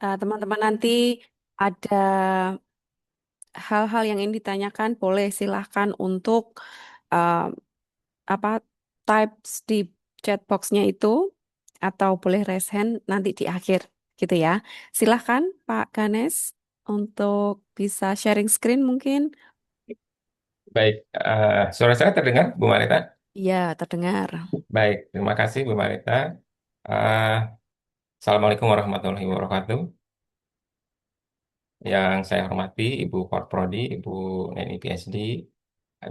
Teman-teman nanti ada hal-hal yang ingin ditanyakan, boleh silahkan untuk uh, apa types di chat box-nya itu atau boleh raise hand nanti di akhir gitu ya. Silahkan Pak Ganes untuk bisa sharing screen mungkin. Baik, suara saya terdengar, Bu Marita? Iya, terdengar. Baik, terima kasih Bu Marita. Eh, Assalamualaikum warahmatullahi wabarakatuh. Yang saya hormati Ibu Korprodi, Ibu Neni PSD,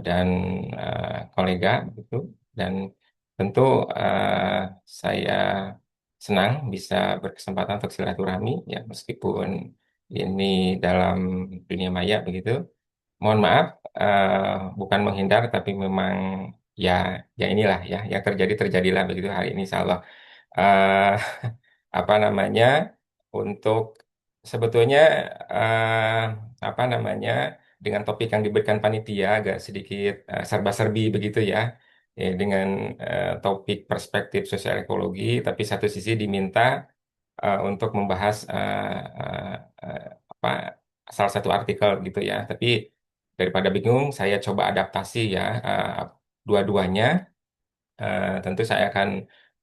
dan kolega, begitu. Dan tentu saya senang bisa berkesempatan untuk silaturahmi, ya meskipun ini dalam dunia maya begitu. Mohon maaf, bukan menghindar, tapi memang ya, ya inilah ya, yang terjadi terjadilah begitu hari ini, Insya Allah. Eh, apa namanya? Untuk sebetulnya eh, apa namanya? Dengan topik yang diberikan panitia agak sedikit serba-serbi begitu ya. Dengan topik perspektif sosial ekologi, tapi satu sisi diminta untuk membahas eh, apa salah satu artikel gitu ya. Tapi daripada bingung, saya coba adaptasi ya dua-duanya. Tentu saya akan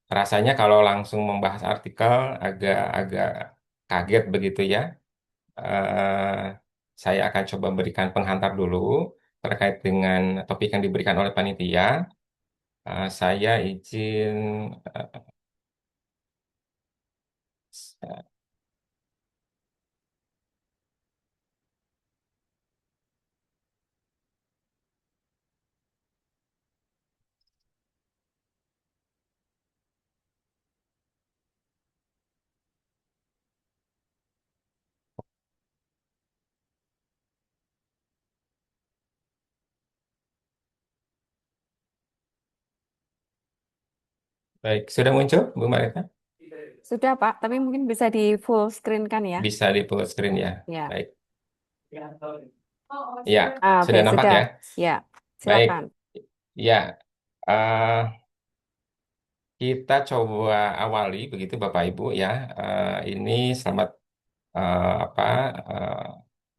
rasanya kalau langsung membahas artikel agak-agak kaget begitu ya. Eh, saya akan coba berikan penghantar dulu terkait dengan topik yang diberikan oleh panitia. Saya izin eh, baik, sudah muncul Bu Marita? Sudah Pak, tapi mungkin bisa di full screen kan ya? Bisa di full screen ya. Ya. Baik. Ya, Oke, sudah nampak sudah. ya. Ya, Baik. silakan. Ya, eh, kita coba awali begitu Bapak Ibu ya. Ini selamat apa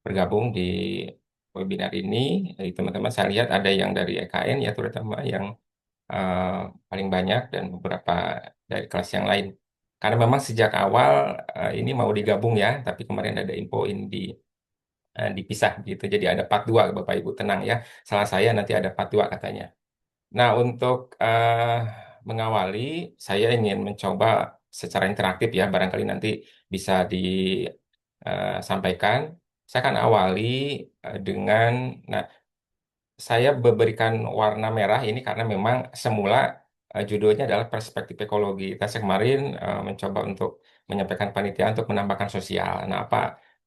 bergabung di webinar ini. Jadi teman-teman saya lihat ada yang dari EKN ya terutama yang eh, paling banyak dan beberapa dari kelas yang lain. Karena memang sejak awal ini mau digabung ya, tapi kemarin ada infoin dipisah gitu. Jadi ada part 2 Bapak Ibu tenang ya. Salah saya nanti ada part 2 katanya. Nah, untuk mengawali, saya ingin mencoba secara interaktif ya, barangkali nanti bisa disampaikan. Saya akan awali dengan, nah, saya berikan warna merah ini karena memang semula judulnya adalah perspektif ekologi. Saya kemarin mencoba untuk menyampaikan panitia untuk menambahkan sosial. Nah,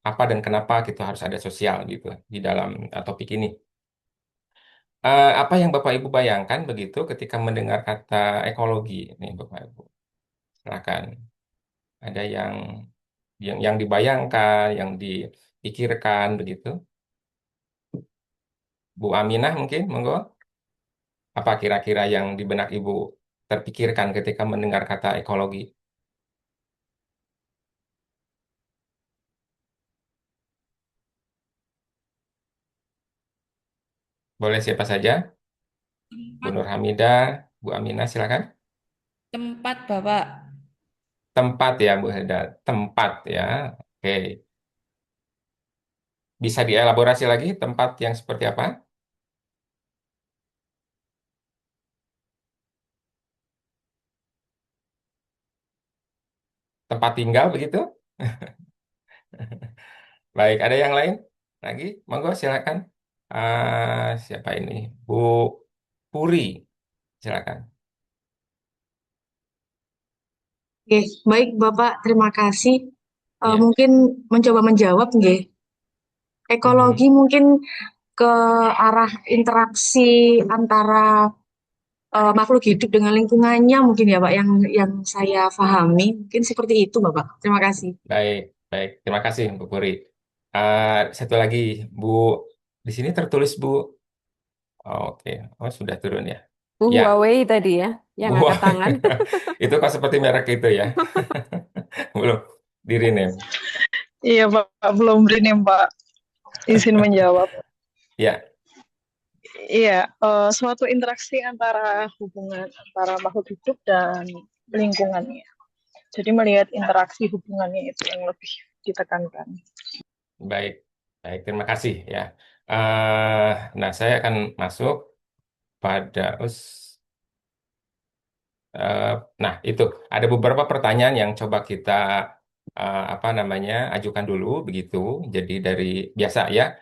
apa dan kenapa kita harus ada sosial gitu di dalam topik ini. Apa yang Bapak Ibu bayangkan begitu ketika mendengar kata ekologi? Nih Bapak Ibu, silakan. Ada yang dibayangkan, yang dipikirkan begitu. Bu Aminah mungkin, monggo. Apa kira-kira yang di benak Ibu terpikirkan ketika mendengar kata ekologi? Boleh siapa saja? Bu Tempat, Nur Hamidah, Bu Aminah, silakan. tempat Bapak. Tempat ya, Bu Heda. Tempat ya. Oke. Bisa dielaborasi lagi tempat yang seperti apa? Tempat tinggal begitu? Baik, ada yang lain lagi? Monggo silakan. Siapa ini? Bu Puri, silakan. Oke, baik Bapak, terima kasih. Ya. Mungkin mencoba menjawab, nggih. Ekologi Mhm. mungkin ke arah interaksi antara makhluk hidup dengan lingkungannya mungkin ya Pak, yang saya pahami. Mungkin seperti itu Bapak. Terima kasih. Baik, baik. Terima kasih, Bu Puri. Satu lagi, Bu. Di sini tertulis Bu. Oh, oke, oh sudah turun ya. Bu Ya, Huawei tadi ya, yang Bu. angkat tangan. Itu kok seperti merek itu ya. Belum di rename. Iya, Pak, belum nih, Pak. Izin menjawab. Ya, Iya, suatu interaksi antara hubungan antara makhluk hidup dan lingkungannya. Jadi melihat interaksi hubungannya itu yang lebih ditekankan. baik. Baik, terima kasih ya. Eh, nah, saya akan masuk pada eh, nah, itu ada beberapa pertanyaan yang coba kita apa namanya ajukan dulu begitu. Jadi dari biasa ya,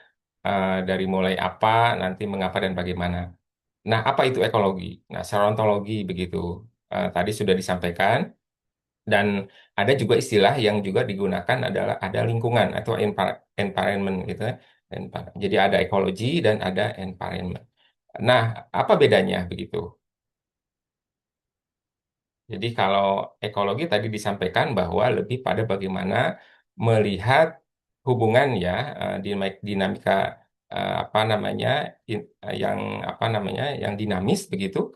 dari mulai apa, nanti mengapa dan bagaimana. Nah, apa itu ekologi? Nah, secara ontologi begitu. Tadi sudah disampaikan dan ada juga istilah yang juga digunakan adalah ada lingkungan atau environment gitu ya. Jadi ada ekologi dan ada environment. Nah, apa bedanya begitu? Jadi kalau ekologi tadi disampaikan bahwa lebih pada bagaimana melihat hubungan ya, dinamika apa namanya yang apa namanya yang dinamis begitu,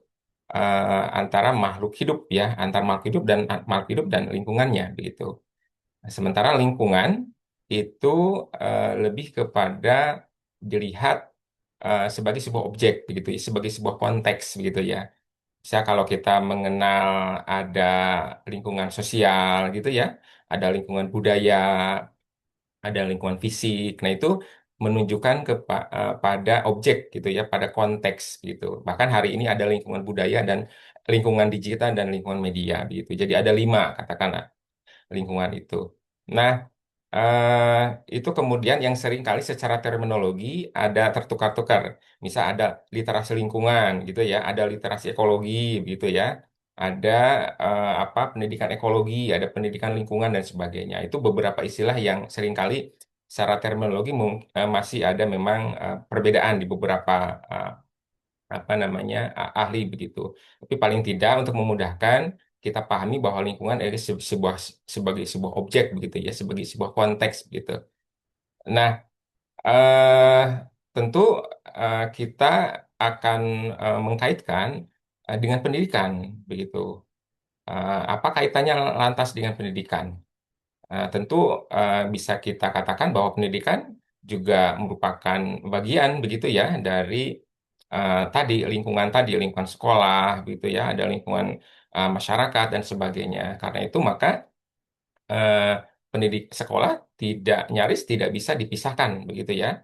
antara makhluk hidup ya, antar makhluk hidup dan lingkungannya begitu. Nah, sementara lingkungan itu lebih kepada dilihat sebagai sebuah objek begitu, sebagai sebuah konteks begitu ya. Bisa kalau kita mengenal ada lingkungan sosial gitu ya, ada lingkungan budaya, ada lingkungan fisik. Nah, itu menunjukkan pada objek gitu ya, pada konteks gitu. Bahkan hari ini ada lingkungan budaya dan lingkungan digital dan lingkungan media gitu. Jadi ada 5 katakanlah lingkungan itu. Nah, eh, itu kemudian yang sering kali secara terminologi ada tertukar-tukar. Misal ada literasi lingkungan gitu ya, ada literasi ekologi gitu ya, ada apa pendidikan ekologi, ada pendidikan lingkungan dan sebagainya. Itu beberapa istilah yang sering kali secara terminologi masih ada memang perbedaan di beberapa eh, apa namanya ahli begitu. Tapi paling tidak untuk memudahkan kita pahami bahwa lingkungan adalah sebagai sebuah objek begitu ya, sebagai sebuah konteks begitu. Nah, eh, tentu kita akan mengkaitkan dengan pendidikan begitu. Apa kaitannya lantas dengan pendidikan? Tentu bisa kita katakan bahwa pendidikan juga merupakan bagian begitu ya dari tadi lingkungan sekolah begitu ya, ada lingkungan masyarakat dan sebagainya. Karena itu maka eh, pendidik sekolah nyaris tidak bisa dipisahkan begitu ya,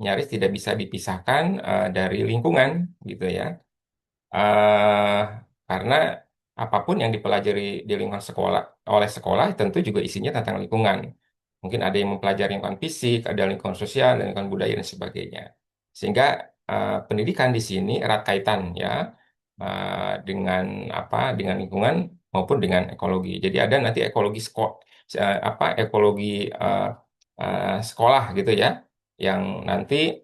nyaris tidak bisa dipisahkan dari lingkungan gitu ya. eh karena apapun yang dipelajari di lingkungan sekolah oleh sekolah tentu juga isinya tentang lingkungan. Mungkin ada yang mempelajari lingkungan fisik, ada lingkungan sosial, dan lingkungan budaya dan sebagainya. Sehingga pendidikan di sini erat kaitan ya dengan apa dengan lingkungan maupun dengan ekologi. Jadi ada nanti ekologi apa ekologi eh, sekolah gitu ya, yang nanti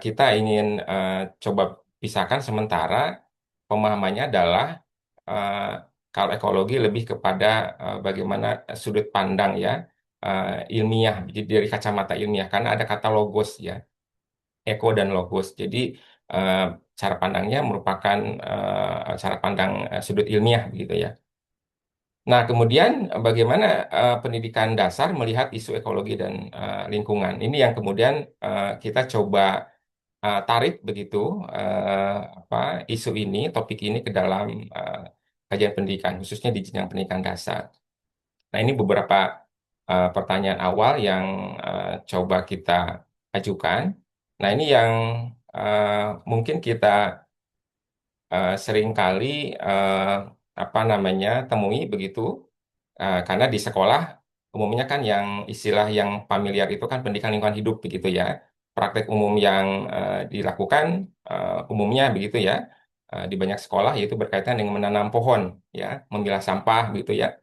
kita ingin coba pisahkan sementara pemahamannya adalah eh, kalau ekologi lebih kepada bagaimana sudut pandang ya ilmiah jadi dari kacamata ilmiah karena ada kata logos ya eko dan logos jadi eh, cara pandangnya merupakan cara pandang sudut ilmiah gitu ya. Nah, kemudian bagaimana pendidikan dasar melihat isu ekologi dan lingkungan ini yang kemudian kita coba tarik begitu apa isu ini, topik ini ke dalam eh, kajian pendidikan, khususnya di jenjang pendidikan dasar. Nah, ini beberapa pertanyaan awal yang coba kita ajukan. Nah, ini yang eh, mungkin kita seringkali apa namanya temui begitu. Karena di sekolah umumnya kan yang istilah yang familiar itu kan pendidikan lingkungan hidup begitu ya. Praktek umum yang dilakukan umumnya begitu ya di banyak sekolah yaitu berkaitan dengan menanam pohon ya, memilah sampah begitu ya,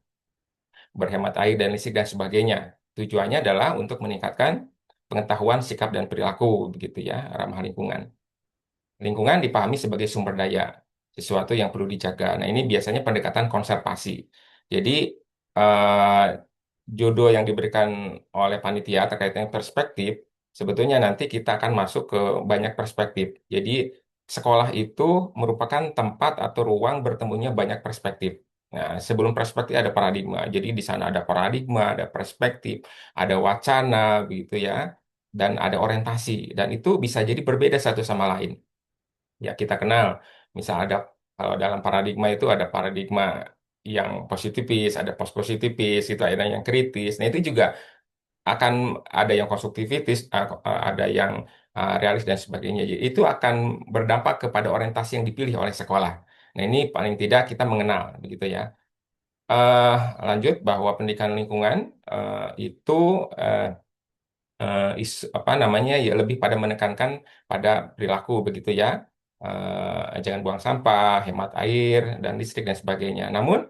berhemat air dan listrik dan sebagainya. Tujuannya adalah untuk meningkatkan pengetahuan sikap dan perilaku begitu ya ramah lingkungan. Lingkungan dipahami sebagai sumber daya, sesuatu yang perlu dijaga. Nah, ini biasanya pendekatan konservasi. Jadi, eh, judul yang diberikan oleh panitia terkait dengan perspektif, sebetulnya nanti kita akan masuk ke banyak perspektif. Jadi, sekolah itu merupakan tempat atau ruang bertemunya banyak perspektif. Nah, sebelum perspektif ada paradigma. Jadi di sana ada paradigma, ada perspektif, ada wacana, begitu ya, dan ada orientasi. Dan itu bisa jadi berbeda satu sama lain. Ya, kita kenal, misal ada kalau dalam paradigma itu ada paradigma yang positifis, ada post positifis, itu ada yang kritis. Nah, itu juga akan ada yang konstruktivitis, ada yang realis dan sebagainya. Jadi, itu akan berdampak kepada orientasi yang dipilih oleh sekolah. Nah, ini paling tidak kita mengenal, begitu ya. Eh, Lanjut bahwa pendidikan lingkungan itu eh, apa namanya ya lebih pada menekankan pada perilaku begitu ya. Jangan buang sampah, hemat air dan listrik dan sebagainya. Namun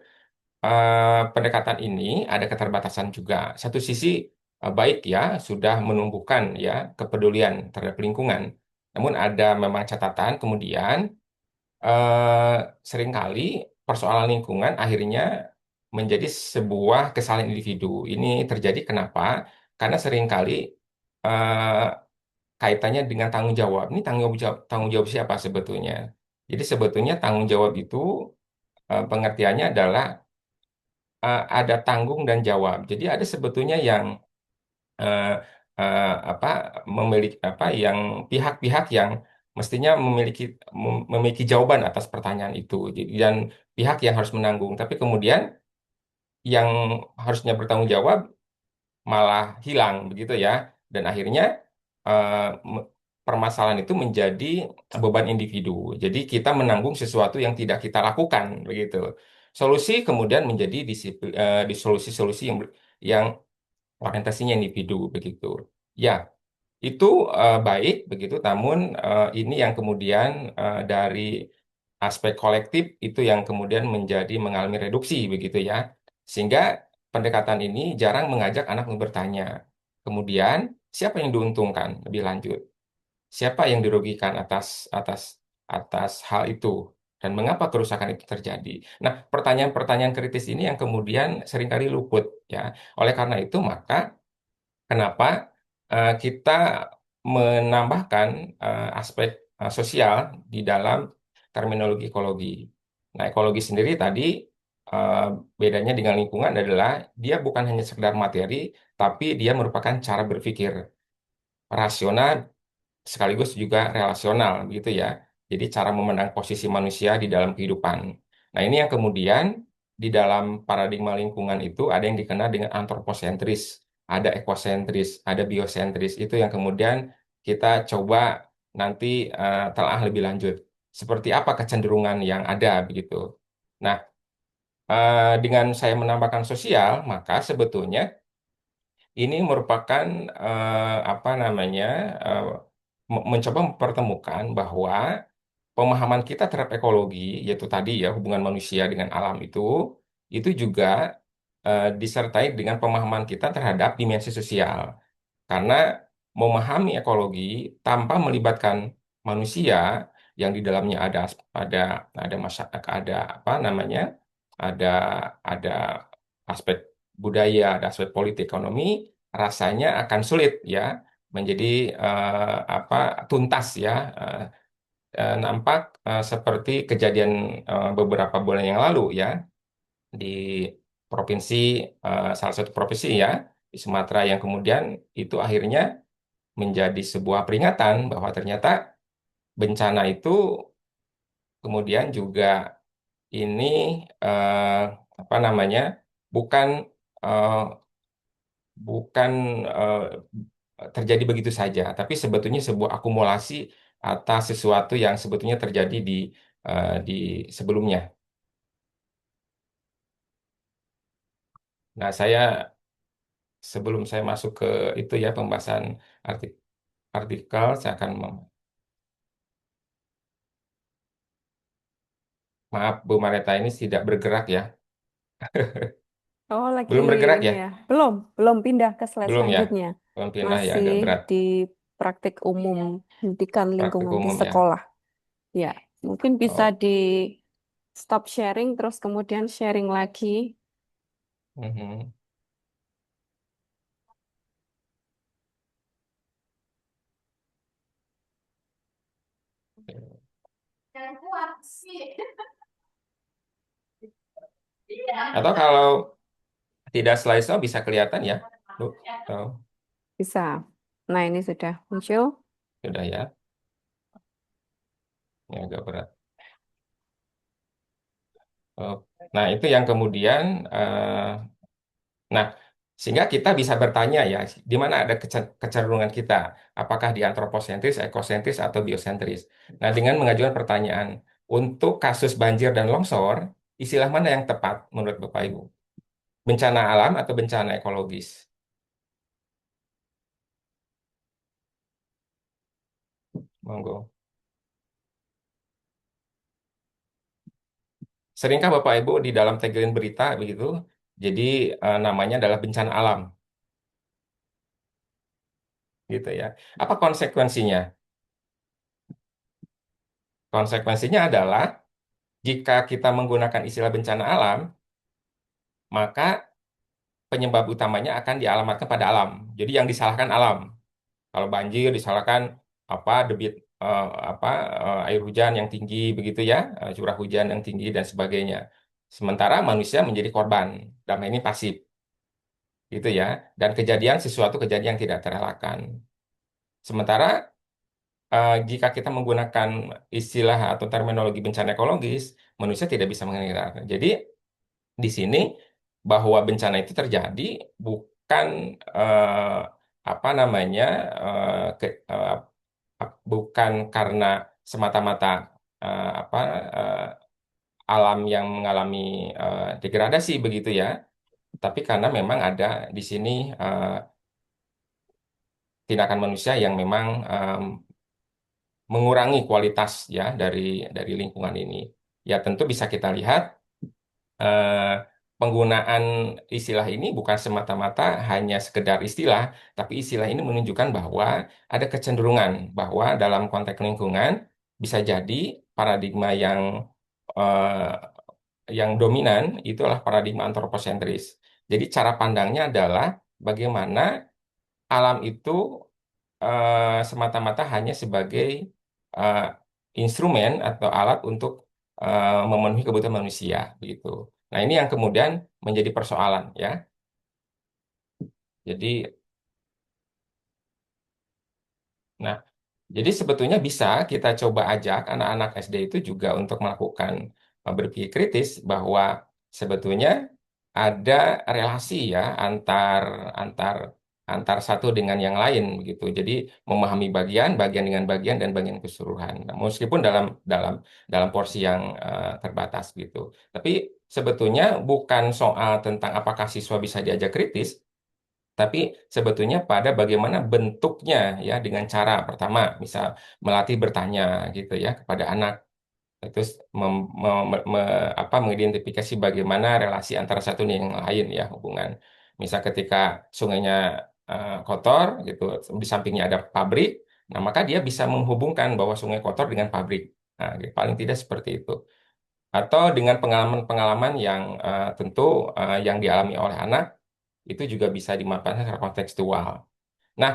pendekatan ini ada keterbatasan juga. Satu sisi baik ya sudah menumbuhkan ya kepedulian terhadap lingkungan. Namun ada memang catatan kemudian eh, seringkali persoalan lingkungan akhirnya menjadi sebuah kesalahan individu. Ini terjadi kenapa? Karena seringkali eh, kaitannya dengan tanggung jawab. Ini tanggung jawab siapa sebetulnya? Jadi sebetulnya tanggung jawab itu pengertiannya adalah ada tanggung dan jawab. Jadi ada sebetulnya yang eh, apa memiliki apa yang pihak-pihak yang mestinya memiliki jawaban atas pertanyaan itu. Jadi, dan pihak yang harus menanggung. Tapi kemudian yang harusnya bertanggung jawab malah hilang begitu ya. Dan akhirnya eh, me- permasalahan itu menjadi beban individu. Jadi kita menanggung sesuatu yang tidak kita lakukan begitu. Solusi kemudian menjadi di solusi-solusi yang orientasinya individu begitu. Ya, itu baik begitu, namun ini yang kemudian dari aspek kolektif itu yang kemudian menjadi mengalami reduksi begitu ya. Sehingga pendekatan ini jarang mengajak anak bertanya. Kemudian siapa yang diuntungkan lebih lanjut? Siapa yang dirugikan atas atas atas hal itu? Dan mengapa kerusakan itu terjadi? Nah, pertanyaan-pertanyaan kritis ini yang kemudian seringkali luput ya. Oleh karena itu, maka kenapa kita menambahkan aspek sosial di dalam terminologi ekologi. Nah, ekologi sendiri tadi eh, bedanya dengan lingkungan adalah dia bukan hanya sekedar materi, tapi dia merupakan cara berpikir rasional sekaligus juga relasional gitu ya. Jadi cara memandang posisi manusia di dalam kehidupan. Nah, ini yang kemudian di dalam paradigma lingkungan itu ada yang dikenal dengan antroposentris, ada ekosentris, ada biosentris. Itu yang kemudian kita coba nanti telah lebih lanjut. Seperti apa kecenderungan yang ada begitu. Nah, dengan saya menambahkan sosial, maka sebetulnya ini merupakan apa namanya eh, mencoba mempertemukan bahwa pemahaman kita terhadap ekologi, yaitu tadi ya hubungan manusia dengan alam itu juga disertai dengan pemahaman kita terhadap dimensi sosial. Karena memahami ekologi tanpa melibatkan manusia yang di dalamnya ada ada masyarakat, ada apa namanya, ada ada aspek budaya, ada aspek politik ekonomi, rasanya akan sulit ya menjadi apa tuntas ya. Nampak seperti kejadian beberapa bulan yang lalu ya di provinsi salah satu provinsi ya di Sumatera yang kemudian itu akhirnya menjadi sebuah peringatan bahwa ternyata bencana itu kemudian juga ini eh, apa namanya bukan eh, bukan eh, terjadi begitu saja, tapi sebetulnya sebuah akumulasi atas sesuatu yang sebetulnya terjadi di sebelumnya. Nah, saya sebelum saya masuk ke itu ya pembahasan arti- artikel, saya akan maaf Bu Mareta ini tidak bergerak ya, Oh, lagi belum bergerak ini ya, ya. Belum, belum pindah ke slide belum ya, selanjutnya. belum pindah ya Masih agak berat di praktik umum pendidikan praktik lingkungan di umum ya. sekolah. Ya, mungkin bisa Oh, di stop sharing terus kemudian sharing lagi. mhm. Atau kalau tidak slideshow bisa kelihatan ya, Bu? Oh, Bisa. Nah, ini sudah muncul. sudah ya. Ini agak berat. Oh. Nah, itu yang kemudian, nah, sehingga kita bisa bertanya ya, di mana ada kecenderungan kita, apakah di antroposentris, ekosentris, atau biosentris. Nah, dengan mengajukan pertanyaan, untuk kasus banjir dan longsor, istilah mana yang tepat menurut Bapak Ibu? Bencana alam atau bencana ekologis? Monggo. Seringkah Bapak Ibu di dalam tagline berita begitu, jadi namanya adalah bencana alam, gitu ya. Apa konsekuensinya? Konsekuensinya adalah jika kita menggunakan istilah bencana alam, maka penyebab utamanya akan dialamatkan pada alam. Jadi yang disalahkan alam. Kalau banjir disalahkan apa debit apa air hujan yang tinggi begitu ya, curah hujan yang tinggi dan sebagainya. Sementara manusia menjadi korban, dalam hal ini pasif, gitu ya. Dan kejadian sesuatu kejadian yang tidak terelakkan. Sementara jika kita menggunakan istilah atau terminologi bencana ekologis, manusia tidak bisa mengelakkan. Jadi di sini bahwa bencana itu terjadi bukan eh, apa namanya bukan karena semata-mata apa alam yang mengalami degradasi begitu ya, tapi karena memang ada di sini eh, tindakan manusia yang memang mengurangi kualitas ya dari lingkungan ini. Ya tentu bisa kita lihat eh, penggunaan istilah ini bukan semata-mata hanya sekedar istilah, tapi istilah ini menunjukkan bahwa ada kecenderungan bahwa dalam konteks lingkungan bisa jadi paradigma yang dominan itu adalah paradigma antroposentris. Jadi cara pandangnya adalah bagaimana alam itu semata-mata hanya sebagai eh, instrumen atau alat untuk memenuhi kebutuhan manusia, begitu. Nah, ini yang kemudian menjadi persoalan, ya. Jadi, nah, jadi sebetulnya bisa kita coba ajak anak-anak SD itu juga untuk melakukan berpikir kritis bahwa sebetulnya ada relasi ya antar antar antar satu dengan yang lain begitu. Jadi memahami bagian dengan bagian dan bagian keseluruhan. Nah, meskipun dalam porsi yang terbatas gitu. Tapi sebetulnya bukan soal tentang apakah siswa bisa diajak kritis, tapi sebetulnya pada bagaimana bentuknya ya dengan cara pertama misal melatih bertanya gitu ya kepada anak terus mengidentifikasi bagaimana relasi antara satu dengan yang lain ya hubungan. Misal ketika sungainya kotor gitu di sampingnya ada pabrik, nah maka dia bisa menghubungkan bahwa sungai kotor dengan pabrik. Nah, gitu. Paling tidak seperti itu. Atau dengan pengalaman-pengalaman yang tentu yang dialami oleh anak itu juga bisa dimanfaatkan secara kontekstual. Nah,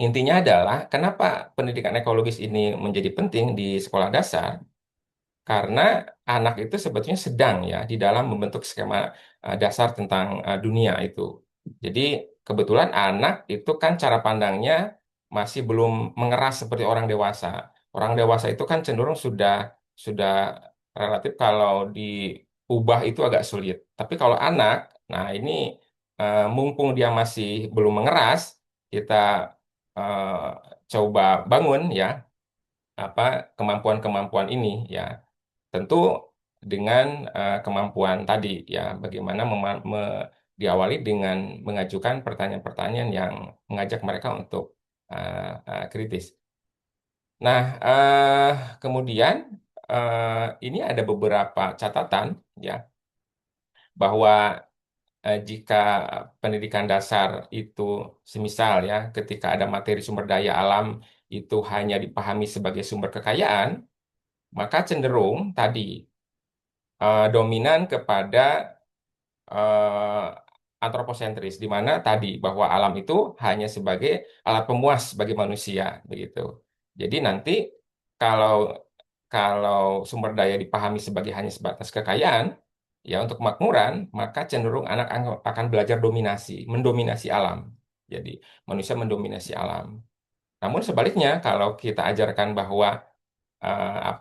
intinya adalah kenapa pendidikan ekologis ini menjadi penting di sekolah dasar? Karena anak itu sebetulnya sedang ya di dalam membentuk skema dasar tentang dunia itu. Jadi kebetulan anak itu kan cara pandangnya masih belum mengeras seperti orang dewasa. Orang dewasa itu kan cenderung sudah relatif kalau diubah itu agak sulit. Tapi kalau anak, nah ini mumpung dia masih belum mengeras, kita eh, coba bangun ya apa kemampuan-kemampuan ini ya. Tentu dengan kemampuan tadi ya, bagaimana diawali dengan mengajukan pertanyaan-pertanyaan yang mengajak mereka untuk kritis. Nah, kemudian ini ada beberapa catatan ya bahwa jika pendidikan dasar itu semisal ya, ketika ada materi sumber daya alam itu hanya dipahami sebagai sumber kekayaan, maka cenderung tadi dominan kepada eh, antroposentris, di mana tadi bahwa alam itu hanya sebagai alat pemuas bagi manusia, begitu. Jadi nanti kalau kalau sumber daya dipahami sebagai hanya sebatas kekayaan, ya untuk kemakmuran, maka cenderung anak akan belajar mendominasi alam. Jadi manusia mendominasi alam. Namun sebaliknya, kalau kita ajarkan bahwa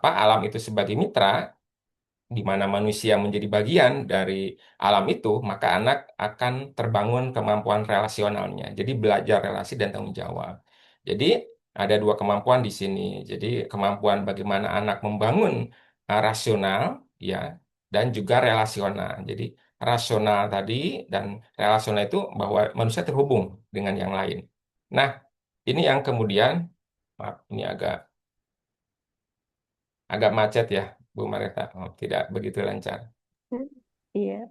alam itu sebagai mitra, di mana manusia menjadi bagian dari alam itu, maka anak akan terbangun kemampuan relasionalnya. Jadi belajar relasi dan tanggung jawab. Jadi ada dua kemampuan di sini. Jadi kemampuan bagaimana anak membangun rasional, ya, dan juga relasional. Jadi rasional tadi dan relasional itu bahwa manusia terhubung dengan yang lain. Nah, ini yang kemudian, maaf, ini agak macet ya, Bu Marita. Oh, tidak begitu lancar. Iya.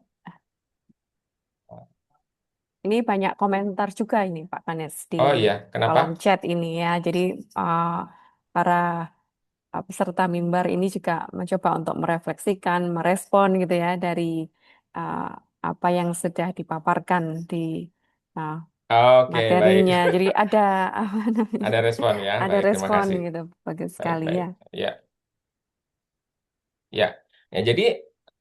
Ini banyak komentar juga ini Pak Kanes di Oh iya, kenapa? kolom chat ini ya. Jadi para peserta mimbar ini juga mencoba untuk merefleksikan, merespon gitu ya dari uh, apa yang sudah dipaparkan di uh, Oke, baik. materinya. Jadi ada apa namanya? Ada respon ya. Ada Baik, terima respon kasih. gitu. Bagus Baik, sekali baik. ya. Ya, ya. Ya, jadi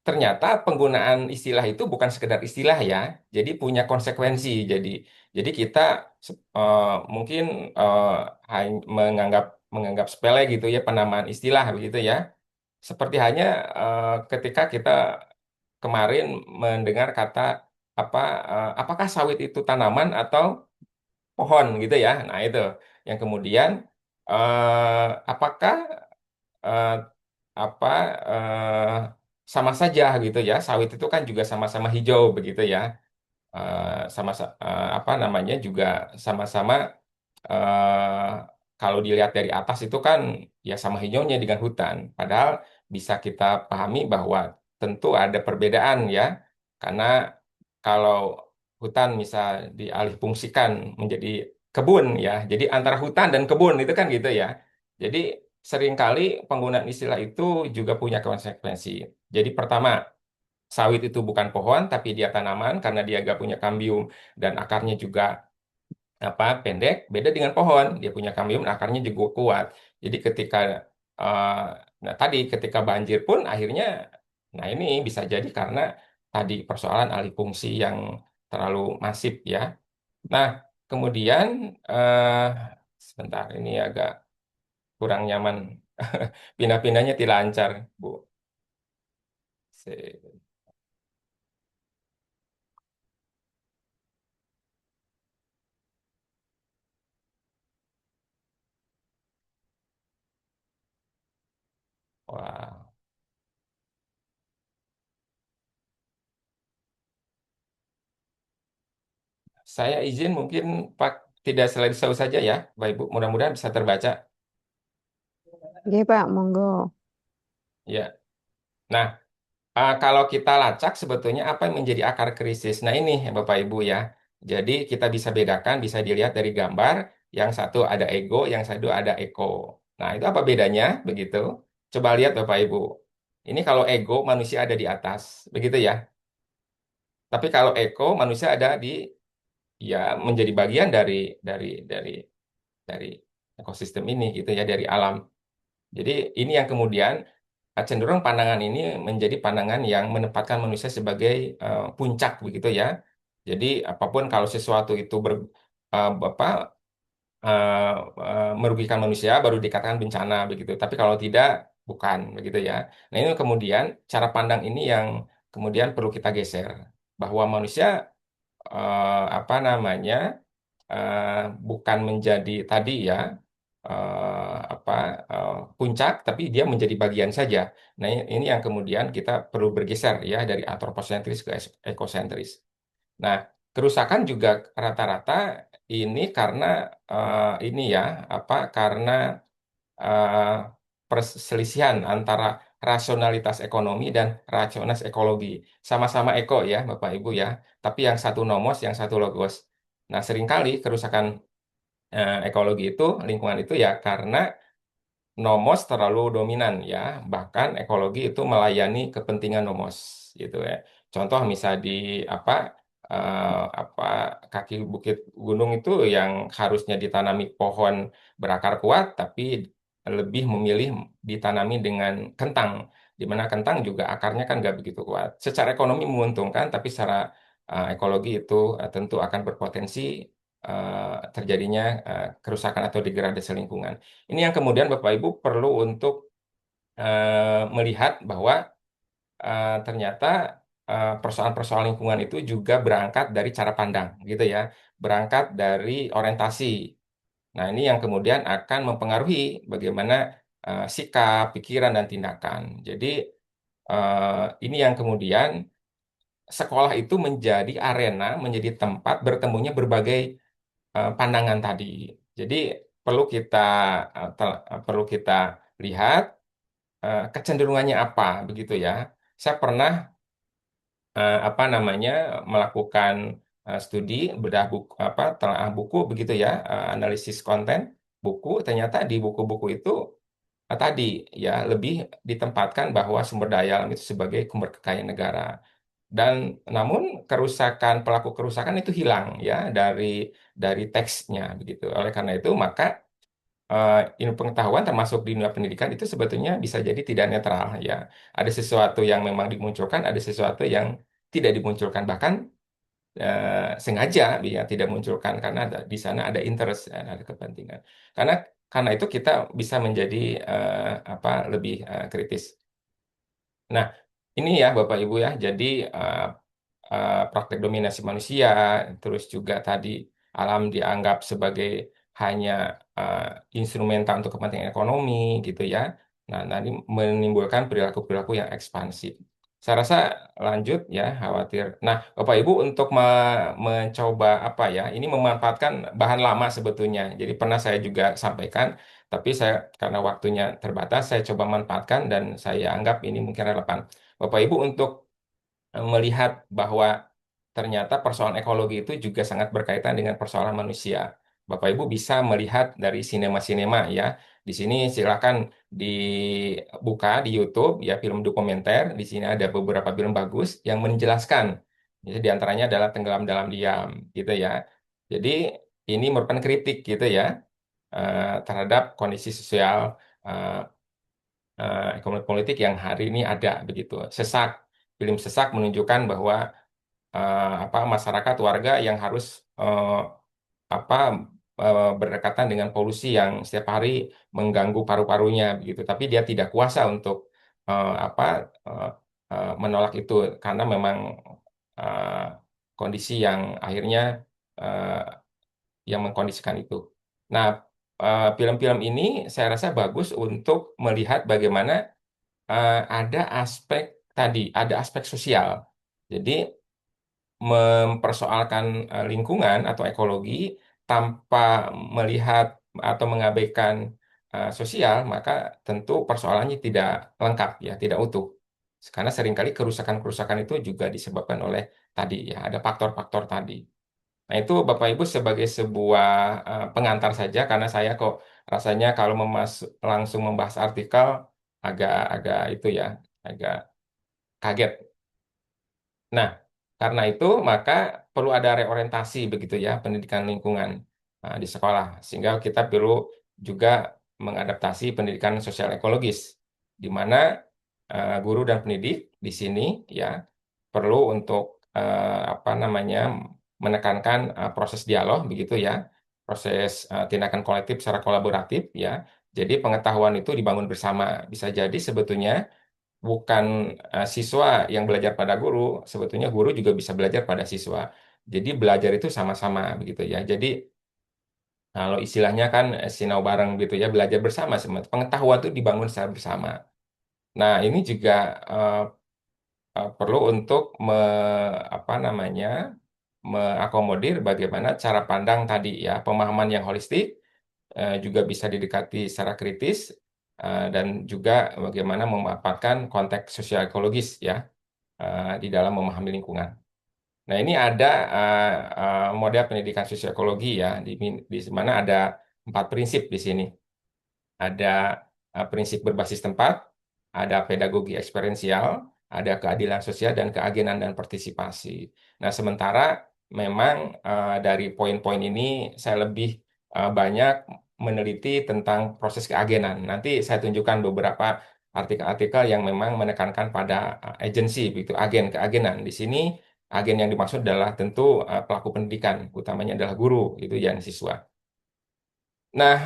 ternyata penggunaan istilah itu bukan sekedar istilah ya. Jadi punya konsekuensi. Jadi kita mungkin eh, menganggap menganggap sepele gitu ya penamaan istilah begitu ya. Seperti hanya ketika kita kemarin mendengar kata apa apakah sawit itu tanaman atau pohon gitu ya. Nah, itu yang kemudian apakah eh, apa eh, sama saja gitu ya. Sawit itu kan juga sama-sama hijau begitu ya. Sama apa namanya juga sama-sama eh, kalau dilihat dari atas itu kan ya sama hijaunya dengan hutan. Padahal bisa kita pahami bahwa tentu ada perbedaan ya. Karena kalau hutan misal dialihfungsikan menjadi kebun ya. Jadi antara hutan dan kebun itu kan gitu ya. Jadi seringkali penggunaan istilah itu juga punya konsekuensi. Jadi pertama, sawit itu bukan pohon tapi dia tanaman karena dia gak punya kambium dan akarnya juga pendek, beda dengan pohon, dia punya kambium akarnya juga kuat. Jadi ketika eh, nah tadi ketika banjir pun akhirnya, nah ini bisa jadi karena tadi persoalan alih fungsi yang terlalu masif ya. Nah, kemudian eh, sebentar ini agak kurang nyaman. Pindah-pindahnya tidak lancar, Bu. Se- Wah. Saya izin mungkin Pak tidak selalu saja ya, Bapak Ibu. Mudah-mudahan bisa terbaca. Oke Pak, monggo. Ya. Nah, kalau kita lacak sebetulnya apa yang menjadi akar krisis? Nah ini ya, Bapak Ibu ya. Jadi kita bisa bedakan, bisa dilihat dari gambar. Yang satu ada ego, yang satu ada eko. Nah itu apa bedanya? Begitu. Coba lihat Bapak Ibu. Ini kalau ego manusia ada di atas, begitu ya. Tapi kalau eko manusia ada di ya menjadi bagian dari dari ekosistem ini gitu ya dari alam. Jadi ini yang kemudian cenderung pandangan ini menjadi pandangan yang menempatkan manusia sebagai puncak begitu ya. Jadi apapun kalau sesuatu itu apa eh, merugikan manusia baru dikatakan bencana begitu. Tapi kalau tidak bukan begitu ya. Nah ini kemudian cara pandang ini yang kemudian perlu kita geser bahwa manusia apa namanya eh, bukan menjadi tadi ya apa puncak, tapi dia menjadi bagian saja. Nah, ini yang kemudian kita perlu bergeser ya dari antroposentris ke ekosentris. Nah, kerusakan juga rata-rata ini karena ini ya apa karena eh, perselisihan antara rasionalitas ekonomi dan rasionalitas ekologi. Sama-sama eko ya, Bapak Ibu ya, tapi yang satu nomos, yang satu logos. Nah, seringkali kerusakan ekologi itu, lingkungan itu ya karena nomos terlalu dominan ya, bahkan ekologi itu melayani kepentingan nomos gitu ya. Contoh misal di apa apa kaki bukit gunung itu yang harusnya ditanami pohon berakar kuat, tapi lebih memilih ditanami dengan kentang. Di mana kentang juga akarnya kan nggak begitu kuat. Secara ekonomi menguntungkan, tapi secara ekologi itu tentu akan berpotensi terjadinya kerusakan atau degradasi lingkungan. Ini yang kemudian Bapak Ibu perlu untuk melihat bahwa ternyata persoalan-persoalan lingkungan itu juga berangkat dari cara pandang, gitu ya, berangkat dari orientasi. Nah, ini yang kemudian akan mempengaruhi bagaimana sikap, pikiran, dan tindakan. Jadi, ini yang kemudian sekolah itu menjadi arena, menjadi tempat bertemunya berbagai pandangan tadi. Jadi, perlu kita perlu kita lihat kecenderungannya apa, begitu ya. Saya pernah apa namanya melakukan studi bedah buku telaah buku begitu ya, analisis konten buku. Ternyata di buku-buku itu tadi ya lebih ditempatkan bahwa sumber daya alam itu sebagai sumber kekayaan negara, dan namun pelaku kerusakan itu hilang ya dari teksnya begitu. Oleh karena itu maka ilmu pengetahuan termasuk di dunia pendidikan itu sebetulnya bisa jadi tidak netral ya. Ada sesuatu yang memang dimunculkan, ada sesuatu yang tidak dimunculkan, bahkan sengaja ya tidak munculkan karena di sana ada interest, ada kepentingan. Karena itu kita bisa menjadi lebih kritis. Nah, ini ya Bapak Ibu ya. Jadi praktek dominasi manusia, terus juga tadi alam dianggap sebagai hanya uh, instrumental untuk kepentingan ekonomi gitu ya. Nah, nanti menimbulkan perilaku-perilaku yang ekspansif. Saya rasa lanjut ya, khawatir. Nah, Bapak Ibu untuk mencoba apa ya, ini memanfaatkan bahan lama sebetulnya. Jadi pernah saya juga sampaikan, tapi saya karena waktunya terbatas, saya coba manfaatkan dan saya anggap ini mungkin relevan. Bapak Ibu untuk melihat bahwa ternyata persoalan ekologi itu juga sangat berkaitan dengan persoalan manusia. Bapak Ibu bisa melihat dari sinema-sinema ya. Di sini silakan dibuka di YouTube ya, film dokumenter. Di sini ada beberapa film bagus yang menjelaskan. Jadi di antaranya adalah Tenggelam Dalam Diam gitu ya. Jadi ini merupakan kritik gitu ya terhadap kondisi sosial eh, ekonomi politik yang hari ini ada begitu. Sesak, film Sesak menunjukkan bahwa masyarakat warga yang harus apa berdekatan dengan polusi yang setiap hari mengganggu paru-parunya begitu. Tapi dia tidak kuasa untuk eh, apa eh, menolak itu karena memang eh, kondisi yang akhirnya eh, yang mengkondisikan itu. Nah, film-film ini saya rasa bagus untuk melihat bagaimana ada aspek tadi, ada aspek sosial. Jadi mempersoalkan lingkungan atau ekologi tanpa melihat atau mengabaikan sosial, maka tentu persoalannya tidak lengkap ya, tidak utuh. Karena seringkali kerusakan-kerusakan itu juga disebabkan oleh tadi ya, ada faktor-faktor tadi. Nah, itu Bapak Ibu sebagai sebuah pengantar saja karena saya kok rasanya kalau langsung membahas artikel agak itu ya, agak kaget. Nah, karena itu maka perlu ada reorientasi begitu ya pendidikan lingkungan di sekolah sehingga kita perlu juga mengadaptasi pendidikan sosial ekologis di mana guru dan pendidik di sini ya perlu untuk apa namanya menekankan proses dialog begitu ya, proses tindakan kolektif secara kolaboratif ya. Jadi pengetahuan itu dibangun bersama. Bisa jadi sebetulnya bukan siswa yang belajar pada guru, sebetulnya guru juga bisa belajar pada siswa. Jadi belajar itu sama-sama begitu ya. Jadi kalau istilahnya kan sinau bareng gitu ya, belajar bersama semua. Pengetahuan itu dibangun secara bersama. Nah, ini juga eh, perlu untuk apa namanya mengakomodir bagaimana cara pandang tadi ya, pemahaman yang holistik juga bisa didekati secara kritis dan juga bagaimana memanfaatkan konteks sosial ekologis ya di dalam memahami lingkungan. Nah, ini ada model pendidikan sosiokologi ya, di mana ada 4 prinsip di sini. Ada prinsip berbasis tempat, ada pedagogi eksperensial, ada keadilan sosial, dan keagenan dan partisipasi. Nah, sementara memang dari poin-poin ini saya lebih banyak meneliti tentang proses keagenan. Nanti saya tunjukkan beberapa artikel-artikel yang memang menekankan pada agensi, begitu, agen, keagenan. Di sini agen yang dimaksud adalah tentu pelaku pendidikan, utamanya adalah guru, itu dan siswa. Nah,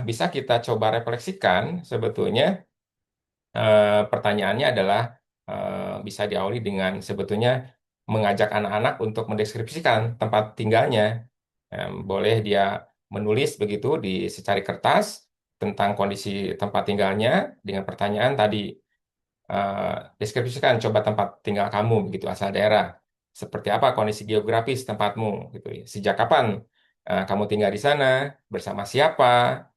bisa kita coba refleksikan sebetulnya pertanyaannya adalah bisa diawali dengan sebetulnya mengajak anak-anak untuk mendeskripsikan tempat tinggalnya. Boleh dia menulis begitu di secari kertas tentang kondisi tempat tinggalnya dengan pertanyaan tadi. eh, Deskripsikan coba tempat tinggal kamu begitu asal daerah. Seperti apa kondisi geografis tempatmu gitu ya. Sejak kapan kamu tinggal di sana? Bersama siapa?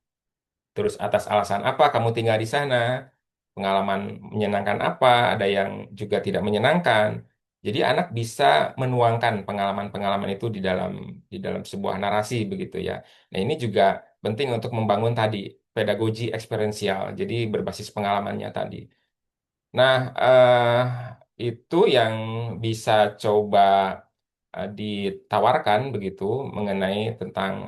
Terus atas alasan apa kamu tinggal di sana? Pengalaman menyenangkan apa? Ada yang juga tidak menyenangkan. Jadi anak bisa menuangkan pengalaman-pengalaman itu di dalam sebuah narasi begitu ya. Nah, ini juga penting untuk membangun tadi pedagogi eksperiensial. Jadi berbasis pengalamannya tadi. Nah, itu yang bisa coba ditawarkan begitu mengenai tentang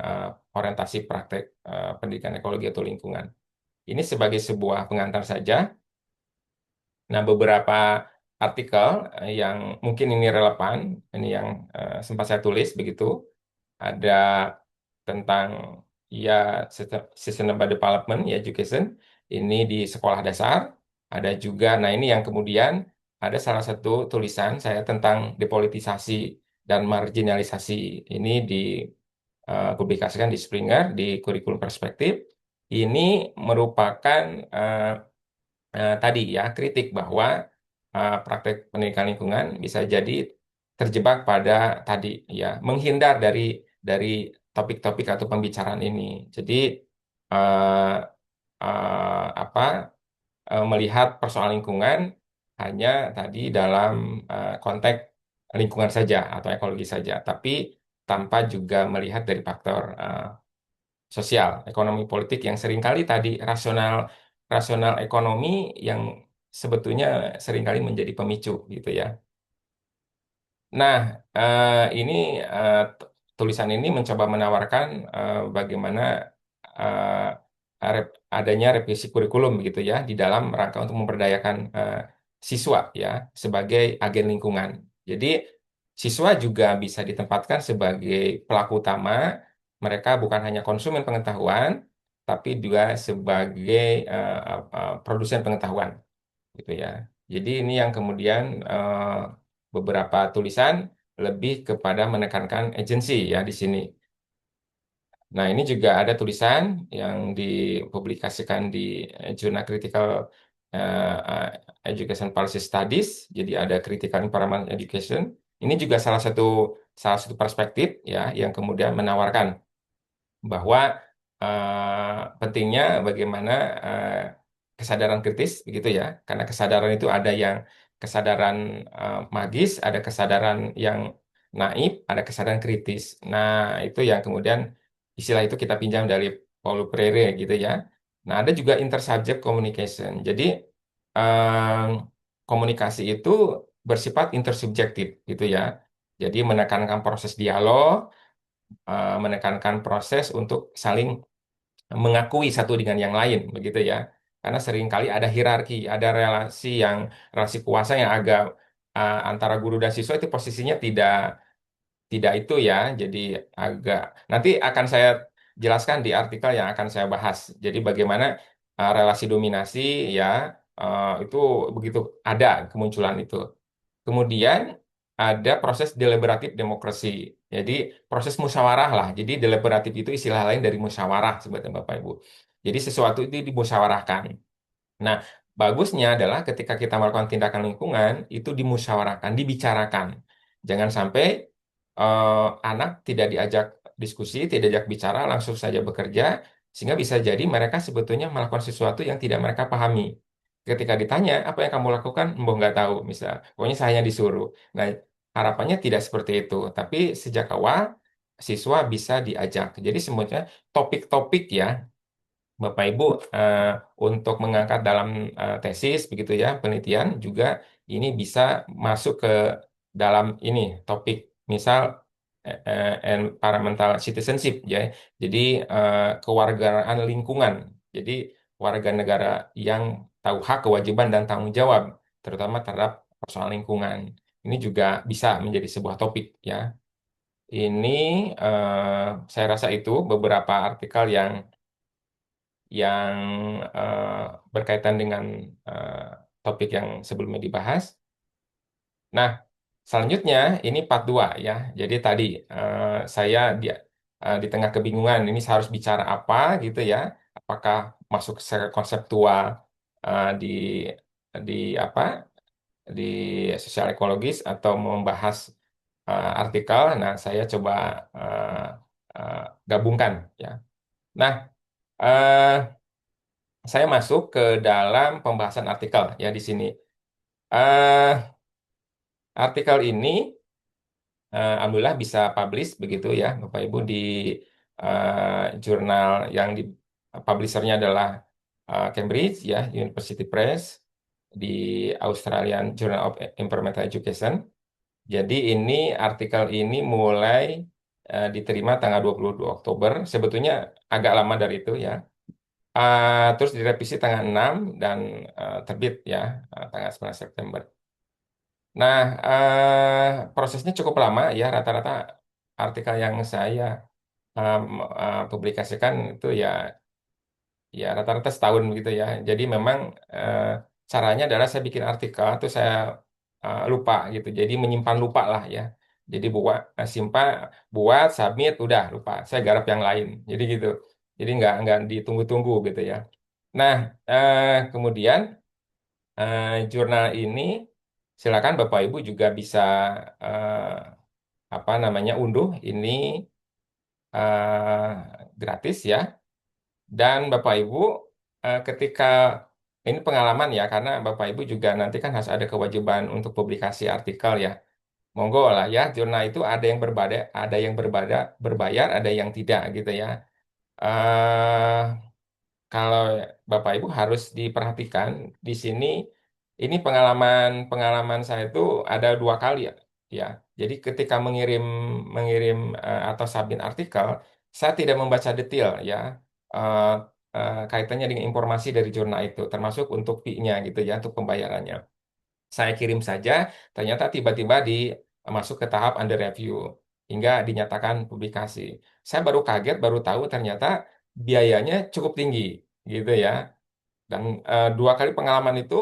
orientasi praktek pendidikan ekologi atau lingkungan. Ini sebagai sebuah pengantar saja. Nah, beberapa artikel yang mungkin ini relevan, ini yang sempat saya tulis begitu, ada tentang ya sustainable development, ya education, ini di sekolah dasar, ada juga, nah ini yang kemudian ada salah satu tulisan saya tentang depolitisasi dan marginalisasi, ini dipublikasikan di Springer, di kurikulum perspektif, ini merupakan tadi ya kritik bahwa praktek pendidikan lingkungan bisa jadi terjebak pada tadi ya menghindar dari topik-topik atau pembicaraan ini. Jadi eh, apa melihat persoalan lingkungan hanya tadi dalam konteks lingkungan saja atau ekologi saja, tapi tanpa juga melihat dari faktor sosial, ekonomi politik yang seringkali tadi rasional rasional ekonomi yang sebetulnya seringkali menjadi pemicu gitu ya. Nah, ini tulisan ini mencoba menawarkan bagaimana adanya revisi kurikulum gitu ya di dalam rangka untuk memberdayakan siswa ya sebagai agen lingkungan. Jadi siswa juga bisa ditempatkan sebagai pelaku utama. Mereka bukan hanya konsumen pengetahuan, tapi juga sebagai produsen pengetahuan gitu ya. Jadi ini yang kemudian beberapa tulisan lebih kepada menekankan agensi ya di sini. Nah, ini juga ada tulisan yang dipublikasikan di Jurnal Critical Education Policy Studies. Jadi ada Critical Environment Education. Ini juga salah satu perspektif ya yang kemudian menawarkan bahwa pentingnya bagaimana kesadaran kritis begitu ya, karena kesadaran itu ada yang kesadaran magis, ada kesadaran yang naif, ada kesadaran kritis. Nah, itu yang kemudian istilah itu kita pinjam dari Paulo Freire gitu ya. Nah, ada juga intersubject communication. Jadi em, komunikasi itu bersifat intersubjektif gitu ya. Jadi menekankan proses dialog, menekankan proses untuk saling mengakui satu dengan yang lain, begitu ya. Karena seringkali ada hierarki, ada relasi kuasa yang agak antara guru dan siswa itu posisinya tidak tidak itu ya. Jadi agak nanti akan saya jelaskan di artikel yang akan saya bahas. Jadi bagaimana relasi dominasi ya itu begitu ada kemunculan itu. Kemudian ada proses deliberatif demokrasi. Jadi proses musyawarah lah. Jadi deliberatif itu istilah lain dari musyawarah sebetulnya Bapak Ibu. Jadi sesuatu itu dimusyawarahkan. Nah, bagusnya adalah ketika kita melakukan tindakan lingkungan itu dimusyawarahkan, dibicarakan. Jangan sampai anak tidak diajak diskusi, tidak diajak bicara, langsung saja bekerja, sehingga bisa jadi mereka sebetulnya melakukan sesuatu yang tidak mereka pahami. Ketika ditanya, apa yang kamu lakukan? Mbok nggak tahu, misal. Pokoknya saya hanya disuruh. Nah, harapannya tidak seperti itu. Tapi sejak awal, siswa bisa diajak. Jadi semuanya topik-topik ya, Bapak Ibu, untuk mengangkat dalam tesis begitu ya, penelitian juga ini bisa masuk ke dalam ini topik misal environmental citizenship ya. Jadi kewargaan lingkungan. Jadi warga negara yang tahu hak, kewajiban, dan tanggung jawab, terutama terhadap persoalan lingkungan. Ini juga bisa menjadi sebuah topik ya. Ini saya rasa itu beberapa artikel yang berkaitan dengan eh, topik yang sebelumnya dibahas. Nah, selanjutnya ini part 2 ya. Jadi tadi saya di tengah kebingungan ini harus bicara apa gitu ya. Apakah masuk secara konseptual di apa di sosial ekologis atau membahas artikel. Nah, saya coba eh, eh, gabungkan ya. Nah, eh, saya masuk ke dalam pembahasan artikel ya di sini. Eh, Artikel ini alhamdulillah bisa publish begitu ya, Bapak Ibu di jurnal yang di publishernya adalah Cambridge ya, University Press di Australian Journal of Environmental Education. Jadi ini artikel ini mulai diterima tanggal 22 Oktober. Sebetulnya agak lama dari itu ya. Terus direvisi tanggal 6 dan terbit ya tanggal 9 September. Nah, prosesnya cukup lama ya. Rata-rata artikel yang saya publikasikan itu ya rata-rata setahun gitu ya. Jadi memang eh, caranya adalah saya bikin artikel tuh saya lupa gitu. Jadi menyimpan lupa lah ya. Jadi simpan, buat, submit, udah lupa. Saya garap yang lain. Jadi gitu. Jadi nggak ditunggu-tunggu gitu ya. Nah, kemudian jurnal ini silakan Bapak Ibu juga bisa apa namanya unduh ini gratis ya. Dan Bapak Ibu, ketika ini pengalaman ya, karena Bapak Ibu juga nanti kan harus ada kewajiban untuk publikasi artikel ya. Monggo lah ya, jurnal itu ada yang berbayar, ada yang tidak gitu ya. eh Kalau Bapak Ibu harus diperhatikan di sini, ini pengalaman saya itu ada 2 kali ya. Ya, jadi ketika mengirim mengirim atau submit artikel, saya tidak membaca detail ya eh, kaitannya dengan informasi dari jurnal itu, termasuk untuk fee-nya gitu ya, untuk pembayarannya. Saya kirim saja, ternyata tiba-tiba masuk ke tahap under review hingga dinyatakan publikasi. Saya baru kaget, baru tahu ternyata biayanya cukup tinggi gitu ya. Dan 2 kali pengalaman itu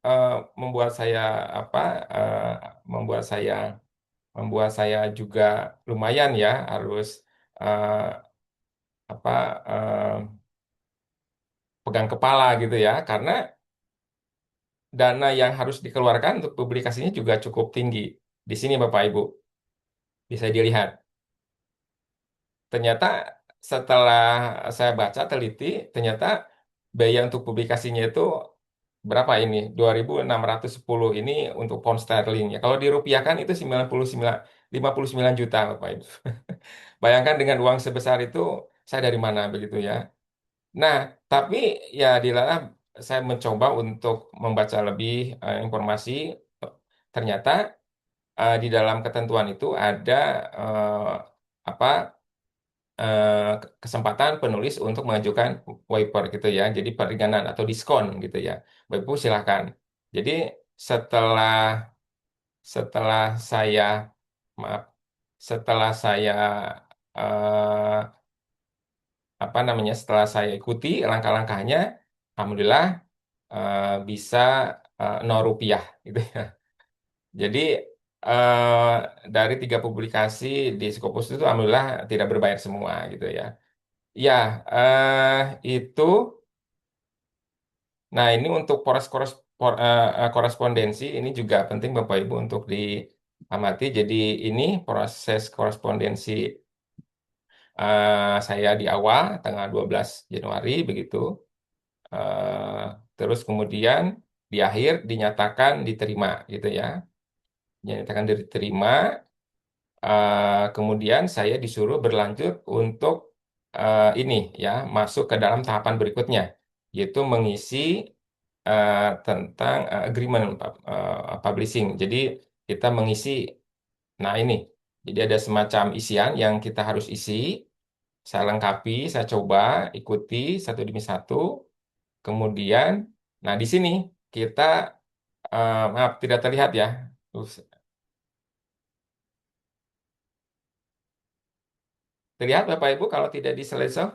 eh, membuat saya apa? eh, membuat saya membuat saya juga lumayan ya harus eh, apa pegang kepala gitu ya, karena dana yang harus dikeluarkan untuk publikasinya juga cukup tinggi. Di sini Bapak Ibu bisa dilihat. Ternyata setelah saya baca teliti, ternyata biaya untuk publikasinya itu berapa ini? 2.610 ini untuk pound sterling ya. Kalau dirupiahkan itu 59 juta Bapak Ibu. Bayangkan dengan uang sebesar itu saya dari mana begitu ya. Nah, tapi ya dilalah saya mencoba untuk membaca lebih informasi. Ternyata di dalam ketentuan itu ada apa kesempatan penulis untuk mengajukan waiver gitu ya. Jadi peringanan atau diskon gitu ya. Bapak Ibu silakan. Jadi setelah setelah saya maaf setelah saya eh, apa namanya setelah saya ikuti langkah-langkahnya, alhamdulillah bisa 0 rupiah gitu ya. Jadi eh, dari 3 publikasi di Scopus itu alhamdulillah tidak berbayar semua gitu ya. Ya, itu. Nah, ini untuk korespondensi ini juga penting Bapak Ibu untuk diamati. Jadi ini proses korespondensi saya di awal tanggal 12 Januari begitu. Terus kemudian di akhir dinyatakan diterima gitu ya. Dinyatakan diterima. Kemudian saya disuruh berlanjut untuk ini ya masuk ke dalam tahapan berikutnya, yaitu mengisi tentang agreement publishing. Jadi kita mengisi, nah ini, jadi ada semacam isian yang kita harus isi. Saya lengkapi, saya coba ikuti satu demi satu. Kemudian Nah, di sini kita maaf tidak terlihat ya. Terus, terlihat Bapak Ibu kalau tidak di slideshow?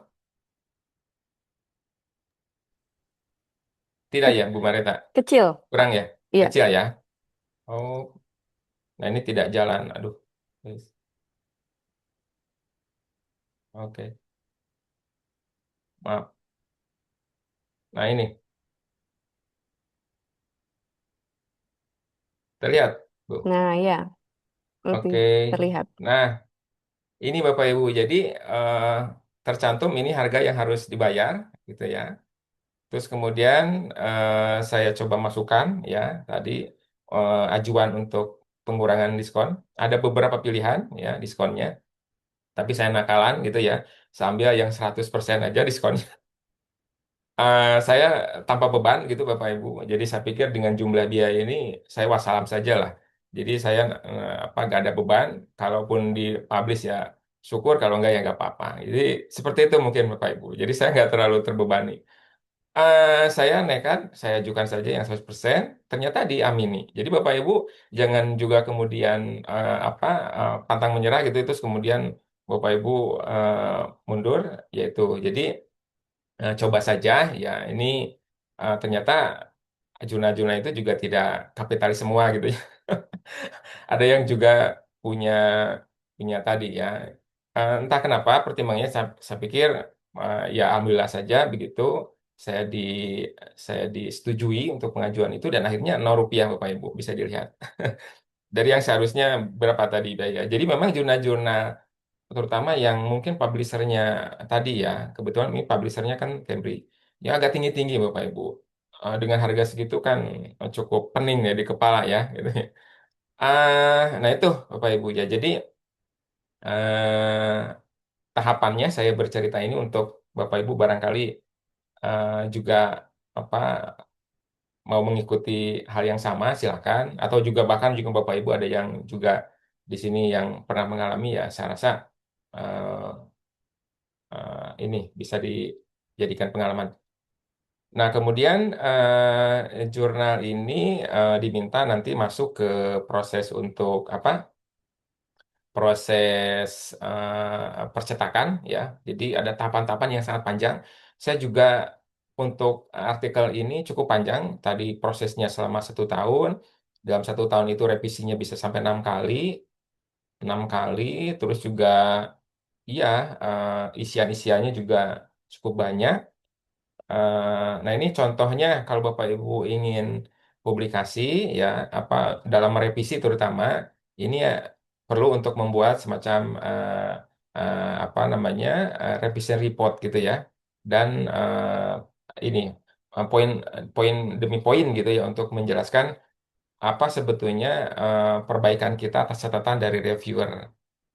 Tidak Ke- ya, Bu Marita? kecil. Kurang ya? Iya. Kecil ya? Oh, nah ini tidak jalan. Aduh. Yes. Oke, maaf. Nah ini, terlihat, Bu. Nah, ya, lebih Oke. terlihat. Nah, ini Bapak Ibu. Jadi eh, tercantum ini harga yang harus dibayar, gitu ya. Terus kemudian saya coba masukkan ya tadi ajuan untuk pengurangan diskon. Ada beberapa pilihan ya diskonnya. Tapi saya nakalan gitu ya. Sambil yang 100% aja diskon. Saya tanpa beban gitu Bapak Ibu. Jadi saya pikir dengan jumlah biaya ini saya wassalam saja lah. Jadi saya apa nggak ada beban. Kalaupun dipublish ya syukur, kalau nggak ya nggak apa-apa. Jadi seperti itu mungkin Bapak Ibu. Jadi saya nggak terlalu terbebani. Saya nekat, saya ajukan saja yang 100%, ternyata diamini. Jadi Bapak Ibu jangan juga kemudian apa pantang menyerah gitu, terus kemudian Bapak Ibu mundur, yaitu. Jadi coba saja ya ini ternyata Juna-Juna itu juga tidak kapitalis semua gitu ya. Ada yang juga punya punya tadi ya. Entah kenapa pertimbangannya saya pikir ya alhamdulillah saja begitu saya di saya disetujui untuk pengajuan itu dan akhirnya 0 rupiah Bapak Ibu bisa dilihat dari yang seharusnya berapa tadi ya. Jadi memang jurnal-jurnal terutama yang mungkin publishernya tadi ya, kebetulan ini publishernya kan Cambridge ya agak tinggi-tinggi Bapak Ibu. Dengan harga segitu kan cukup pening ya di kepala ya gitu. Nah itu Bapak Ibu ya. Jadi eh, tahapannya saya bercerita ini untuk Bapak Ibu barangkali juga apa mau mengikuti hal yang sama silakan atau juga bahkan juga Bapak Ibu ada yang juga di sini yang pernah mengalami ya saya rasa eh, ini bisa dijadikan pengalaman. Nah, kemudian jurnal ini diminta nanti masuk ke proses untuk apa? Proses percetakan ya. Jadi ada tahapan-tahapan yang sangat panjang. Saya juga untuk artikel ini cukup panjang. Tadi prosesnya selama 1 tahun. Dalam 1 tahun itu revisinya bisa sampai 6 kali, 6 kali. Terus juga iya isian-isiannya juga cukup banyak. Nah, ini contohnya kalau Bapak Ibu ingin publikasi ya apa dalam revisi terutama ini ya perlu untuk membuat semacam apa namanya revision report gitu ya. Dan ini poin poin demi poin gitu ya untuk menjelaskan apa sebetulnya perbaikan kita atas catatan dari reviewer.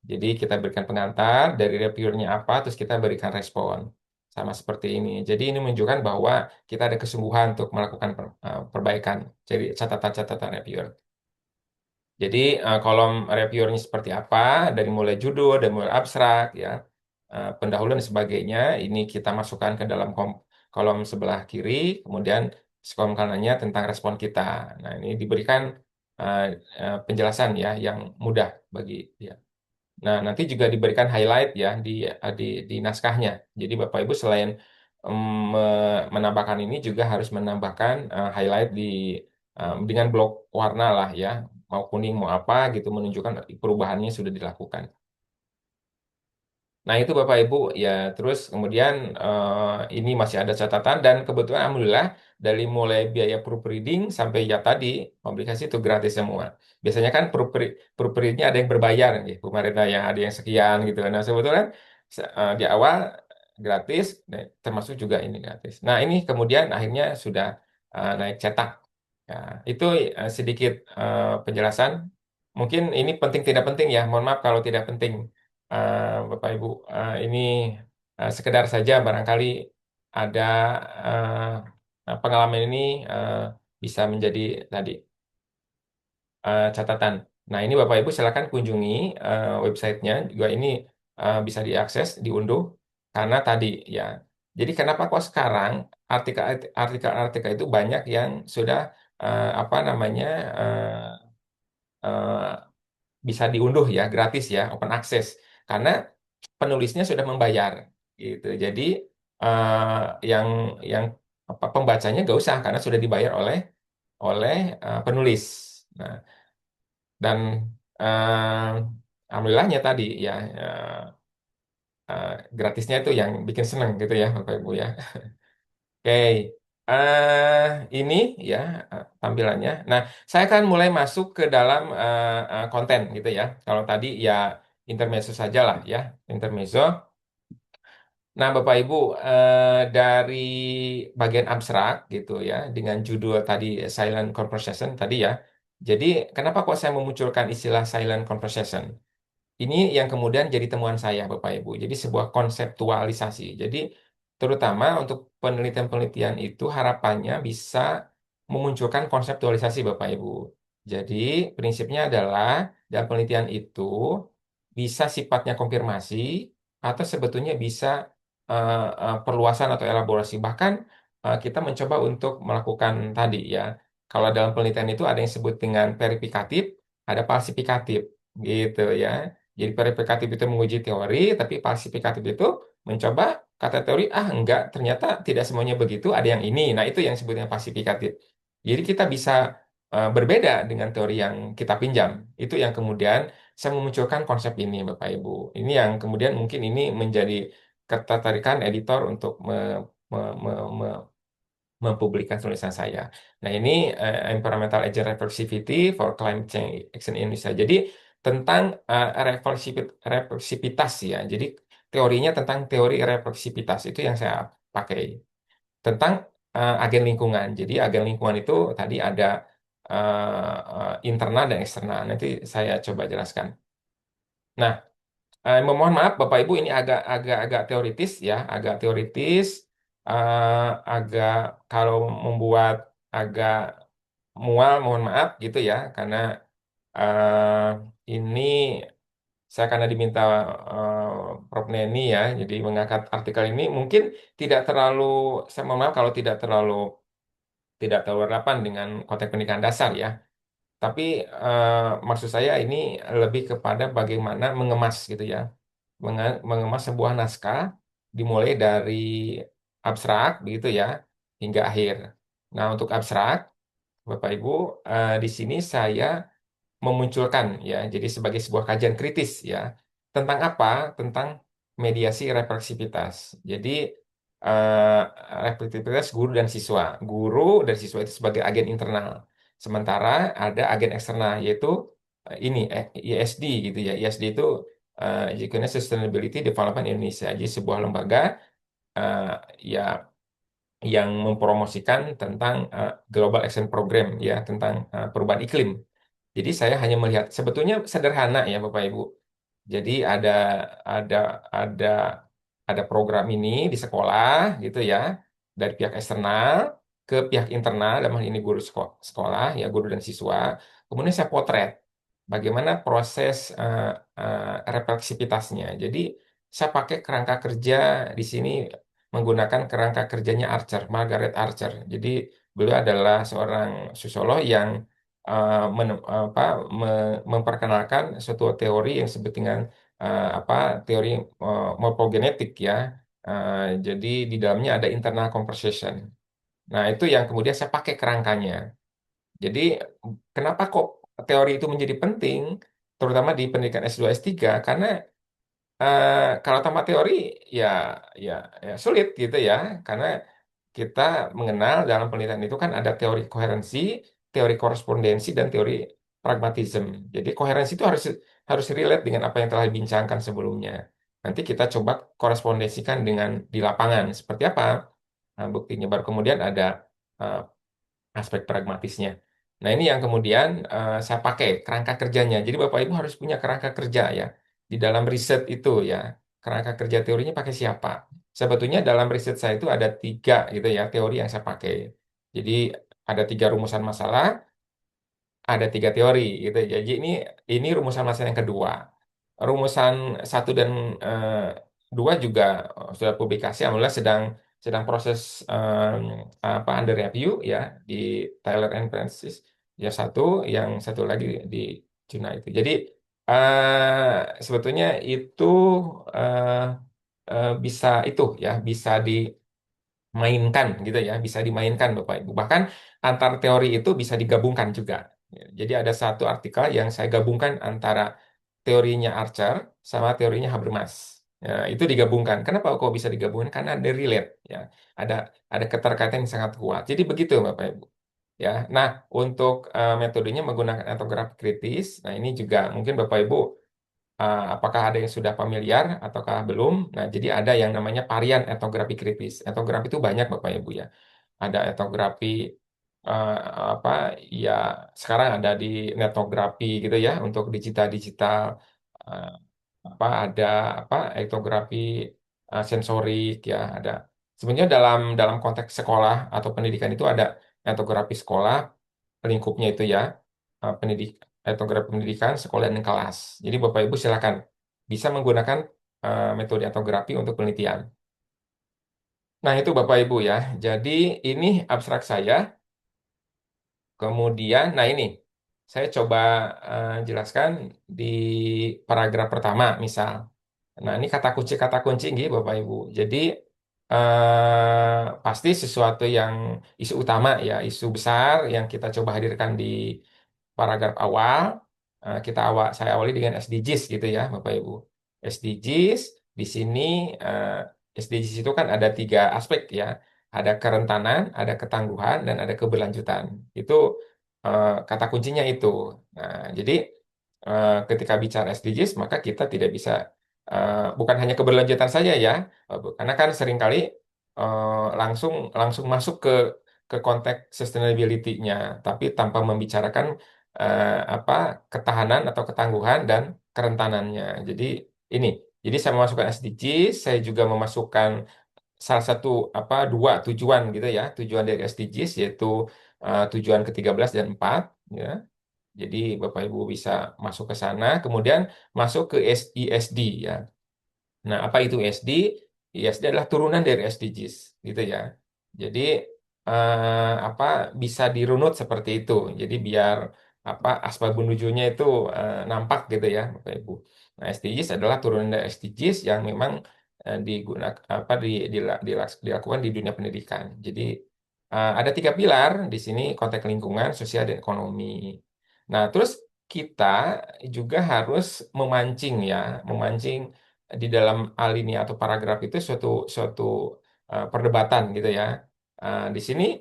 Jadi kita berikan pengantar dari reviewernya apa, terus kita berikan respon. Sama seperti ini. Jadi ini menunjukkan bahwa kita ada kesungguhan untuk melakukan perbaikan. Jadi catatan-catatan reviewer. Jadi kolom reviewernya seperti apa, dari mulai judul, dari mulai abstrak, ya, pendahuluan dan sebagainya, ini kita masukkan ke dalam kolom sebelah kiri, kemudian kolom kanannya tentang respon kita. Nah, ini diberikan uh, penjelasan ya yang mudah bagi dia. Nah, nanti juga diberikan highlight ya di naskahnya. Jadi Bapak Ibu selain menambahkan ini juga harus menambahkan highlight dengan blok warna lah ya, mau kuning mau apa gitu menunjukkan perubahannya sudah dilakukan. Nah, itu Bapak Ibu ya. Terus kemudian ini masih ada catatan dan kebetulan alhamdulillah dari mulai biaya proofreading sampai ya tadi publikasi itu gratis semua. Biasanya kan proofreadingnya ada yang berbayar gitu, kemarin yang ada yang sekian gitu. Nah, sebetulnya di awal gratis, nah, termasuk juga ini gratis. Nah, ini kemudian akhirnya sudah naik cetak. Ya, itu sedikit penjelasan. Mungkin ini penting tidak penting ya. Mohon maaf kalau tidak penting. Bapak Ibu. Ini sekedar saja barangkali ada pengalaman ini eh, bisa menjadi tadi catatan. Nah, ini Bapak Ibu silakan kunjungi websitenya juga ini bisa diakses, diunduh karena tadi ya. Jadi kenapa kok sekarang artikel-artikel itu banyak yang sudah apa namanya eh, eh, bisa diunduh ya, gratis ya, open access. Karena penulisnya sudah membayar gitu. Jadi eh, yang yang pembacanya nggak usah karena sudah dibayar oleh oleh penulis. Nah, dan eh, alhamdulillahnya tadi ya gratisnya itu yang bikin seneng gitu ya Bapak Ibu ya. Oke, ini ya tampilannya. Nah, saya akan mulai masuk ke dalam konten gitu ya. Kalau tadi ya intermezzo saja lah ya, intermezzo. Nah, Bapak Ibu, dari bagian abstrak gitu ya, dengan judul tadi silent conversation tadi ya. Jadi, kenapa kok saya memunculkan istilah silent conversation? Ini yang kemudian jadi temuan saya, Bapak Ibu. Jadi sebuah konseptualisasi. Jadi terutama untuk penelitian-penelitian itu harapannya bisa memunculkan konseptualisasi, Bapak Ibu. Jadi prinsipnya adalah dalam penelitian itu bisa sifatnya konfirmasi atau sebetulnya bisa perluasan atau elaborasi. Bahkan kita mencoba untuk melakukan tadi ya. Kalau dalam penelitian itu ada yang disebut dengan verifikatif, ada falsifikatif gitu ya. Jadi verifikatif itu menguji teori, tapi falsifikatif itu mencoba kata teori, enggak, ternyata tidak semuanya begitu, ada yang ini. Nah, itu yang disebutnya falsifikatif. Jadi kita bisa berbeda dengan teori yang kita pinjam. Itu yang kemudian saya memunculkan konsep ini, Bapak Ibu. Ini yang kemudian mungkin ini menjadi ketertarikan editor untuk me- me- me- mempublikasi tulisan saya. Nah, ini Environmental Agent Reflexivity for Climate Change Action Indonesia. Jadi tentang refleksivitas ya. Jadi teorinya tentang teori refleksivitas itu yang saya pakai. Tentang agen lingkungan. Jadi agen lingkungan itu tadi ada internal dan eksternal. Nanti saya coba jelaskan. Nah, memohon maaf Bapak Ibu ini agak teoritis ya, agak teoritis, agak kalau membuat agak mual mohon maaf gitu ya, karena ini saya karena diminta Prof. Neni ya, jadi mengangkat artikel ini mungkin tidak terlalu, saya mohon maaf kalau tidak terlalu relevan dengan konteks pendidikan dasar ya. Tapi maksud saya ini lebih kepada bagaimana mengemas gitu ya, mengemas sebuah naskah dimulai dari abstrak begitu ya hingga akhir. Nah, untuk abstrak, Bapak Ibu, di sini saya memunculkan ya, jadi sebagai sebuah kajian kritis ya. Tentang apa? Tentang mediasi refleksivitas. Jadi eh, refleksivitas guru dan siswa. Guru dan siswa itu sebagai agen internal. Sementara ada agen eksternal yaitu ini ISD gitu ya. ISD itu Education Sustainability Development Indonesia. Jadi sebuah lembaga eh, ya yang mempromosikan tentang Global Action Program ya tentang perubahan iklim. Jadi saya hanya melihat sebetulnya sederhana ya Bapak Ibu. Jadi ada ada ada program ini di sekolah gitu ya dari pihak eksternal ke pihak internal dalam hal ini guru sekolah ya guru dan siswa. Kemudian saya potret bagaimana proses refleksivitasnya. Jadi saya pakai kerangka kerja di sini menggunakan kerangka kerjanya Archer, Margaret Archer. Jadi beliau adalah seorang sosiolog yang memperkenalkan suatu teori yang disebut dengan teori morphogenetik ya. Jadi di dalamnya ada internal conversation. Nah, itu yang kemudian saya pakai kerangkanya. Jadi kenapa kok teori itu menjadi penting, terutama di pendidikan S2 S3? Karena kalau tanpa teori ya ya ya sulit gitu ya karena kita mengenal dalam penelitian itu kan ada teori koherensi, teori korespondensi dan teori pragmatisme. Jadi koherensi itu harus harus relate dengan apa yang telah dibincangkan sebelumnya. Nanti kita coba korespondensikan dengan di lapangan seperti apa. Nah, buktinya baru kemudian ada eh, aspek pragmatisnya. Nah, ini yang kemudian saya pakai kerangka kerjanya. Jadi Bapak Ibu harus punya kerangka kerja ya. Di dalam riset itu ya, kerangka kerja teorinya pakai siapa? Sebetulnya dalam riset saya itu ada 3 gitu ya, teori yang saya pakai. Jadi ada 3 rumusan masalah, ada 3 teori gitu. Jadi ini rumusan masalah yang kedua. Rumusan 1 dan 2 juga sudah publikasi, alhamdulillah sedang sedang proses under review ya di Taylor and Francis yang satu, yang satu lagi di Cina itu. Jadi sebetulnya itu eh, bisa itu ya bisa dimainkan gitu ya, bisa dimainkan Bapak Ibu. Bahkan antar teori itu bisa digabungkan juga. Ya, jadi ada satu artikel yang saya gabungkan antara teorinya Archer sama teorinya Habermas. Ya, itu digabungkan. Kenapa kok bisa digabungkan? Karena ada relate ya. Ada ada keterkaitan yang sangat kuat. Jadi begitu Bapak Ibu. Ya. Nah, untuk metodenya menggunakan etnografi kritis. Nah, ini juga mungkin Bapak Ibu apakah ada yang sudah familiar ataukah belum? Nah, jadi ada yang namanya varian etnografi kritis. Etnografi itu banyak Bapak Ibu ya. Ada etnografi eh, apa ya sekarang ada di netnografi gitu ya untuk digital-digital eh, ada etnografi sensorik ya ada. Sebenarnya dalam dalam konteks sekolah atau pendidikan itu ada etnografi sekolah lingkupnya itu ya pendidik etnografi pendidikan sekolah dan kelas. Jadi Bapak Ibu silakan bisa menggunakan metode etnografi untuk penelitian. Nah, itu Bapak Ibu ya. Jadi ini abstrak saya. Kemudian, nah ini saya coba jelaskan di paragraf pertama, misal. Nah, ini kata kunci gitu, Bapak Ibu. Jadi pasti sesuatu yang isu utama ya, isu besar yang kita coba hadirkan di paragraf awal. Saya awali dengan SDGs gitu ya, Bapak Ibu. SDGs di sini SDGs itu kan ada tiga aspek ya. Ada kerentanan, ada ketangguhan, dan ada keberlanjutan. Itu kata kuncinya itu. Nah, jadi ketika bicara SDGs, maka kita tidak bisa bukan hanya keberlanjutan saja ya, karena kan seringkali langsung langsung masuk ke konteks sustainability-nya, tapi tanpa membicarakan apa ketahanan atau ketangguhan dan kerentanannya. Jadi ini, jadi saya memasukkan SDGs, saya juga memasukkan salah satu dua tujuan gitu ya, tujuan dari SDGs yaitu tujuan ke-13 dan 4 ya. Jadi Bapak Ibu bisa masuk ke sana, kemudian masuk ke ISD ya. Nah, apa itu ISD? ISD adalah turunan dari SDGs gitu ya. Jadi apa bisa dirunut seperti itu. Jadi biar aspal menujunya itu nampak gitu ya, Bapak Ibu. Nah, SDGs adalah turunan dari SDGs yang memang digunakan dilakukan di dunia pendidikan. Jadi ada tiga pilar di sini konteks lingkungan, sosial, dan ekonomi. Nah, terus kita juga harus memancing ya, memancing di dalam alinea atau paragraf itu suatu suatu perdebatan gitu ya. Di sini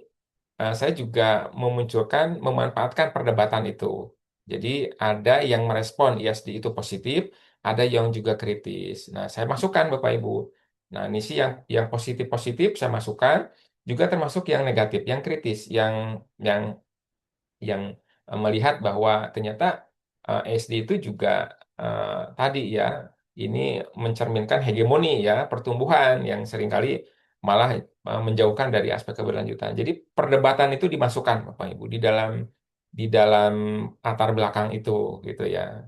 saya juga memanfaatkan perdebatan itu. Jadi ada yang merespon ISD itu positif, ada yang juga kritis. Nah, saya masukkan Bapak Ibu. Nah, ini sih yang positif-positif saya masukkan, juga termasuk yang negatif, yang kritis, yang yang melihat bahwa ternyata SD itu juga tadi ya ini mencerminkan hegemoni ya pertumbuhan yang seringkali malah menjauhkan dari aspek keberlanjutan. Jadi perdebatan itu dimasukkan Bapak Ibu di dalam latar belakang itu gitu ya.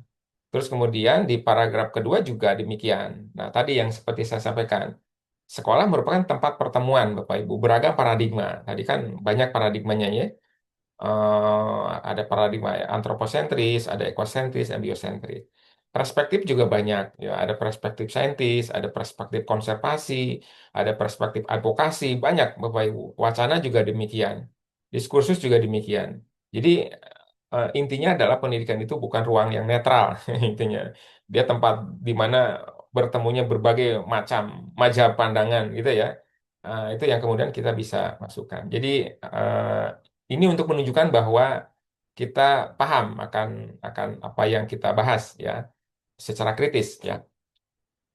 Terus kemudian di paragraf kedua juga demikian. Nah, tadi yang seperti saya sampaikan, sekolah merupakan tempat pertemuan Bapak Ibu beragam paradigma. Tadi kan banyak paradigmanya ya ada paradigma antroposentris, ada ekosentris, dan biosentris. Perspektif juga banyak, ya. Ada perspektif saintis, ada perspektif konservasi, ada perspektif advokasi, banyak Bapak Ibu. Wacana juga demikian, diskursus juga demikian. Jadi intinya adalah pendidikan itu bukan ruang yang netral, intinya. Dia tempat di mana bertemunya berbagai macam majap pandangan gitu ya. Itu yang kemudian kita bisa masukkan. Jadi ini untuk menunjukkan bahwa kita paham akan apa yang kita bahas ya secara kritis ya.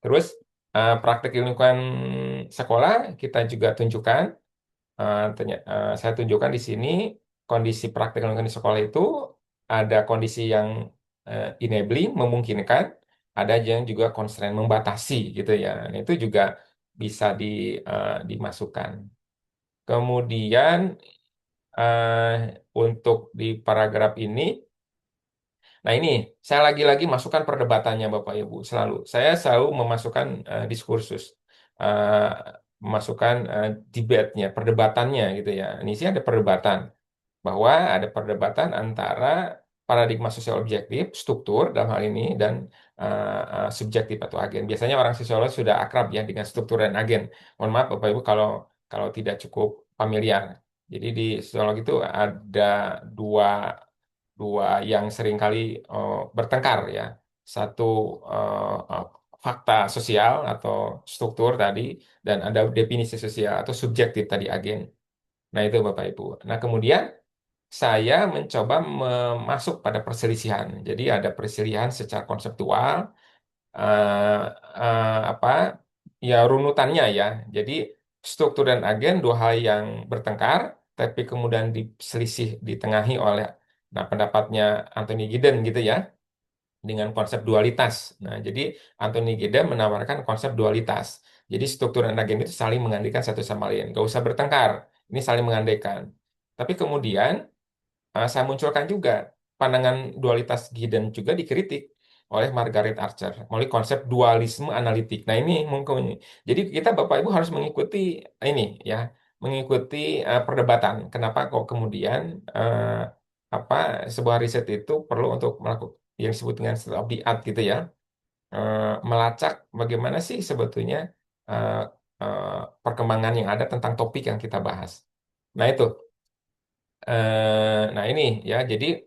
Terus praktik di lingkungan sekolah kita juga tunjukkan. Saya tunjukkan di sini kondisi praktik lingkungan di sekolah itu ada kondisi yang enabling memungkinkan, ada yang juga constraint membatasi gitu ya. Nah, itu juga bisa dimasukkan. Kemudian untuk di paragraf ini, nah ini saya lagi-lagi masukkan perdebatannya Bapak Ibu selalu. Saya selalu memasukkan diskursus. Eh, memasukkan debate-nya, perdebatannya gitu ya. Ini sih ada perdebatan bahwa ada perdebatan antara paradigma sosial objektif, struktur dalam hal ini dan subjektif atau agen. Biasanya orang sosiolog sudah akrab ya dengan struktur dan agen. Mohon maaf Bapak Ibu kalau kalau tidak cukup familiar. Jadi di sosiolog itu ada dua dua yang seringkali bertengkar ya. Satu fakta sosial atau struktur tadi dan ada definisi sosial atau subjektif tadi agen. Nah, itu Bapak Ibu. Nah, kemudian saya mencoba masuk pada perselisihan. Jadi ada perselisihan secara konseptual, eh, apa ya runutannya ya. Jadi struktur dan agen dua hal yang bertengkar, tapi kemudian diselisih ditengahi oleh nah pendapatnya Anthony Giddens gitu ya dengan konsep dualitas. Nah, jadi Anthony Giddens menawarkan konsep dualitas. Jadi struktur dan agen itu saling menggantikan satu sama lain. Gak usah bertengkar. Ini saling mengandaikan. Tapi kemudian saya munculkan juga pandangan dualitas Giddens juga dikritik oleh Margaret Archer melalui konsep dualisme analitik. Nah ini mungkin jadi kita Bapak Ibu harus mengikuti ini ya, mengikuti perdebatan. Kenapa kok kemudian apa sebuah riset itu perlu untuk melakukan yang disebut dengan state of the art gitu ya, melacak bagaimana sih sebetulnya eh, eh, perkembangan yang ada tentang topik yang kita bahas. Nah itu. Nah ini ya, jadi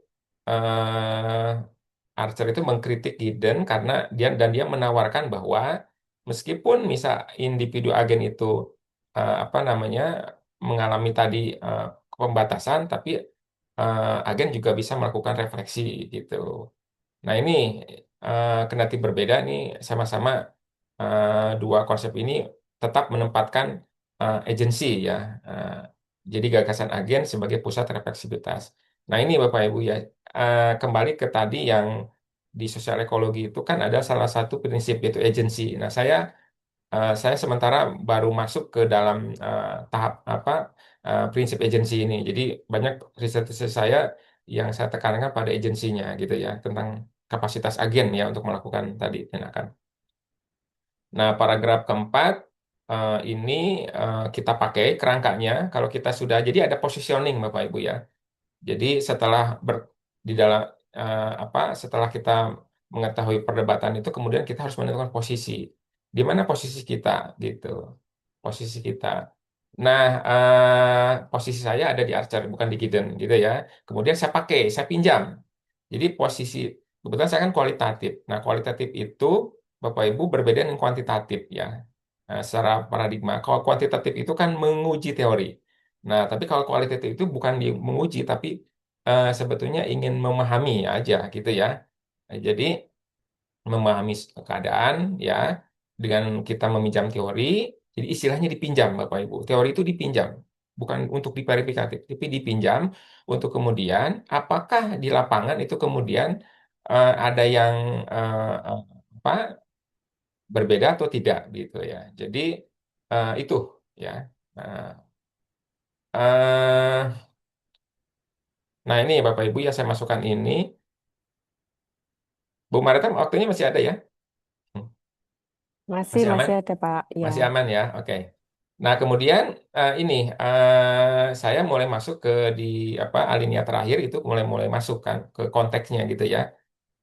Archer itu mengkritik Gideon karena dia menawarkan bahwa meskipun misal individu agen itu apa namanya mengalami tadi eh, pembatasan, tapi agen juga bisa melakukan refleksi gitu. Nah ini kendati berbeda nih sama-sama dua konsep ini tetap menempatkan agensi ya. Eh, jadi gagasan agen sebagai pusat refleksivitas. Nah ini Bapak Ibu ya, kembali ke tadi yang di sosial ekologi itu kan ada salah satu prinsip yaitu agensi. Nah saya sementara baru masuk ke dalam tahap apa prinsip agensi ini. Jadi banyak riset-riset saya yang saya tekankan pada agensinya gitu ya tentang kapasitas agen ya untuk melakukan tadi tindakan. Nah, paragraf keempat ini kita pakai kerangkanya kalau kita sudah jadi ada positioning Bapak Ibu ya. Jadi setelah di dalam apa setelah kita mengetahui perdebatan itu kemudian kita harus menentukan posisi. Di mana posisi kita gitu. Posisi kita. Nah, posisi saya ada di Archer bukan di Gideon gitu ya. Kemudian saya pakai, saya pinjam. Jadi posisi kebetulan saya kan kualitatif. Nah, kualitatif itu Bapak Ibu berbeda dengan kuantitatif ya. Secara paradigma. Kalau kuantitatif itu kan menguji teori. Nah, tapi kalau kualitatif itu bukan menguji, tapi sebetulnya ingin memahami aja gitu ya. Jadi memahami keadaan ya dengan kita meminjam teori. Jadi istilahnya dipinjam Bapak Ibu. Teori itu dipinjam, bukan untuk diverifikasi, tapi dipinjam untuk kemudian apakah di lapangan itu kemudian ada yang apa berbeda atau tidak gitu ya. Jadi itu ya. Nah, eh, nah ini Bapak Ibu ya saya masukkan ini. Bu Marita waktunya masih ada ya? Hmm, Masih Masih aman? masih ada Pak. Ya. Masih aman ya, oke. Nah kemudian ini saya mulai masuk ke di apa alinea terakhir itu mulai mulai masuk kan ke konteksnya gitu ya.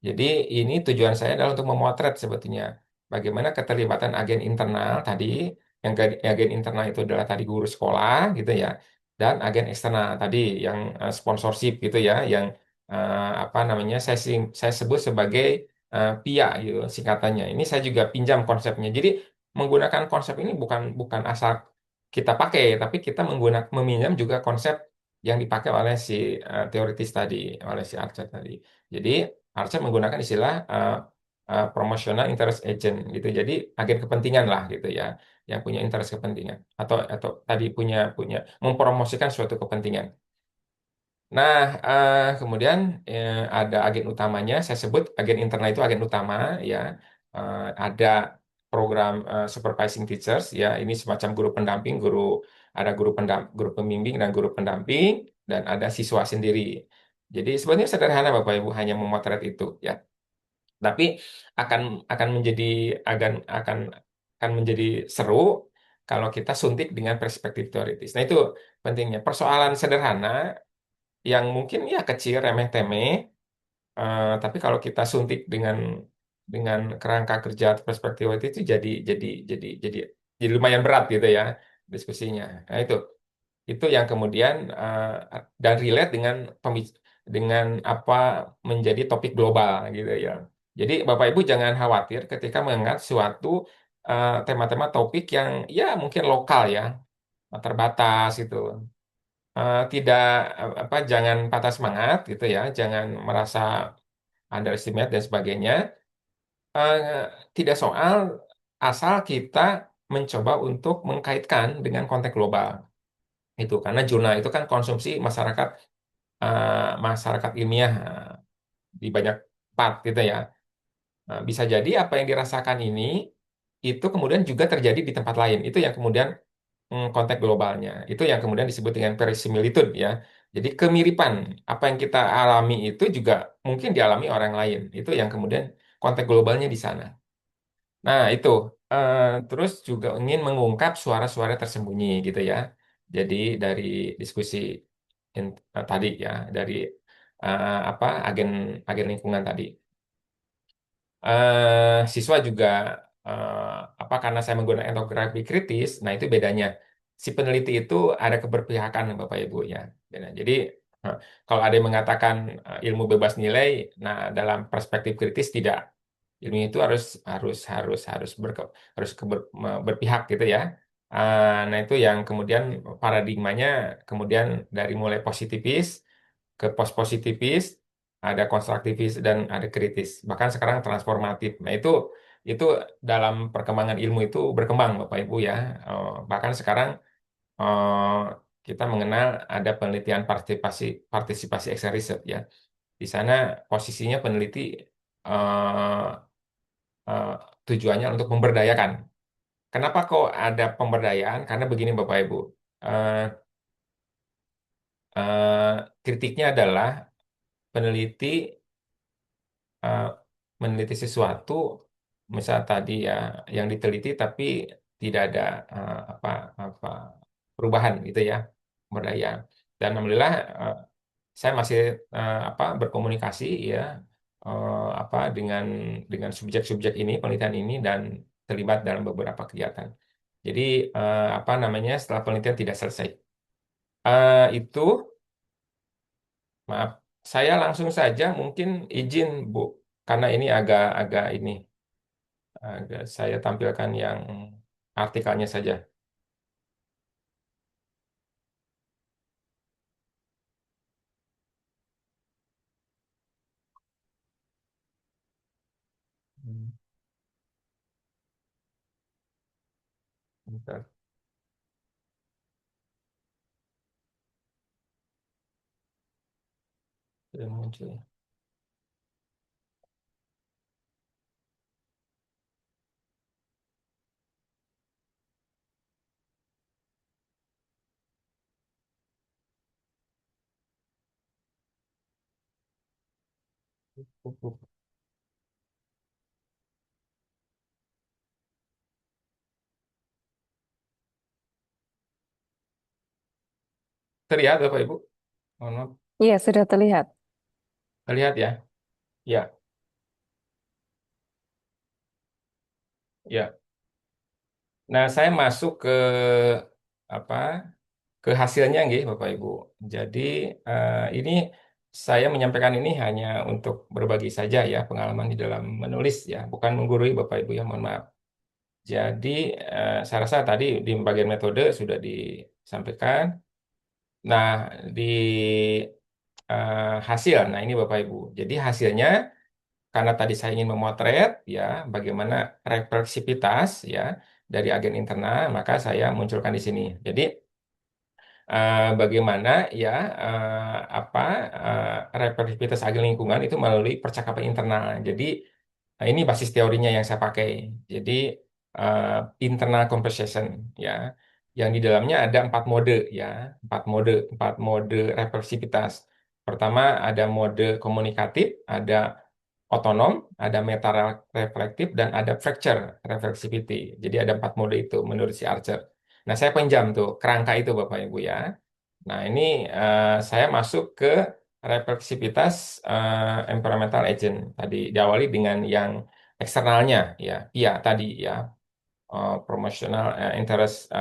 Jadi ini tujuan saya adalah untuk memotret sebetulnya bagaimana keterlibatan agen internal tadi, yang agen internal itu adalah tadi guru sekolah gitu ya, dan agen eksternal tadi yang sponsorship gitu ya, yang apa namanya saya sebut sebagai PIA gitu singkatannya. Ini saya juga pinjam konsepnya. Jadi menggunakan konsep ini bukan bukan asal kita pakai, tapi kita menggunakan meminjam juga konsep yang dipakai oleh si teoritis tadi, oleh si Archer tadi. Jadi Archer menggunakan istilah promotional interest agent gitu. Jadi agen kepentingan lah gitu ya, yang punya interest kepentingan atau tadi punya punya mempromosikan suatu kepentingan. Nah, kemudian ada agen utamanya. Saya sebut agen internal itu agen utama ya. Ada program supervising teachers ya. Ini semacam guru pendamping, ada guru pembimbing dan guru pendamping dan ada siswa sendiri. Jadi sebenarnya sederhana Bapak Ibu hanya memotret itu ya. Tapi akan akan menjadi akan akan akan menjadi seru kalau kita suntik dengan perspektif teoritis. Nah, itu pentingnya. Persoalan sederhana yang mungkin ya kecil, remeh-temeh, tapi kalau kita suntik dengan kerangka kerja atau perspektif teoritis itu jadi lumayan berat gitu ya diskusinya. Nah, itu yang kemudian dan relate dengan apa menjadi topik global gitu ya. Jadi Bapak Ibu jangan khawatir ketika mengangkat suatu tema-tema topik yang ya mungkin lokal ya, terbatas gitu. Tidak jangan patah semangat gitu ya, jangan merasa underestimate dan sebagainya. Tidak soal asal kita mencoba untuk mengkaitkan dengan konteks global itu karena jurnal itu kan konsumsi masyarakat ilmiah di banyak part gitu ya. Bisa jadi apa yang dirasakan ini itu kemudian juga terjadi di tempat lain. Itu yang kemudian konteks globalnya. Itu yang kemudian disebut dengan verisimilitude ya. Jadi kemiripan apa yang kita alami itu juga mungkin dialami orang lain. Itu yang kemudian konteks globalnya di sana. Nah, itu. Terus juga ingin mengungkap suara-suara tersembunyi gitu ya. Jadi dari diskusi tadi ya, dari agen agen lingkungan tadi. Siswa juga karena saya menggunakan etnografi kritis, nah itu bedanya. Si peneliti itu ada keberpihakan Bapak Ibu ya. Jadi kalau ada yang mengatakan ilmu bebas nilai, nah dalam perspektif kritis tidak. Ilmu itu harus harus harus harus berpihak gitu ya. Nah itu yang kemudian paradigmanya kemudian dari mulai positifis ke post positifis, ada konstruktivis dan ada kritis. Bahkan sekarang transformatif. Nah itu dalam perkembangan ilmu itu berkembang Bapak Ibu ya. Bahkan sekarang eh, kita mengenal ada penelitian partisipasi partisipasi exer research ya. Di sana posisinya peneliti eh, eh, tujuannya untuk memberdayakan. Kenapa kok ada pemberdayaan? Karena begini Bapak Ibu, eh, eh, kritiknya adalah peneliti eh, meneliti sesuatu, misal tadi ya yang diteliti tapi tidak ada apa apa perubahan gitu ya, pemberdayaan. Dan alhamdulillah saya masih berkomunikasi ya dengan subjek-subjek ini, penelitian ini dan terlibat dalam beberapa kegiatan. Jadi apa namanya setelah penelitian tidak selesai. Itu maaf, saya langsung saja mungkin izin Bu, karena ini agak saya tampilkan yang artikelnya saja. Hmm, bentar, sudah muncul. Terlihat Bapak Ibu? Mohon maaf. Iya, sudah terlihat. Terlihat ya? Ya, ya. Nah, saya masuk ke apa ke hasilnya nggih Bapak Ibu. Jadi ini saya menyampaikan ini hanya untuk berbagi saja ya pengalaman di dalam menulis ya, bukan menggurui Bapak Ibu ya, mohon maaf. Jadi saya rasa tadi di bagian metode sudah disampaikan. Nah, di hasil, nah ini Bapak Ibu. Jadi hasilnya karena tadi saya ingin memotret ya bagaimana refleksivitas ya dari agen internal, maka saya munculkan di sini. Jadi bagaimana ya refleksivitas agen lingkungan itu melalui percakapan internal. Jadi ini basis teorinya yang saya pakai. Jadi uh, internal conversation ya, yang di dalamnya ada 4 mode ya, 4 mode refleksivitas. Pertama ada mode komunikatif, ada otonom, ada meta reflektif, dan ada fracture reflexivity. Jadi ada 4 mode itu menurut si Archer. Nah, saya pinjam tuh kerangka itu Bapak Ibu ya. Nah, ini saya masuk ke refleksivitas environmental agent tadi diawali dengan yang eksternalnya ya, iya tadi ya, promotional interest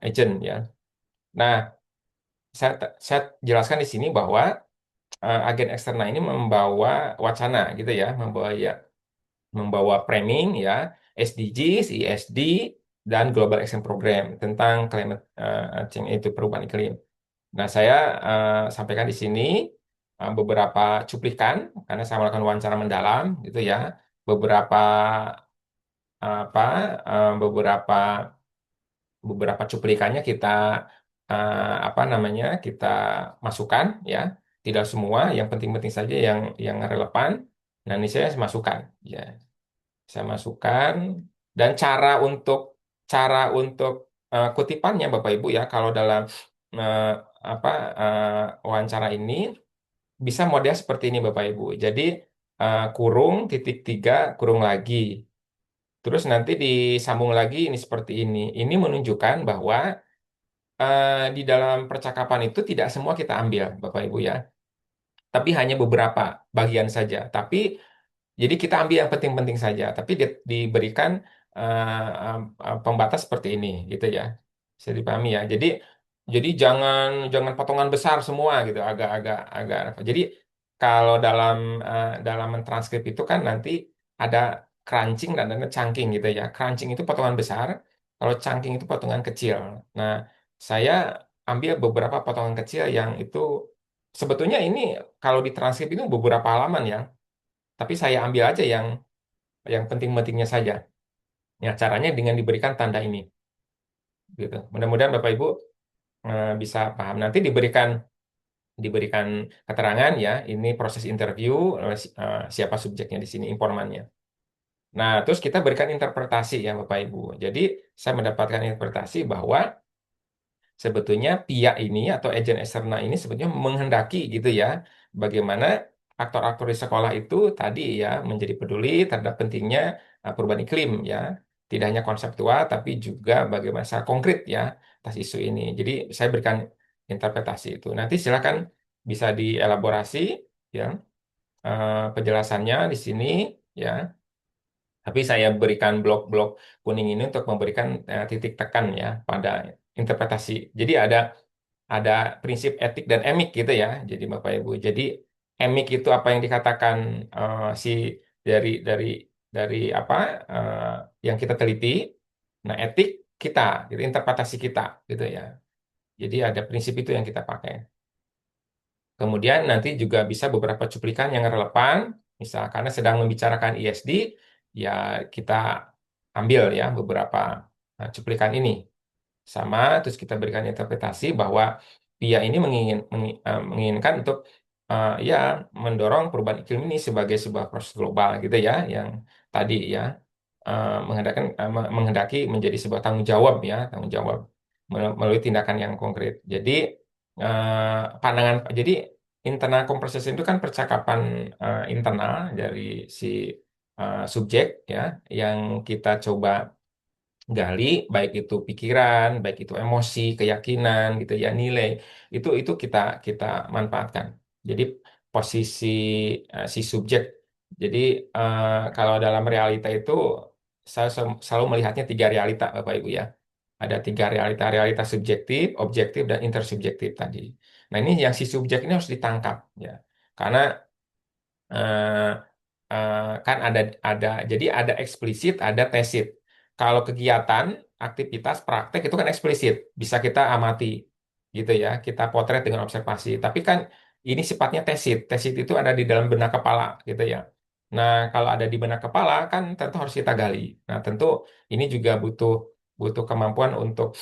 agent ya. Nah, saya jelaskan di sini bahwa agen eksternal ini membawa wacana gitu ya, membawa framing ya, SDGs, ESD, dan Global Action Program tentang climate change itu perubahan iklim. Nah, saya sampaikan di sini beberapa cuplikan karena saya melakukan wawancara mendalam gitu ya, beberapa apa beberapa beberapa cuplikannya kita apa namanya kita masukkan ya, tidak semua, yang penting-penting saja yang relevan. Nah, ini saya masukkan ya, saya masukkan dan cara untuk kutipannya Bapak Ibu ya, kalau dalam eh, apa wawancara ini bisa model seperti ini Bapak Ibu. Jadi kurung titik tiga kurung lagi. Terus nanti disambung lagi ini seperti ini. Ini menunjukkan bahwa di dalam percakapan itu tidak semua kita ambil Bapak Ibu ya, tapi hanya beberapa bagian saja. Tapi jadi kita ambil yang penting-penting saja, tapi diberikan pembatas seperti ini, gitu ya. Bisa dipahami ya. Jadi jangan jangan potongan besar semua gitu, agak. Jadi kalau dalam mentranskrip itu kan nanti ada crunching dan ada chunking gitu ya. Crunching itu potongan besar, kalau chunking itu potongan kecil. Nah, saya ambil beberapa potongan kecil yang itu sebetulnya ini kalau ditranskrip itu beberapa halaman ya, tapi saya ambil aja yang penting-pentingnya saja. Ya, caranya dengan diberikan tanda ini, gitu. Mudah-mudahan Bapak Ibu bisa paham. Nanti diberikan keterangan ya, ini proses interview, siapa subjeknya di sini, informannya. Nah, terus kita berikan interpretasi ya Bapak Ibu. Jadi saya mendapatkan interpretasi bahwa sebetulnya pihak ini atau agen eksternal ini sebetulnya menghendaki gitu ya, bagaimana aktor-aktor di sekolah itu tadi ya menjadi peduli terhadap pentingnya perubahan iklim ya, tidak hanya konseptual tapi juga bagaimana secara konkret ya atas isu ini. Jadi saya berikan interpretasi itu. Nanti silakan bisa dielaborasi ya penjelasannya di sini ya. Tapi saya berikan blok-blok kuning ini untuk memberikan titik tekan ya pada interpretasi. Jadi ada prinsip etik dan emik gitu ya. Jadi Bapak Ibu. Jadi emik itu apa yang dikatakan si dari dari apa eh, yang kita teliti. Nah, etik kita, gitu, interpretasi kita gitu ya. Jadi ada prinsip itu yang kita pakai. Kemudian nanti juga bisa beberapa cuplikan yang relevan, misal karena sedang membicarakan ISD, ya kita ambil ya beberapa cuplikan ini. Sama, terus kita berikan interpretasi bahwa dia ini menginginkan untuk ya mendorong perubahan iklim ini sebagai sebuah proses global gitu ya, yang tadi ya menghendaki menjadi sebuah tanggung jawab melalui tindakan yang konkret. Jadi jadi internal conversation itu kan percakapan internal dari si subjek ya, yang kita coba gali, baik itu pikiran, baik itu emosi, keyakinan gitu ya, nilai itu kita kita manfaatkan. Jadi posisi si subjek. Jadi kalau dalam realita itu saya selalu melihatnya tiga realita Bapak Ibu ya. Ada tiga realita, realita subjektif, objektif, dan intersubjektif tadi. Nah, ini yang si subjek ini harus ditangkap ya. Karena eh, kan ada jadi ada eksplisit, ada tesit. Kalau kegiatan, aktivitas, praktek itu kan eksplisit, bisa kita amati gitu ya, kita potret dengan observasi. Tapi kan ini sifatnya tesit. Tesit itu ada di dalam benak kepala gitu ya. Nah, kalau ada di benak kepala kan tentu harus kita gali. Nah, tentu ini juga butuh butuh kemampuan untuk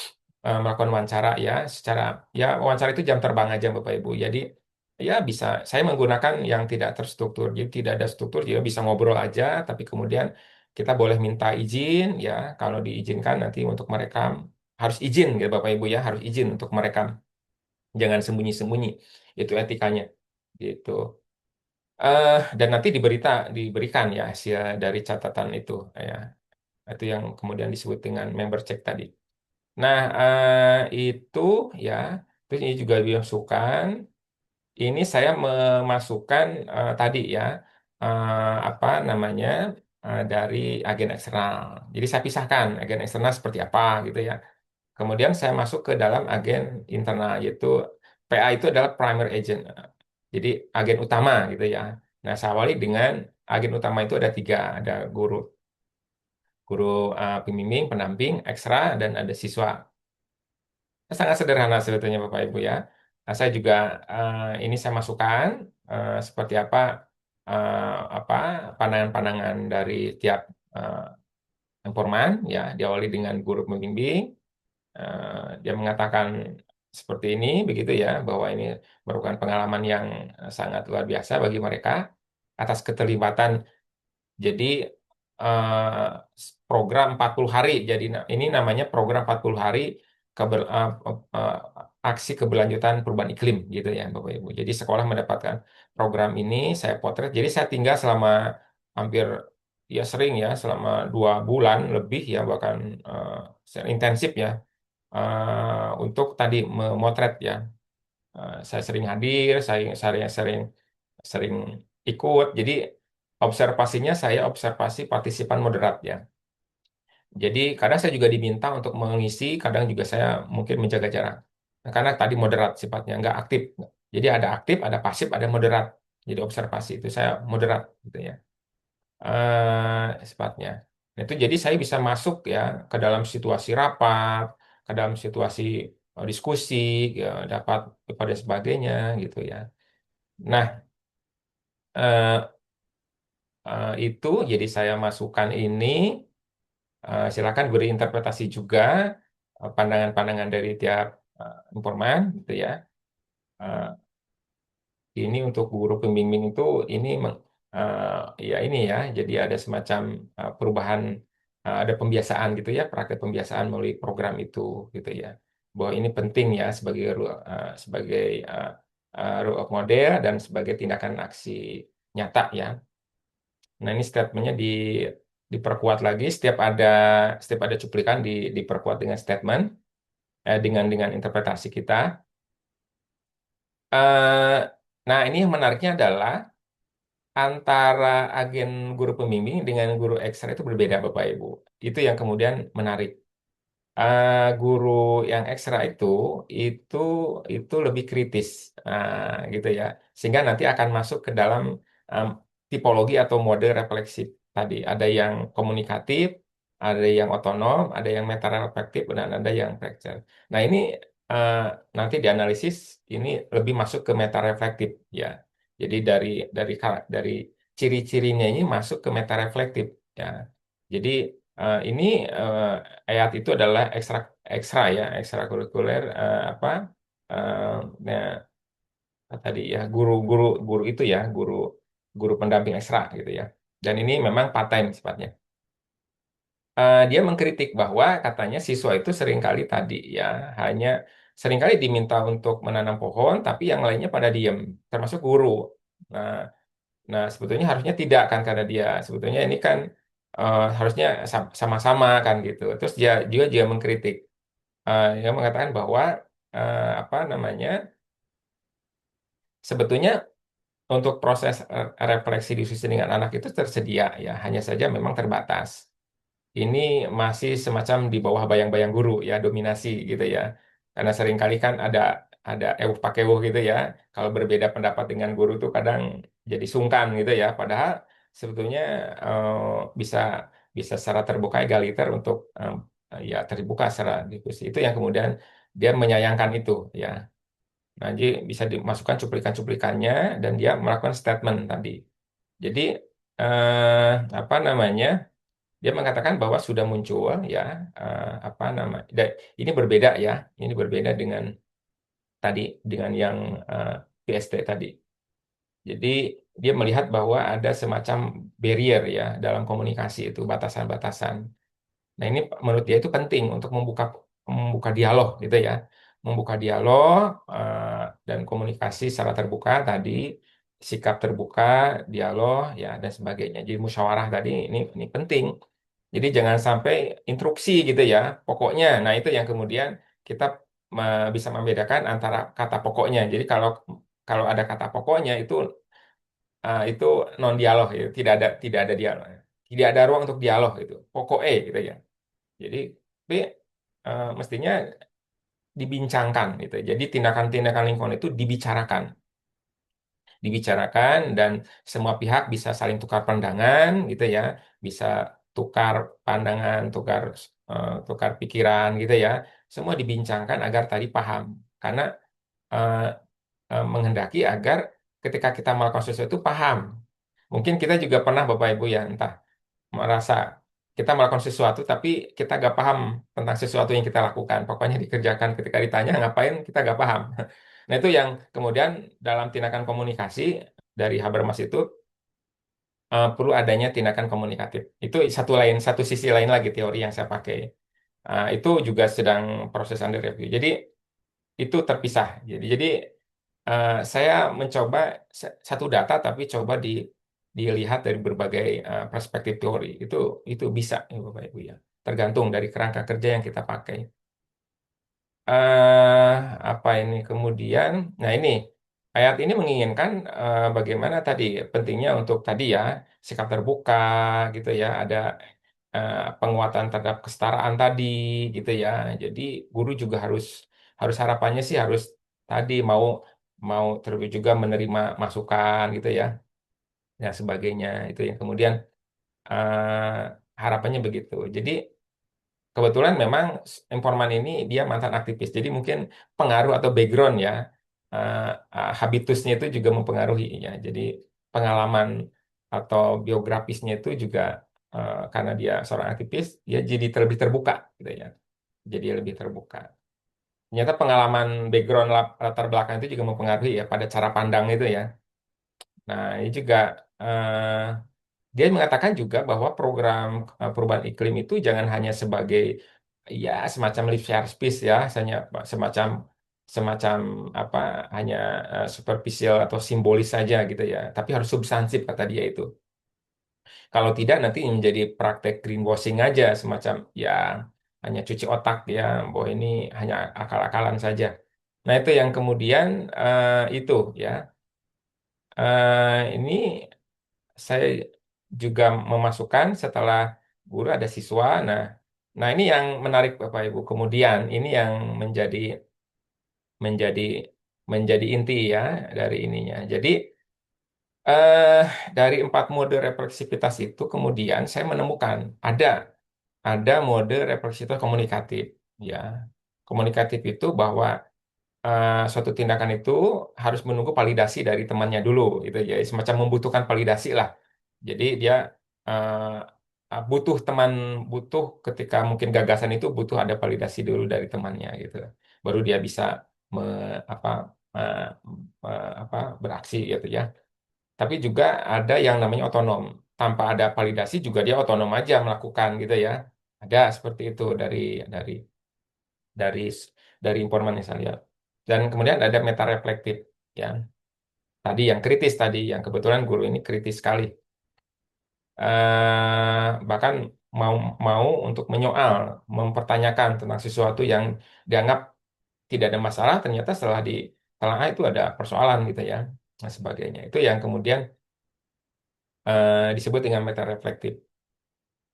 melakukan wawancara ya, secara ya wawancara itu jam terbang aja Bapak Ibu. Jadi ya bisa saya menggunakan yang tidak terstruktur. Jadi tidak ada struktur, jadi bisa ngobrol aja, tapi kemudian kita boleh minta izin ya, kalau diizinkan nanti untuk merekam harus izin ya Bapak Ibu ya, harus izin untuk merekam. Jangan sembunyi-sembunyi. Itu etikanya gitu. Dan nanti diberikan ya hasil dari catatan itu ya. Itu yang kemudian disebut dengan member check tadi. Nah, itu ya, terus ini juga dimasukkan. Ini saya memasukkan tadi ya, apa namanya, dari agen eksternal. Jadi saya pisahkan agen eksternal seperti apa gitu ya. Kemudian saya masuk ke dalam agen internal, yaitu PA itu adalah primary agent. Jadi agen utama gitu ya. Nah, saya awali dengan agen utama itu ada tiga, ada guru, guru pembimbing, pendamping, ekstra, dan ada siswa. Sangat sederhana sebetulnya Bapak Ibu ya. Nah, saya juga ini saya masukkan seperti apa pandangan-pandangan dari tiap informan ya, diawali dengan guru pembimbing. Dia mengatakan seperti ini begitu ya, bahwa ini merupakan pengalaman yang sangat luar biasa bagi mereka atas keterlibatan. Jadi eh, program 40 hari. Jadi ini namanya program 40 hari keber, eh, aksi keberlanjutan perubahan iklim gitu ya Bapak Ibu. Jadi sekolah mendapatkan program ini, saya potret. Jadi saya tinggal selama hampir ya sering ya selama 2 bulan lebih ya, bahkan intensif ya, untuk tadi memotret ya. Saya sering hadir, saya sering sering ikut. Jadi observasinya saya observasi partisipan moderat ya. Jadi kadang saya juga diminta untuk mengisi, kadang juga saya mungkin menjaga jarak. Nah, karena tadi moderat sifatnya, nggak aktif. Jadi ada aktif, ada pasif, ada moderat. Jadi observasi itu saya moderat gitu ya, sifatnya. Nah, itu jadi saya bisa masuk ya ke dalam situasi rapat, ke dalam situasi diskusi, ya, dapat dan sebagainya gitu ya. Nah, eh, itu jadi saya masukkan ini. Silakan beri interpretasi juga pandangan-pandangan dari tiap informan gitu ya. Eh, ini untuk guru pembimbing itu ini ya ini ya, jadi ada semacam perubahan, ada pembiasaan gitu ya, praktek pembiasaan melalui program itu gitu ya. Bahwa ini penting ya sebagai sebagai rule of model dan sebagai tindakan aksi nyata ya. Nah, ini statementnya diperkuat lagi, setiap ada cuplikan diperkuat dengan statement, dengan interpretasi kita. Eh, nah, ini yang menariknya adalah antara agen guru pembimbing dengan guru ekstra itu berbeda, Bapak Ibu. Itu yang kemudian menarik. Guru yang ekstra itu itu lebih kritis, gitu ya, sehingga nanti akan masuk ke dalam um, tipologi atau mode refleksif tadi. Ada yang komunikatif, ada yang otonom, ada yang meta-reflektif, dan ada yang fractal. Nah, ini uh, nanti dianalisis ini lebih masuk ke meta-reflektif ya. Jadi dari ciri-cirinya ini masuk ke meta-reflektif ya. Jadi ini ayat itu adalah ekstra ekstra ya, ekstrakurikuler eh, nah, tadi ya, guru itu ya, guru guru pendamping ekstra gitu ya. Dan ini memang part-time sifatnya. Dia mengkritik bahwa katanya siswa itu seringkali tadi ya, hanya seringkali diminta untuk menanam pohon, tapi yang lainnya pada diem, termasuk guru. Nah, Nah, sebetulnya harusnya tidak kan, karena dia sebetulnya ini kan harusnya sama-sama kan gitu. Terus dia mengkritik, dia mengatakan bahwa apa namanya, sebetulnya untuk proses refleksi diskusi dengan anak itu tersedia ya, hanya saja memang terbatas. Ini masih semacam di bawah bayang-bayang guru ya, dominasi gitu ya. Karena seringkali kan ada ewuh pakewuh gitu ya. Kalau berbeda pendapat dengan guru tuh kadang jadi sungkan gitu ya. Padahal sebetulnya eh, bisa bisa secara terbuka egaliter untuk ya terbuka secara diskusi. Itu yang kemudian dia menyayangkan itu ya. Nah, jadi bisa dimasukkan cuplikan-cuplikannya dan dia melakukan statement tadi. Jadi apa namanya? Dia mengatakan bahwa sudah muncul ya, apa nama, ini berbeda ya, ini berbeda dengan tadi, dengan yang PST tadi. Jadi dia melihat bahwa ada semacam barrier ya dalam komunikasi itu, batasan-batasan. Nah, ini menurut dia itu penting untuk membuka membuka dialog gitu ya, membuka dialog dan komunikasi secara terbuka tadi, sikap terbuka, dialog ya dan sebagainya. Jadi musyawarah tadi ini penting. Jadi jangan sampai instruksi gitu ya, pokoknya. Nah, itu yang kemudian kita bisa membedakan antara kata pokoknya. Jadi kalau kalau ada kata pokoknya itu non dialog ya, tidak ada dialog. Tidak ada ruang untuk dialog itu. Pokoknya gitu ya. Jadi tapi mestinya dibincangkan gitu. Jadi tindakan-tindakan lingkungan itu dibicarakan dan semua pihak bisa saling tukar pandangan gitu ya, bisa tukar pandangan, tukar pikiran gitu ya. Semua dibincangkan agar tadi paham. Karena eh, menghendaki agar ketika kita melakukan sesuatu paham. Mungkin kita juga pernah Bapak Ibu ya, entah merasa kita melakukan sesuatu tapi kita gak paham tentang sesuatu yang kita lakukan. Pokoknya dikerjakan ketika ditanya ngapain kita gak paham. Nah itu yang kemudian dalam tindakan komunikasi dari Habermas itu perlu adanya tindakan komunikatif. Itu satu sisi lain lagi teori yang saya pakai. Itu juga sedang proses under review. Jadi itu terpisah. Jadi saya mencoba satu data tapi coba dilihat dari berbagai perspektif teori. Itu bisa ya Bapak Ibu ya. Tergantung dari kerangka kerja yang kita pakai. eh Apa ini kemudian? Nah ini ayat ini menginginkan bagaimana tadi pentingnya untuk tadi ya sikap terbuka gitu ya. Ada penguatan terhadap kesetaraan tadi gitu ya. Jadi guru juga harus harus harapannya sih harus tadi mau mau terlebih juga menerima masukan gitu ya. Ya sebagainya itu yang kemudian harapannya begitu. Jadi kebetulan memang informan ini dia mantan aktivis, jadi mungkin pengaruh atau background ya, habitusnya itu juga mempengaruhi ya. Jadi pengalaman atau biografisnya itu juga karena dia seorang aktivis, dia jadi lebih terbuka gitu ya. Jadi lebih terbuka. Ternyata pengalaman background latar belakang itu juga mempengaruhi ya pada cara pandang itu ya. Nah, ini juga dia mengatakan juga bahwa program perubahan iklim itu jangan hanya sebagai ya semacam lip service ya, hanya semacam semacam apa hanya superficial atau simbolis saja gitu ya, tapi harus substansif kata dia itu. Kalau tidak nanti menjadi praktek greenwashing aja semacam ya hanya cuci otak ya, bahwa ini hanya akal-akalan saja. Nah, itu yang kemudian itu ya. Ini saya juga memasukkan setelah guru ada siswa. Nah ini yang menarik Bapak Ibu. Kemudian ini yang menjadi menjadi inti ya dari ininya. Jadi eh, dari 4 mode refleksivitas itu kemudian saya menemukan ada mode refleksivitas komunikatif. Ya, komunikatif itu bahwa suatu tindakan itu harus menunggu validasi dari temannya dulu, gitu ya, semacam membutuhkan validasi lah. Jadi dia butuh butuh ketika mungkin gagasan itu butuh ada validasi dulu dari temannya gitu. Baru dia bisa me, apa eh, beraksi gitu ya. Tapi juga ada yang namanya otonom. Tanpa ada validasi juga dia otonom aja melakukan gitu ya. Ada seperti itu dari dari dari informan yang saya lihat. Dan kemudian ada meta reflektif ya. Tadi yang kritis tadi yang kebetulan guru ini kritis sekali. Bahkan mau mau untuk menyoal, mempertanyakan tentang sesuatu yang dianggap tidak ada masalah, ternyata setelah ditelaah itu ada persoalan gitu ya, dan sebagainya. Itu yang kemudian disebut dengan meta reflektif.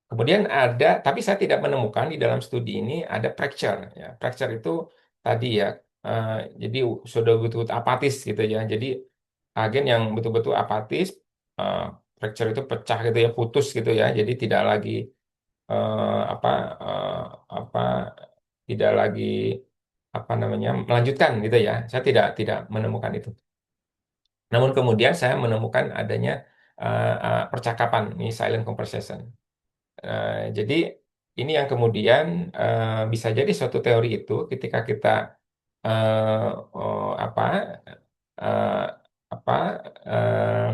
Kemudian ada, tapi saya tidak menemukan di dalam studi ini ada fracture. Ya. Fracture itu tadi ya, eh, jadi sudah betul-betul apatis gitu ya. Jadi agen yang betul-betul apatis, eh, fracture itu pecah gitu ya, putus gitu ya. Jadi tidak lagi eh, apa eh, apa tidak lagi apa namanya melanjutkan gitu ya. Saya tidak menemukan itu. Namun kemudian saya menemukan adanya percakapan, ini silent conversation. Jadi ini yang kemudian bisa jadi suatu teori itu ketika kita eh, oh, eh, apa eh,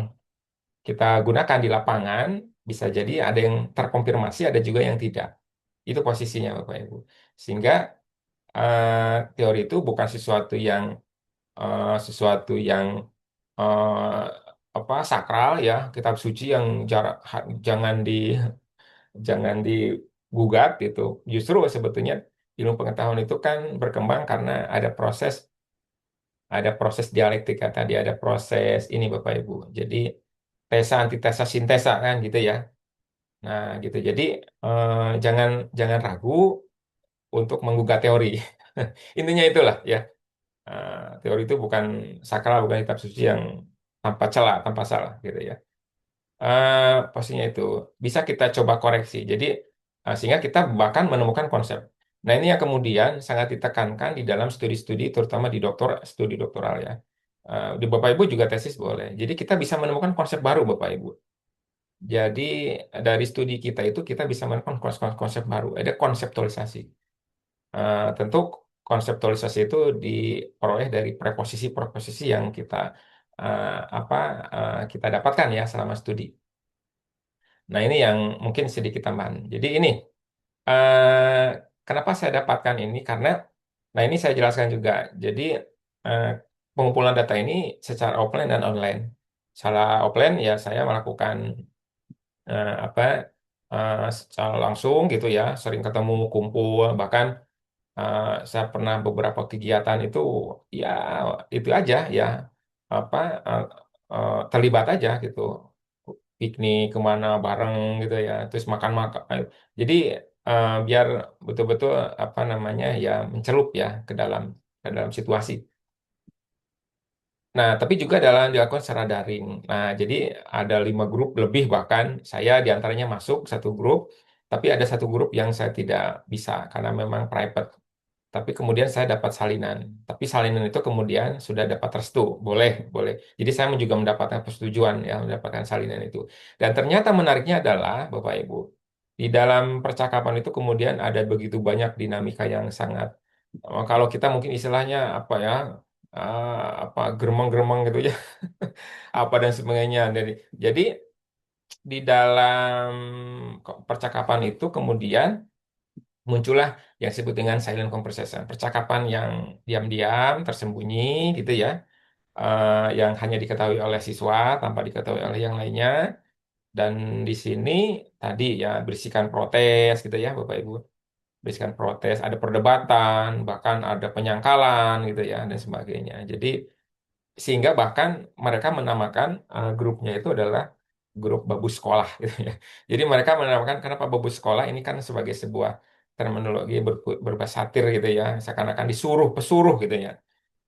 kita gunakan di lapangan bisa jadi ada yang terkonfirmasi, ada juga yang tidak. Itu posisinya Bapak Ibu. Sehingga teori itu bukan sesuatu yang sakral ya, kitab suci yang jangan jangan digugat gitu. Justru sebetulnya ilmu pengetahuan itu kan berkembang karena ada proses dialektika tadi, ada proses ini Bapak Ibu. Jadi tesa, antitesa, sintesa kan gitu ya. Nah gitu. Jadi jangan jangan ragu untuk menggugat teori. Intinya itulah ya. Teori itu bukan sakral, bukan kitab suci yang tanpa celah, tanpa salah gitu ya. Pastinya itu bisa kita coba koreksi. Jadi sehingga kita bahkan menemukan konsep. Nah ini yang kemudian sangat ditekankan di dalam studi-studi, terutama di studi doktoral ya. Di Bapak Ibu juga tesis boleh. Jadi kita bisa menemukan konsep baru Bapak Ibu. Jadi dari studi kita itu kita bisa menemukan konsep baru. Ada konseptualisasi. Tentu konseptualisasi itu diperoleh dari preposisi-preposisi yang apa kita dapatkan ya selama studi. Nah, ini yang mungkin sedikit tambahan. Jadi ini eh, kenapa saya dapatkan ini karena nah ini saya jelaskan juga. Jadi eh, pengumpulan data ini secara offline dan online. Secara offline ya saya melakukan apa secara langsung gitu ya, sering ketemu, kumpul, bahkan saya pernah beberapa kegiatan itu ya itu aja ya apa terlibat aja gitu, piknik kemana bareng gitu ya, terus makan-makan. Jadi biar betul-betul apa namanya ya mencelup ya ke dalam situasi. Nah, tapi juga dilakukan secara daring. Nah, jadi ada 5 grup lebih bahkan saya diantaranya masuk satu grup, tapi ada satu grup yang saya tidak bisa karena memang private. Tapi kemudian saya dapat salinan. Tapi salinan itu kemudian sudah dapat restu. Boleh, boleh. Jadi saya juga mendapatkan persetujuan ya, mendapatkan salinan itu. Dan ternyata menariknya adalah, Bapak Ibu, di dalam percakapan itu kemudian ada begitu banyak dinamika yang sangat, kalau kita mungkin istilahnya apa ya, apa geremang-geremang gitu ya, apa dan sebagainya. Jadi di dalam percakapan itu kemudian muncullah yang disebut dengan silent conversation, percakapan yang diam-diam, tersembunyi gitu ya, yang hanya diketahui oleh siswa tanpa diketahui oleh yang lainnya. Dan di sini tadi ya berisikan protes gitu ya, Bapak Ibu, berisikan protes, ada perdebatan, bahkan ada penyangkalan gitu ya dan sebagainya. Jadi sehingga bahkan mereka menamakan grupnya itu adalah grup babu sekolah gitu ya. Jadi mereka menamakan kenapa babu sekolah ini kan sebagai sebuah terminologi berbahasa satir gitu ya, seakan-akan disuruh pesuruh gitu ya.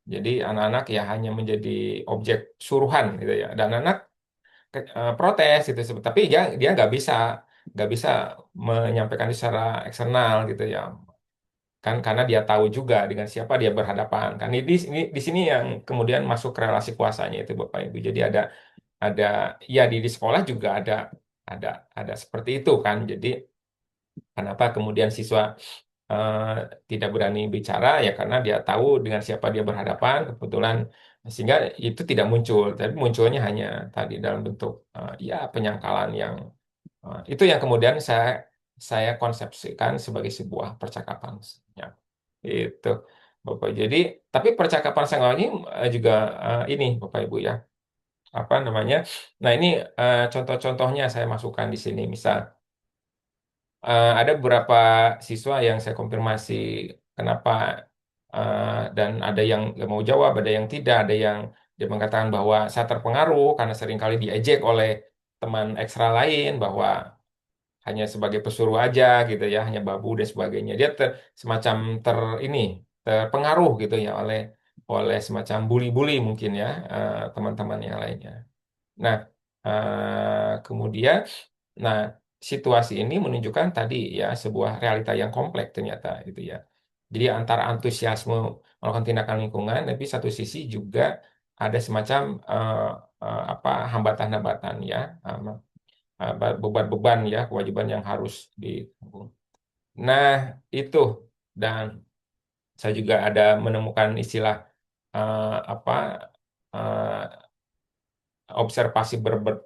Jadi anak-anak ya hanya menjadi objek suruhan gitu ya. Dan anak protes gitu, tapi dia nggak bisa menyampaikan secara eksternal gitu ya, kan karena dia tahu juga dengan siapa dia berhadapan kan. Di sini yang kemudian masuk ke relasi kuasanya itu Bapak Ibu. Jadi ada ya di sekolah juga ada ada seperti itu kan. Jadi kenapa kemudian siswa eh, tidak berani bicara ya karena dia tahu dengan siapa dia berhadapan kebetulan, sehingga itu tidak muncul, tapi munculnya hanya tadi dalam bentuk ya penyangkalan yang itu yang kemudian saya konsepsikan sebagai sebuah percakapan ya itu Bapak. Jadi tapi percakapan saya ini juga ini Bapak Ibu ya apa namanya. Nah ini contoh-contohnya saya masukkan di sini. Misal ada beberapa siswa yang saya konfirmasi kenapa dan ada yang nggak mau jawab, ada yang tidak, ada yang dia mengatakan bahwa saya terpengaruh karena seringkali diejek oleh teman ekstra lain bahwa hanya sebagai pesuruh aja gitu ya, hanya babu dan sebagainya. Dia semacam ini terpengaruh gitu ya oleh oleh semacam bully-bully mungkin ya teman-teman yang lainnya. Nah, kemudian, nah situasi ini menunjukkan tadi ya sebuah realita yang kompleks ternyata itu ya. Jadi antara antusiasme melakukan tindakan lingkungan, tapi satu sisi juga ada semacam apa hambatan-hambatan ya, beban-beban ya, kewajiban yang harus ditanggung. Nah, itu dan saya juga ada menemukan istilah apa observasi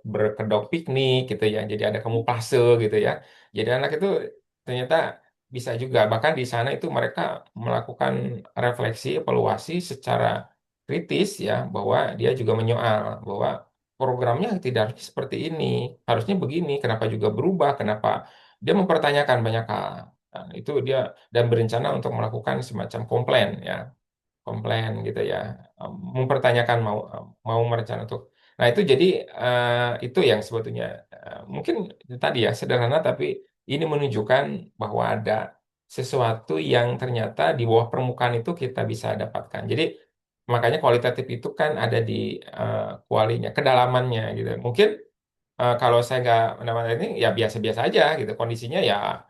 berkedok piknik gitu ya. Jadi ada kamuflase gitu ya. Jadi anak itu ternyata bisa juga. Bahkan di sana itu mereka melakukan refleksi, evaluasi secara kritis ya, bahwa dia juga menyoal bahwa programnya tidak harus seperti ini, harusnya begini. Kenapa juga berubah? Kenapa dia mempertanyakan banyak hal. Nah, itu dia dan berencana untuk melakukan semacam komplain ya, komplain gitu ya. Mempertanyakan mau merencana untuk. Nah, itu jadi itu yang sebetulnya mungkin tadi ya sederhana, tapi ini menunjukkan bahwa ada sesuatu yang ternyata di bawah permukaan itu kita bisa dapatkan. Jadi makanya kualitatif itu kan ada di kualinya, kedalamannya gitu. Mungkin kalau saya nggak mendapatkan ini ya biasa-biasa aja gitu. Kondisinya ya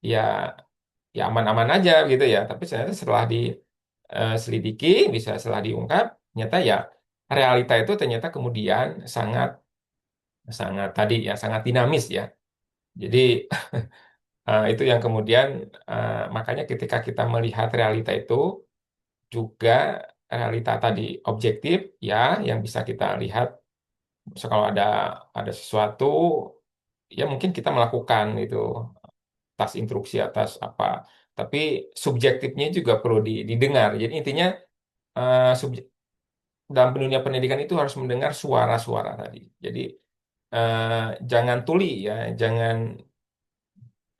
ya aman-aman aja gitu ya. Tapi ternyata setelah diselidiki, bisa setelah diungkap, ternyata ya realita itu ternyata kemudian sangat sangat tadi ya sangat dinamis ya. Jadi itu yang kemudian makanya ketika kita melihat realita itu juga realita tadi objektif ya yang bisa kita lihat. So, kalau ada sesuatu ya mungkin kita melakukan itu atas instruksi atas apa. Tapi subjektifnya juga perlu didengar. Jadi intinya dalam dunia pendidikan itu harus mendengar suara-suara tadi. Jadi eh, jangan tuli ya, jangan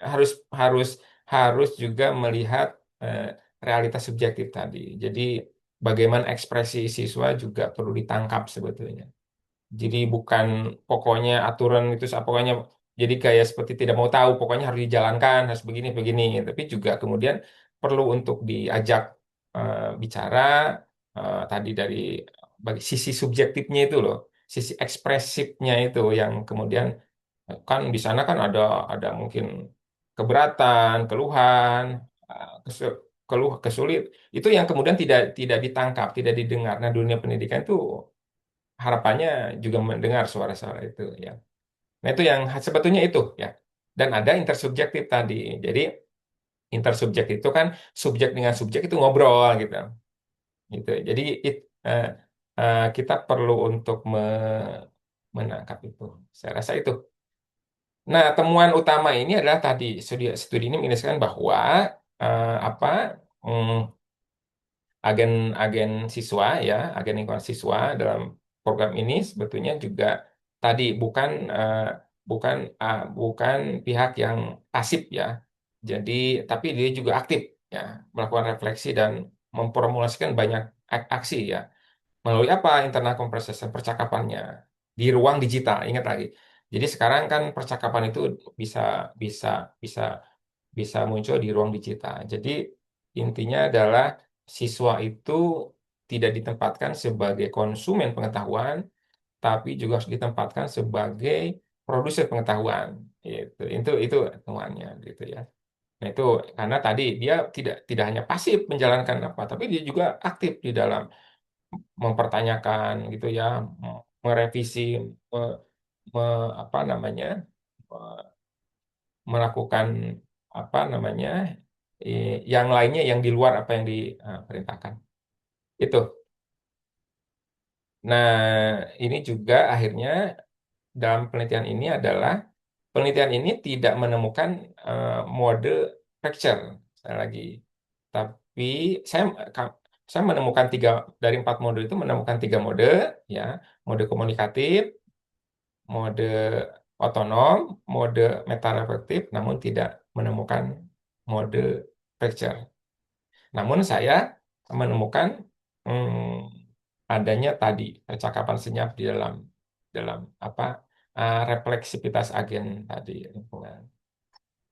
harus harus harus juga melihat eh, realitas subjektif tadi. Jadi bagaimana ekspresi siswa juga perlu ditangkap sebetulnya. Jadi bukan pokoknya aturan itu pokoknya jadi kayak seperti tidak mau tahu, pokoknya harus dijalankan, harus begini begini. Tapi juga kemudian perlu untuk diajak bicara tadi dari bagi sisi subjektifnya itu loh, sisi ekspresifnya itu yang kemudian kan di sana kan ada mungkin keberatan, keluhan, kesulit itu yang kemudian tidak ditangkap, tidak didengar. Nah, dunia pendidikan itu harapannya juga mendengar suara-suara itu ya. Nah, itu yang sebetulnya itu ya. Dan ada intersubjektif tadi. Jadi intersubjektif itu kan subjek dengan subjek itu ngobrol gitu. Gitu. Jadi eh, kita perlu untuk menangkap itu. Saya rasa itu. Nah, temuan utama ini adalah tadi studi ini menjelaskan bahwa apa mm, agen-agen siswa ya, agen lingkungan siswa dalam program ini sebetulnya juga tadi bukan pihak yang pasif ya. Jadi tapi dia juga aktif ya, melakukan refleksi dan mempromosikan banyak aksi ya. Melalui apa? Internal conversation percakapannya di ruang digital. Ingat lagi. Jadi sekarang kan percakapan itu bisa bisa bisa bisa muncul di ruang digital. Jadi intinya adalah siswa itu tidak ditempatkan sebagai konsumen pengetahuan, tapi juga harus ditempatkan sebagai produser pengetahuan. Itu temuannya gitu ya. Nah itu karena tadi dia tidak hanya pasif menjalankan apa, tapi dia juga aktif di dalam mempertanyakan gitu ya, merevisi, me- apa namanya, melakukan apa namanya yang lainnya yang di luar apa yang diperintahkan itu. Nah, ini juga akhirnya dalam penelitian ini adalah penelitian ini tidak menemukan mode fracture sekali lagi, tapi saya ka- saya menemukan dari 4 mode itu menemukan 3 mode ya, mode komunikatif, mode otonom, mode metareflektif, namun tidak menemukan mode fracture. Namun saya menemukan adanya tadi percakapan senyap di dalam dalam apa refleksivitas agen tadi lingkungan.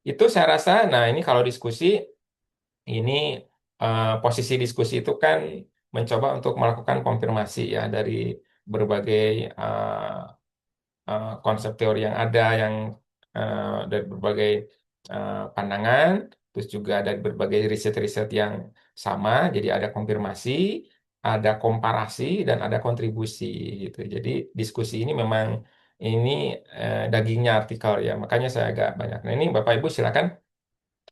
Itu saya rasa, nah ini kalau diskusi ini posisi diskusi itu kan mencoba untuk melakukan konfirmasi ya dari berbagai konsep teori yang ada yang dari berbagai pandangan, terus juga dari berbagai riset-riset yang sama, jadi ada konfirmasi, ada komparasi, dan ada kontribusi gitu. Jadi diskusi ini memang ini dagingnya artikel ya, makanya saya agak banyak. Nah ini Bapak Ibu silakan,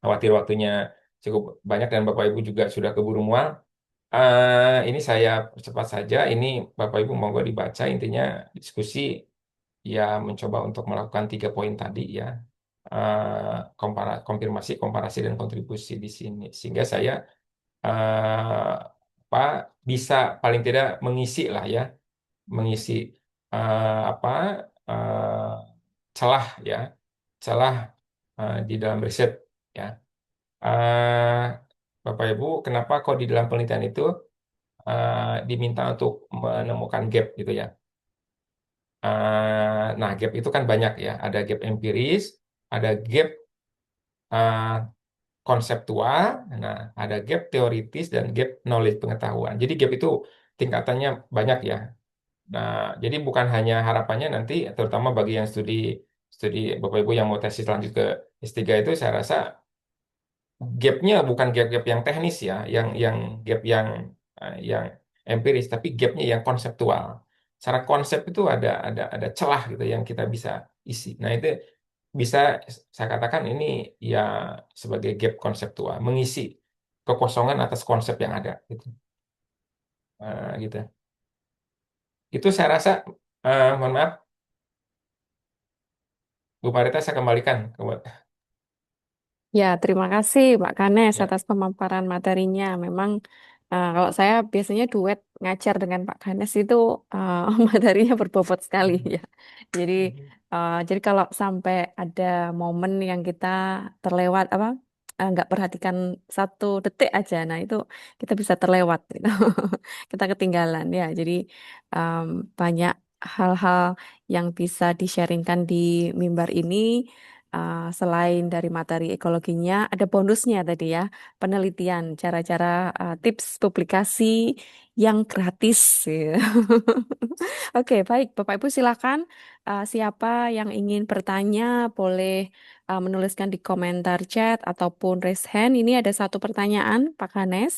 khawatir waktunya cukup banyak dan Bapak Ibu juga sudah keburu mual. Ini saya percepat saja. Ini Bapak Ibu monggo dibaca intinya diskusi ya mencoba untuk melakukan 3 poin tadi ya. Konfirmasi, komparasi, dan kontribusi di sini. Sehingga saya eh, apa bisa paling tidak mengisi lah ya, mengisi apa eh, celah ya, celah di dalam riset ya. Eh, Bapak Ibu, kenapa kok di dalam penelitian itu diminta untuk menemukan gap gitu ya? Nah, gap itu kan banyak ya. Ada gap empiris, ada gap eh, konseptual, nah ada gap teoritis dan gap knowledge pengetahuan. Jadi gap itu tingkatannya banyak ya. Nah, jadi bukan hanya harapannya nanti, terutama bagi yang studi studi Bapak Ibu yang mau tesis lanjut ke S3 itu, saya rasa gapnya bukan gap-gap yang teknis ya, yang gap yang empiris, tapi gapnya yang konseptual. Secara konsep itu ada celah gitu yang kita bisa isi. Nah, itu bisa saya katakan ini ya sebagai gap konseptual, mengisi kekosongan atas konsep yang ada gitu. Gitu. Itu saya rasa, mohon maaf Bu Marita, saya kembalikan ke Ya, terima kasih Pak Ganes ya. atas pemaparan materinya. Memang kalau saya biasanya duet ngajar dengan Pak Ganes itu materinya berbobot sekali ya. Jadi jadi kalau sampai ada momen yang kita terlewat apa nggak perhatikan 1 detik aja, nah itu kita bisa terlewat gitu. Kita ketinggalan ya. Jadi em, banyak hal-hal yang bisa di-sharingkan di mimbar ini. Selain dari materi ekologinya, ada bonusnya tadi ya, penelitian, cara-cara tips publikasi yang gratis. Gitu. Oke, baik, Bapak Ibu silakan. Siapa yang ingin bertanya boleh menuliskan di komentar chat ataupun raise hand. Ini ada 1 pertanyaan, Pak Ganes,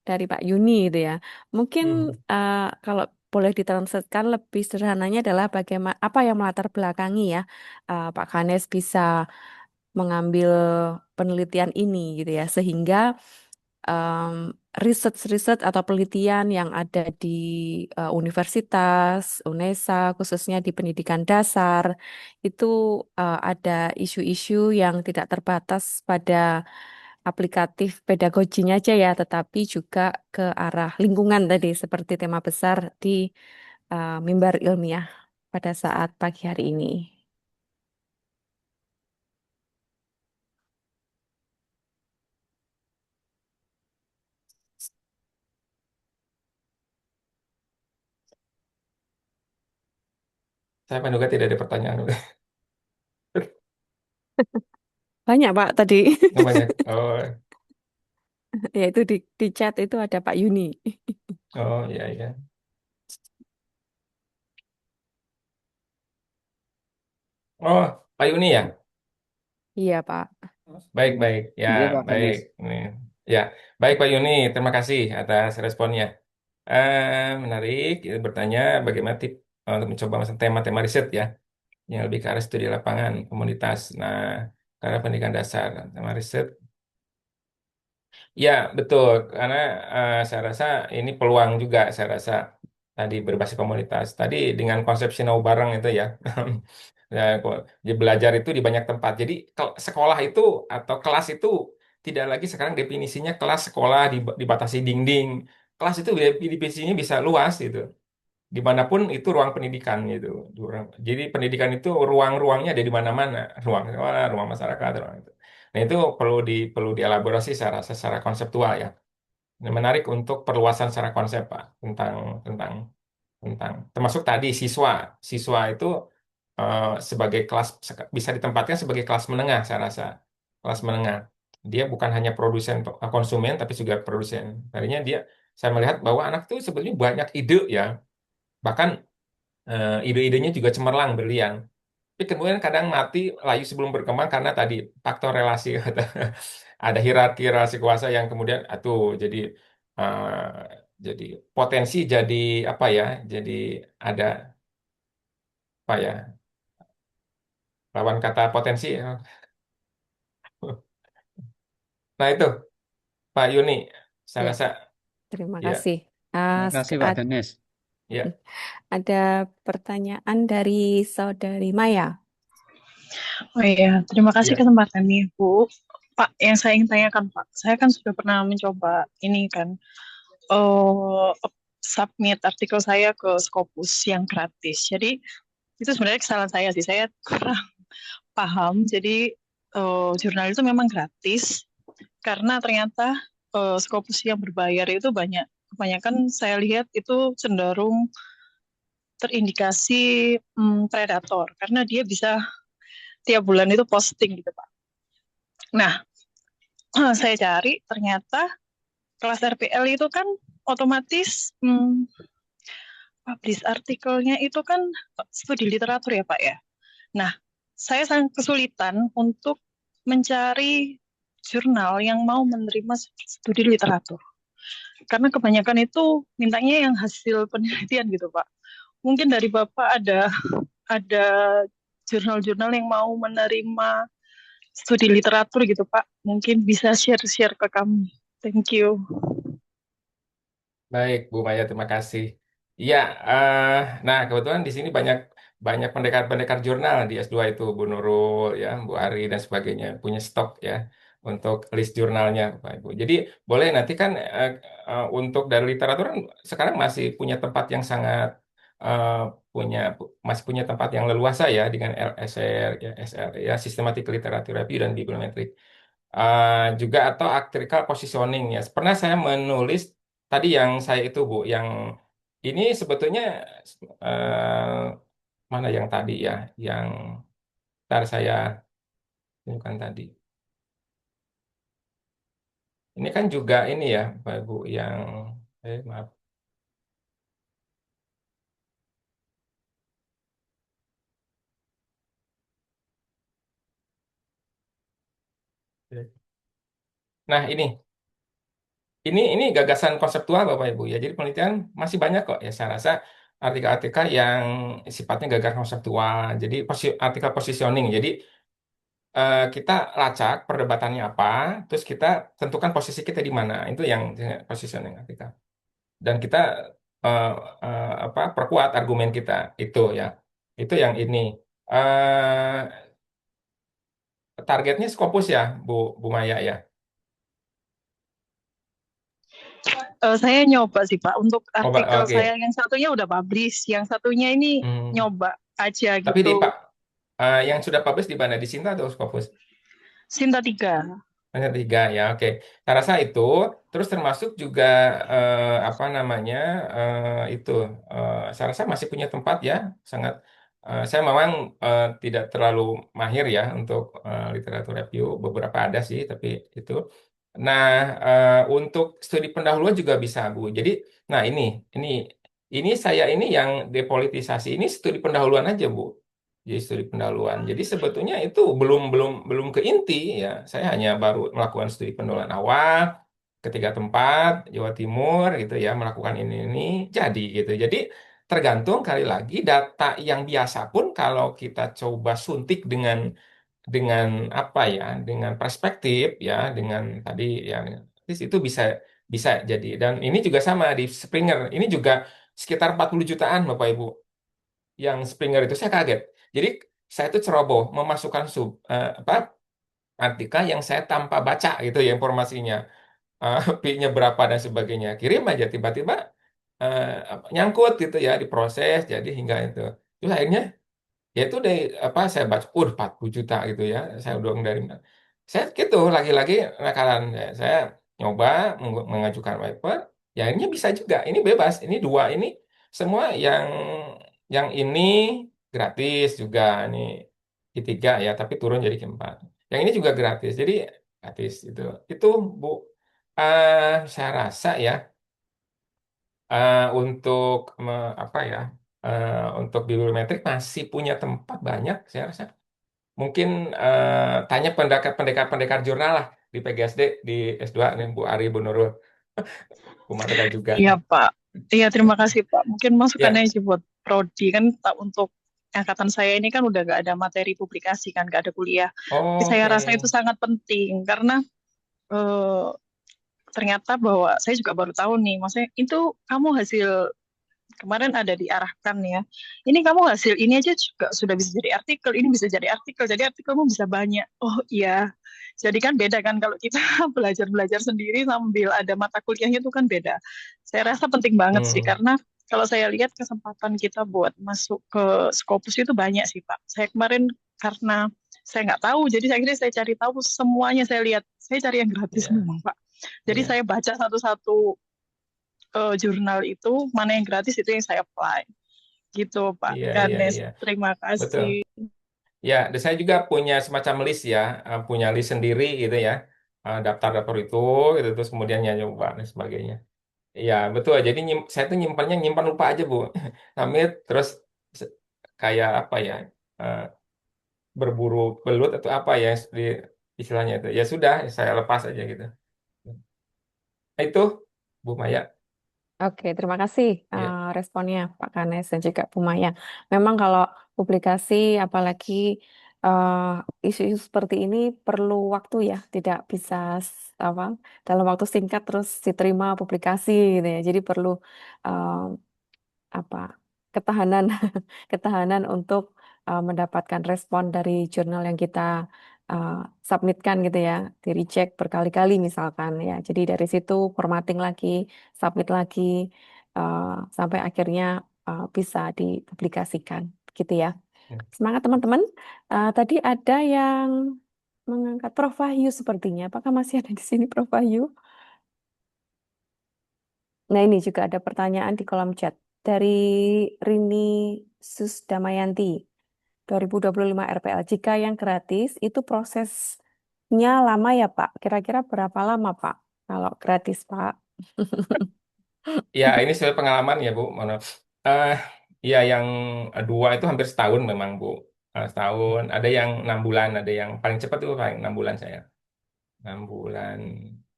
dari Pak Yuni itu ya. Mungkin Hmm. kalau boleh ditranslatekan lebih sederhananya adalah bagaimana apa yang melatar belakangi ya Pak Ganes bisa mengambil penelitian ini gitu ya sehingga riset-riset atau penelitian yang ada di universitas, UNESA, khususnya di pendidikan dasar, itu ada isu-isu yang tidak terbatas pada aplikatif pedagoginya aja ya, tetapi juga ke arah lingkungan tadi, seperti tema besar di mimbar ilmiah pada saat pagi hari ini. Saya menduga tidak ada pertanyaan. Banyak Pak tadi, Nggak banyak. Oh, yaitu di chat itu ada Pak Yuni. oh ya ya. Oh, Pak Yuni ya. Iya Pak. Baik baik ya, Iya Pak baik. Ganes. Nih. Ya, baik Pak Yuni. Terima kasih atas responnya. Menarik. Itu bertanya bagaimana untuk mencoba masuk tema-tema riset ya, yang lebih ke arah studi lapangan komunitas. Nah, karena pendidikan dasar, tema riset. Ya, betul. Karena saya rasa ini peluang juga, saya rasa tadi berbasis komunitas. Tadi dengan konsep sinau bareng itu ya. Ya, belajar itu di banyak tempat. Jadi sekolah itu atau kelas itu tidak lagi sekarang definisinya kelas sekolah dibatasi dinding. Kelas itu definisinya bisa luas gitu. Dimanapun itu ruang pendidikan gitu. Jadi pendidikan itu ruang-ruangnya ada di mana-mana, ruang sekolah, ruang masyarakat, ruang itu. Nah itu perlu dielaborasi secara konseptual ya. Ini menarik untuk perluasan secara konsep Pak tentang tentang tentang termasuk tadi siswa itu sebagai kelas bisa ditempatkan sebagai kelas menengah saya rasa kelas menengah. Dia bukan hanya produsen konsumen tapi juga produsen. Tadinya saya melihat bahwa anak itu sebetulnya banyak ide ya, bahkan ide-idenya juga cemerlang berlian. Tapi kemudian kadang mati layu sebelum berkembang karena tadi faktor relasi ada hierarki relasi kuasa yang kemudian jadi potensi jadi apa ya? Jadi ada apa ya? Lawan kata potensi. Nah itu Pak Yuni, saya Ya, rasa terima ya kasih. Ah, Terima kasih Pak Ganes. ya ada pertanyaan dari Saudari Maya. Oh iya, terima kasih ya. kesempatannya, Bu. Pak, yang saya ingin tanyakan, Pak, saya kan sudah pernah mencoba ini kan, eh submit artikel saya ke Scopus yang gratis. Jadi itu sebenarnya kesalahan saya sih, saya kurang paham. Jadi jurnal itu memang gratis karena ternyata Scopus yang berbayar itu kebanyakan saya lihat itu cenderung terindikasi predator karena dia bisa tiap bulan itu posting gitu Pak. Nah, saya cari ternyata kelas RPL itu kan otomatis publish artikelnya itu kan studi literatur ya Pak ya. Nah, saya sangat kesulitan untuk mencari jurnal yang mau menerima studi literatur. Karena kebanyakan itu mintanya yang hasil penelitian gitu Pak. Mungkin dari Bapak ada jurnal-jurnal yang mau menerima studi literatur gitu Pak. Mungkin bisa share-share ke kami. Thank you. Baik, Bu Maya, terima kasih. Iya, nah kebetulan di sini banyak banyak pendekar-pendekar jurnal di S2 itu, Bu Nurul, ya, Bu Ari dan sebagainya punya stok ya untuk list jurnalnya, Pak Ibu. Jadi boleh nanti kan untuk dari literatur kan sekarang masih punya tempat yang sangat eh, punya masih punya tempat yang leluasa ya dengan LSR, ya, SR, ya, Systematic Literature Review dan Bibliometrik. Juga atau artikel positioning ya. Pernah saya menulis tadi yang saya itu Bu, yang ini sebetulnya mana yang tadi ya, yang ntar saya bukan tadi. Ini kan juga ini ya, Pak Ibu, yang maaf. Nah, ini gagasan konseptual Bapak Ibu ya. Jadi penelitian masih banyak kok ya. Saya rasa artikel-artikel yang sifatnya gagasan konseptual. Jadi artikel positioning. Jadi kita lacak perdebatannya apa, terus kita tentukan posisi kita di mana. Itu yang positioning artikel. Dan kita eh, perkuat argumen kita itu ya. Itu yang ini. Eh, Targetnya Scopus ya, Bu Maya ya. Saya nyoba sih Pak, untuk artikel Oke. saya yang satunya udah publish, yang satunya ini Hmm. nyoba aja Tapi di gitu. Pak, yang sudah publish di mana? Di Sinta atau Scopus? Sinta 3. Hanya tiga ya, oke. Saya rasa itu, terus termasuk juga apa namanya itu, saya rasa masih punya tempat ya, sangat. Saya memang tidak terlalu mahir ya untuk literatur review, beberapa ada sih, tapi itu. Nah, untuk studi pendahuluan juga bisa Bu. Jadi, nah ini saya ini yang depolitisasi ini studi pendahuluan aja Bu. Jadi studi pendahuluan. Jadi sebetulnya itu belum belum belum ke inti ya. Saya hanya baru melakukan studi pendahuluan awal, ketiga tempat Jawa Timur gitu ya, melakukan ini jadi gitu. Jadi tergantung kali lagi data yang biasa pun kalau kita coba suntik dengan apa ya, dengan perspektif ya, dengan tadi yang itu bisa bisa jadi. Dan ini juga sama di Springer. Ini juga sekitar 40 jutaan Bapak Ibu yang Springer itu saya kaget. Jadi saya itu ceroboh memasukkan apa artikel yang saya tanpa baca gitu ya informasinya, fee-nya berapa dan sebagainya. Kirim aja tiba-tiba nyangkut gitu ya diproses jadi hingga itu. Terus akhirnya ya itu dari apa saya baca 40 juta gitu ya. Saya udah dari mana. Saya gitu lagi-lagi nakalan saya nyoba mengajukan paper, ya akhirnya bisa juga. Ini bebas, ini dua ini semua yang ini gratis juga ini ketiga ya, tapi turun jadi keempat. Yang ini juga gratis, jadi gratis itu. Itu Bu, saya rasa ya untuk apa ya untuk bibliometrik masih punya tempat banyak, saya rasa. Mungkin tanya pendekar-pendekar jurnal lah di PGSD, di S2 nih Bu Ari, Bu Nurul, Bu Marga juga. Iya Pak. Iya terima kasih Pak. Mungkin masukannya Ya, aja buat prodi kan untuk angkatan saya ini kan udah nggak ada materi publikasi kan, nggak ada kuliah. Tapi saya oke. rasa itu sangat penting karena eh, ternyata bahwa saya juga baru tahu nih, maksudnya itu kamu hasil kemarin ada diarahkan ya. Ini kamu hasil ini aja juga sudah bisa jadi artikel, ini bisa jadi artikelmu bisa banyak. Oh iya, jadi kan beda kan kalau kita belajar-belajar sendiri sambil ada mata kuliahnya itu kan beda. Saya rasa penting banget sih Hmm. karena kalau saya lihat kesempatan kita buat masuk ke Scopus itu banyak sih Pak. Saya kemarin karena saya nggak tahu. Jadi akhirnya saya cari tahu semuanya, saya lihat, saya cari yang gratis Iya, memang Pak. Jadi iya, saya baca satu-satu jurnal itu, mana yang gratis itu yang saya apply. Gitu Pak iya, iya, Ganes, iya, terima betul. kasih. Ya, dan saya juga punya semacam list ya, punya list sendiri gitu ya, daftar-daftar itu, gitu terus kemudian ya nyoba dan sebagainya. Iya, betul. Jadi saya tuh nyimpan lupa aja, Bu. Amit terus se- kayak apa ya? eh, Berburu belut atau apa ya di istilahnya itu. Ya sudah, saya lepas aja gitu. Nah, itu Bu Maya. Oke, terima kasih Ya, responnya Pak Kanes dan juga Bu Maya. Memang kalau publikasi, apalagi isu-isu seperti ini perlu waktu ya, tidak bisa apa dalam waktu singkat terus diterima publikasi gitu ya. Jadi perlu eh, apa ketahanan ketahanan untuk mendapatkan respon dari jurnal yang kita uh, submitkan gitu ya, di recheck berkali-kali misalkan ya. Jadi dari situ formatting lagi, submit lagi uh, sampai akhirnya bisa dipublikasikan gitu ya. Semangat teman-teman. Tadi ada yang mengangkat Prof. Wahyu sepertinya. Apakah masih ada di sini Prof. Wahyu? Nah, ini juga ada pertanyaan di kolom chat dari Rini Susdamayanti, 2025 RPL. Jika yang gratis itu prosesnya lama ya, Pak? Kira-kira berapa lama, Pak? Kalau gratis, Pak. ya ini sesuai pengalaman ya Bu. Mana? Eh, ya yang dua itu hampir setahun memang Bu. Setahun. Ada yang 6 bulan, ada yang paling cepat itu paling 6 bulan saya. 6 bulan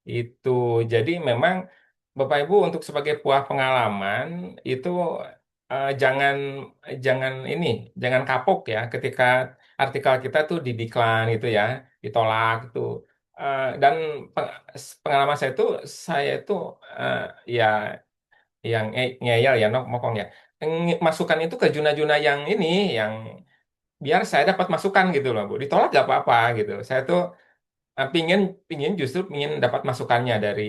itu. Jadi memang Bapak Ibu untuk sebagai buah pengalaman itu jangan jangan ini jangan kapok ya ketika artikel kita tuh di decline itu ya, ditolak itu. Dan pengalaman saya itu eh, ya yang ngeyel ya mokong ya. Masukan itu ke Juna-Juna yang ini yang biar saya dapat masukan gitu loh Bu. Ditolak gak apa-apa gitu. Saya tuh pingin pingin justru pingin dapat masukannya dari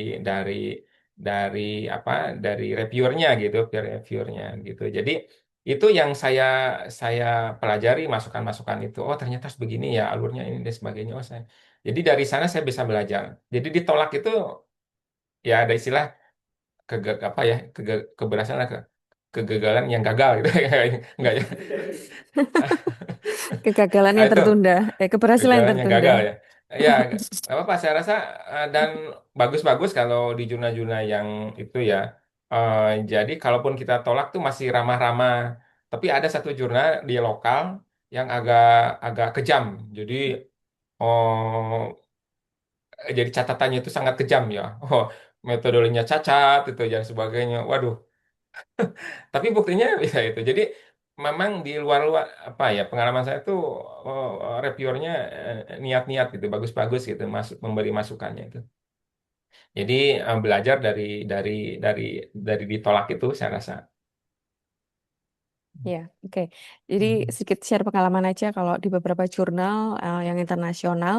dari apa dari reviewernya gitu peer reviewernya gitu jadi itu yang saya pelajari masukan-masukan itu oh ternyata begini ya alurnya ini dan sebagainya oh saya jadi dari sana saya bisa belajar jadi ditolak itu ya ada istilah apa ya keberhasilan kegagalan yang gagal gitu enggak ya. Kegagalan Nah, yang itu tertunda, keberhasilan yang kegagalan yang tertunda. gagal ya. Ya, nggak apa-apa. Saya rasa dan bagus-bagus kalau di zona-zona yang itu ya. Jadi kalaupun kita tolak tuh masih ramah-ramah. Tapi ada satu jurnal di lokal yang agak agak kejam. Jadi oh, jadi catatannya itu sangat kejam ya. Oh, metodologinya cacat itu dan sebagainya. Waduh. Tapi buktinya bisa itu. Jadi memang di luar-luar apa ya pengalaman saya tuh reviewernya niat-niat gitu, bagus-bagus gitu, memberi masukannya itu. Jadi belajar dari dari ditolak itu saya rasa. Ya, oke. Jadi Mhm. sedikit share pengalaman aja kalau di beberapa jurnal yang internasional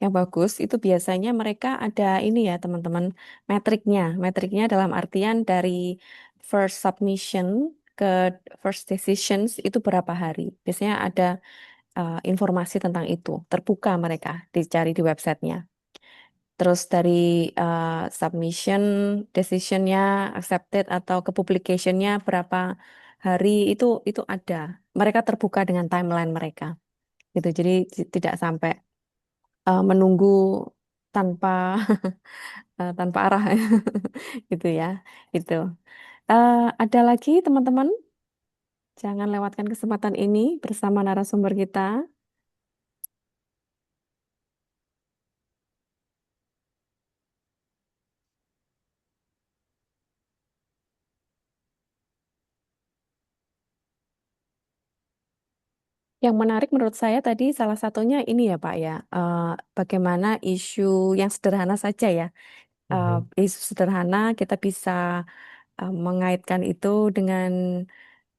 yang bagus itu biasanya mereka ada ini ya teman-teman metriknya. Metriknya dalam artian dari first submission ke first decisions itu berapa hari. Biasanya ada informasi tentang itu, terbuka mereka dicari di websitenya. Terus dari submission, decisionnya, accepted atau ke publicationnya berapa hari itu ada. Mereka terbuka dengan timeline mereka, gitu. Jadi tidak sampai menunggu tanpa tanpa arah, gitu ya. Itu. Ada lagi teman-teman, jangan lewatkan kesempatan ini bersama narasumber kita. Yang menarik menurut saya tadi salah satunya ini ya Pak ya, bagaimana isu yang sederhana saja ya, Mhm. isu sederhana kita bisa mengaitkan itu dengan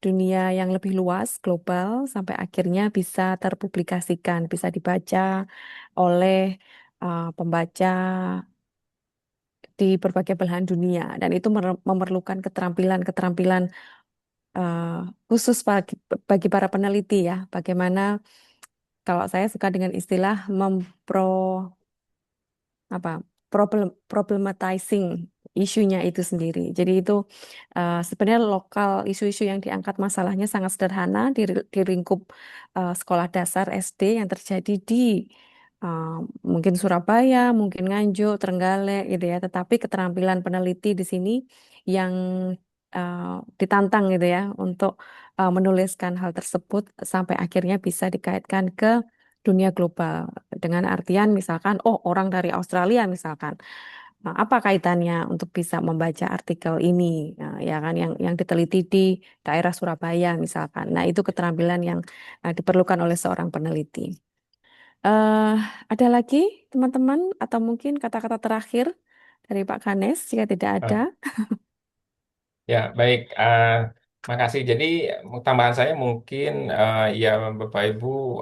dunia yang lebih luas, global, sampai akhirnya bisa terpublikasikan, bisa dibaca oleh pembaca di berbagai belahan dunia, dan itu memerlukan keterampilan-keterampilan eh, khusus bagi para peneliti ya, bagaimana kalau saya suka dengan istilah apa problematizing isunya itu sendiri. Jadi itu sebenarnya lokal isu-isu yang diangkat masalahnya sangat sederhana di lingkup sekolah dasar SD yang terjadi di uh, mungkin Surabaya, mungkin Nganjuk, Trenggalek gitu ya. Tetapi keterampilan peneliti di sini yang ditantang gitu ya untuk menuliskan hal tersebut sampai akhirnya bisa dikaitkan ke dunia global dengan artian misalkan oh orang dari Australia misalkan. Nah, apa kaitannya untuk bisa membaca artikel ini? Nah, ya kan yang diteliti di daerah Surabaya misalkan. Nah, itu keterampilan yang diperlukan oleh seorang peneliti. eh ada lagi teman-teman atau mungkin kata-kata terakhir dari Pak Ganes jika tidak ada? Ya, baik. Makasih. Jadi, tambahan saya mungkin, ya Bapak Ibu,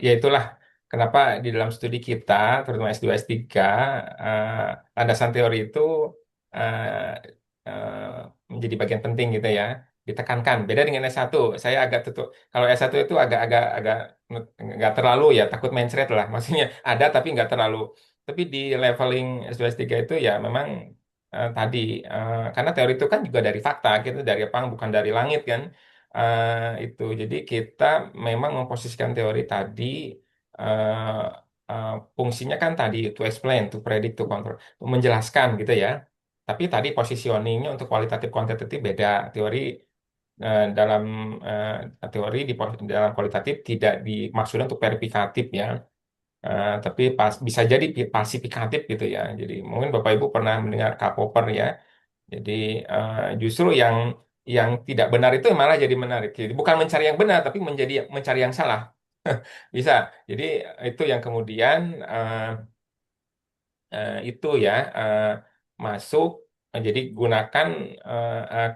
ya itulah kenapa di dalam studi kita, terutama S2, S3, landasan teori itu eh, menjadi bagian penting gitu ya, ditekankan. Beda dengan S1. Saya agak tutup. Kalau S1 itu agak nggak terlalu ya, takut mencret lah. Maksudnya ada tapi nggak terlalu. Tapi di leveling S2, S3 itu ya memang tadi karena teori itu kan juga dari fakta gitu dari apa bukan dari langit kan. Itu jadi kita memang memposisikan teori tadi eh, fungsinya kan tadi to explain, to predict, to control, menjelaskan gitu ya. Tapi tadi positioningnya untuk kualitatif kuantitatif beda. Teori dalam teori dalam kualitatif tidak dimaksudkan untuk verifikatif ya. Tapi bisa jadi falsifikatif gitu ya. Jadi mungkin Bapak Ibu pernah mendengar K-Popper ya. Jadi justru yang tidak benar itu malah jadi menarik. Jadi bukan mencari yang benar, tapi mencari yang salah. Bisa. Jadi itu yang kemudian itu ya masuk. Jadi gunakan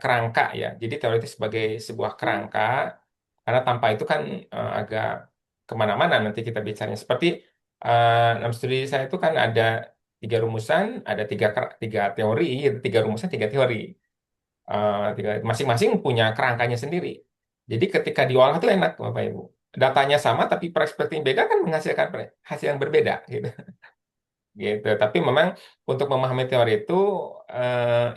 kerangka ya. Jadi teoritis sebagai sebuah kerangka. Karena tanpa itu kan agak kemana-mana nanti kita bicaranya. Seperti dalam studi saya itu kan ada tiga rumusan, ada tiga teori, tiga rumusan, tiga teori. Masing-masing punya kerangkanya sendiri. Jadi ketika diolah itu enak, Bapak Ibu. Datanya sama, tapi perspektif yang beda kan menghasilkan hasil yang berbeda, gitu. Gitu. Tapi memang untuk memahami teori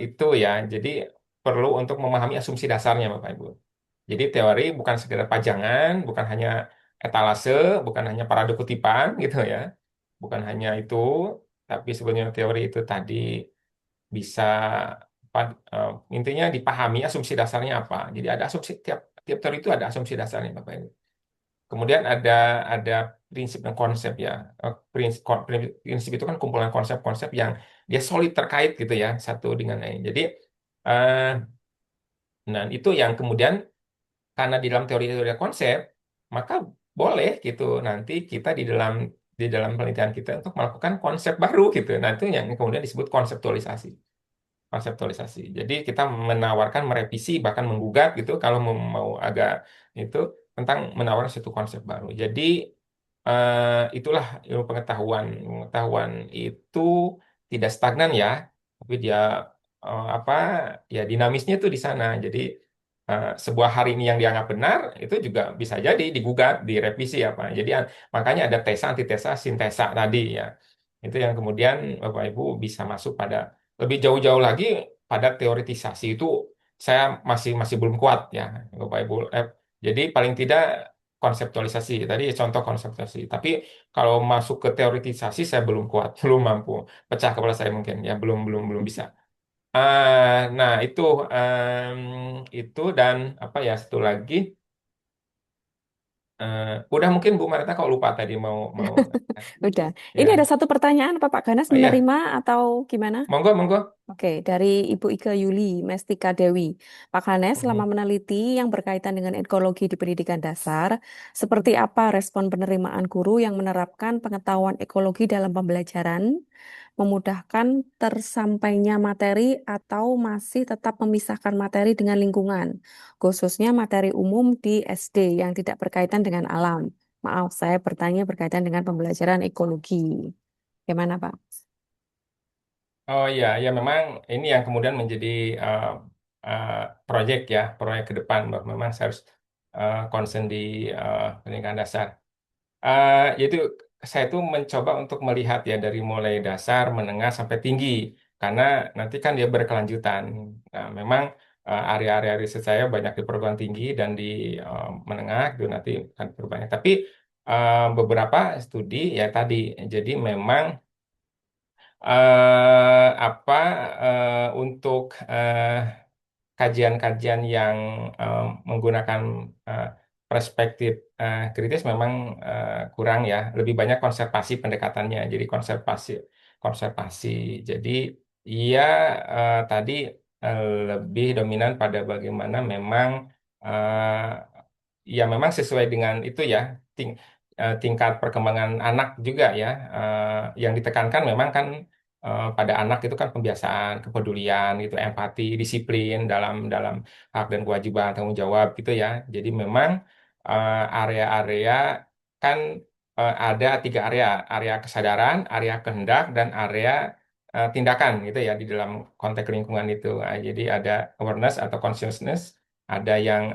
itu ya, jadi perlu untuk memahami asumsi dasarnya, Bapak Ibu. Jadi teori bukan sekedar pajangan, bukan hanya etalase, bukan hanya parade kutipan, gitu ya. Bukan hanya itu, tapi sebenarnya teori itu tadi bisa intinya dipahami asumsi dasarnya apa. Jadi ada asumsi tiap tiap teori itu ada asumsi dasarnya Bapak Ibu. Kemudian ada prinsip dan konsep ya. Prinsip itu kan kumpulan konsep-konsep yang dia solid terkait gitu ya satu dengan lain. Jadi eh, nah itu yang kemudian karena di dalam teori-teori konsep maka boleh gitu nanti kita di dalam penelitian kita untuk melakukan konsep baru gitu. Nah itu yang kemudian disebut konseptualisasi. Konseptualisasi. Jadi kita menawarkan merevisi bahkan menggugat gitu kalau mau agak itu tentang menawarkan suatu konsep baru. Jadi itulah ilmu pengetahuan. Pengetahuan itu tidak stagnan ya, tapi dia apa ya dinamisnya itu di sana. Jadi sebuah hari ini yang dianggap benar itu juga bisa jadi digugat, direvisi apa. Jadi makanya ada tesa, antitesa, sintesa tadi ya. Itu yang kemudian Bapak Ibu bisa masuk pada lebih jauh-jauh lagi pada teoritisasi itu saya masih masih belum kuat ya Bapak Ibu. Jadi paling tidak konseptualisasi tadi contoh konseptualisasi. Tapi kalau masuk ke teoritisasi saya belum kuat, belum mampu. Pecah kepala saya mungkin ya belum belum belum bisa. Nah itu dan apa ya satu lagi udah mungkin Bu Marta kalau lupa tadi mau Udah. Ini ada ya satu pertanyaan, Pak Ganes oh iya menerima atau gimana? monggo monggo. Oke, dari Ibu Ike Yuli Mestika Dewi. Pak Hanes, selama Mhm. meneliti yang berkaitan dengan ekologi di pendidikan dasar, seperti apa respon penerimaan guru yang menerapkan pengetahuan ekologi dalam pembelajaran, memudahkan tersampainya materi atau masih tetap memisahkan materi dengan lingkungan, khususnya materi umum di SD yang tidak berkaitan dengan alam. Maaf, saya bertanya berkaitan dengan pembelajaran ekologi. Gimana, Pak? Oh iya, ya memang ini yang kemudian menjadi uh, uh, proyek ke depan bahwa memang saya harus concern di pendidikan dasar. Yaitu saya tuh mencoba untuk melihat ya dari mulai dasar, menengah sampai tinggi, karena nanti kan dia berkelanjutan. Nah, memang area-area riset saya banyak di perguruan tinggi dan di menengah itu nanti akan berbanyak. Tapi beberapa studi ya tadi, jadi memang apa untuk kajian-kajian yang menggunakan eh, perspektif kritis memang kurang ya. Lebih banyak konservasi pendekatannya. Jadi konservasi, konservasi. Jadi ia tadi lebih dominan pada bagaimana memang ya memang sesuai dengan itu ya tingkat perkembangan anak juga ya. Yang ditekankan memang kan pada anak itu kan pembiasaan, kepedulian gitu, empati, disiplin dalam dalam hak dan kewajiban, tanggung jawab gitu ya. Jadi memang area-area kan ada tiga area, area kesadaran, area kehendak, dan area tindakan gitu ya di dalam konteks lingkungan itu. Jadi ada awareness atau consciousness, ada yang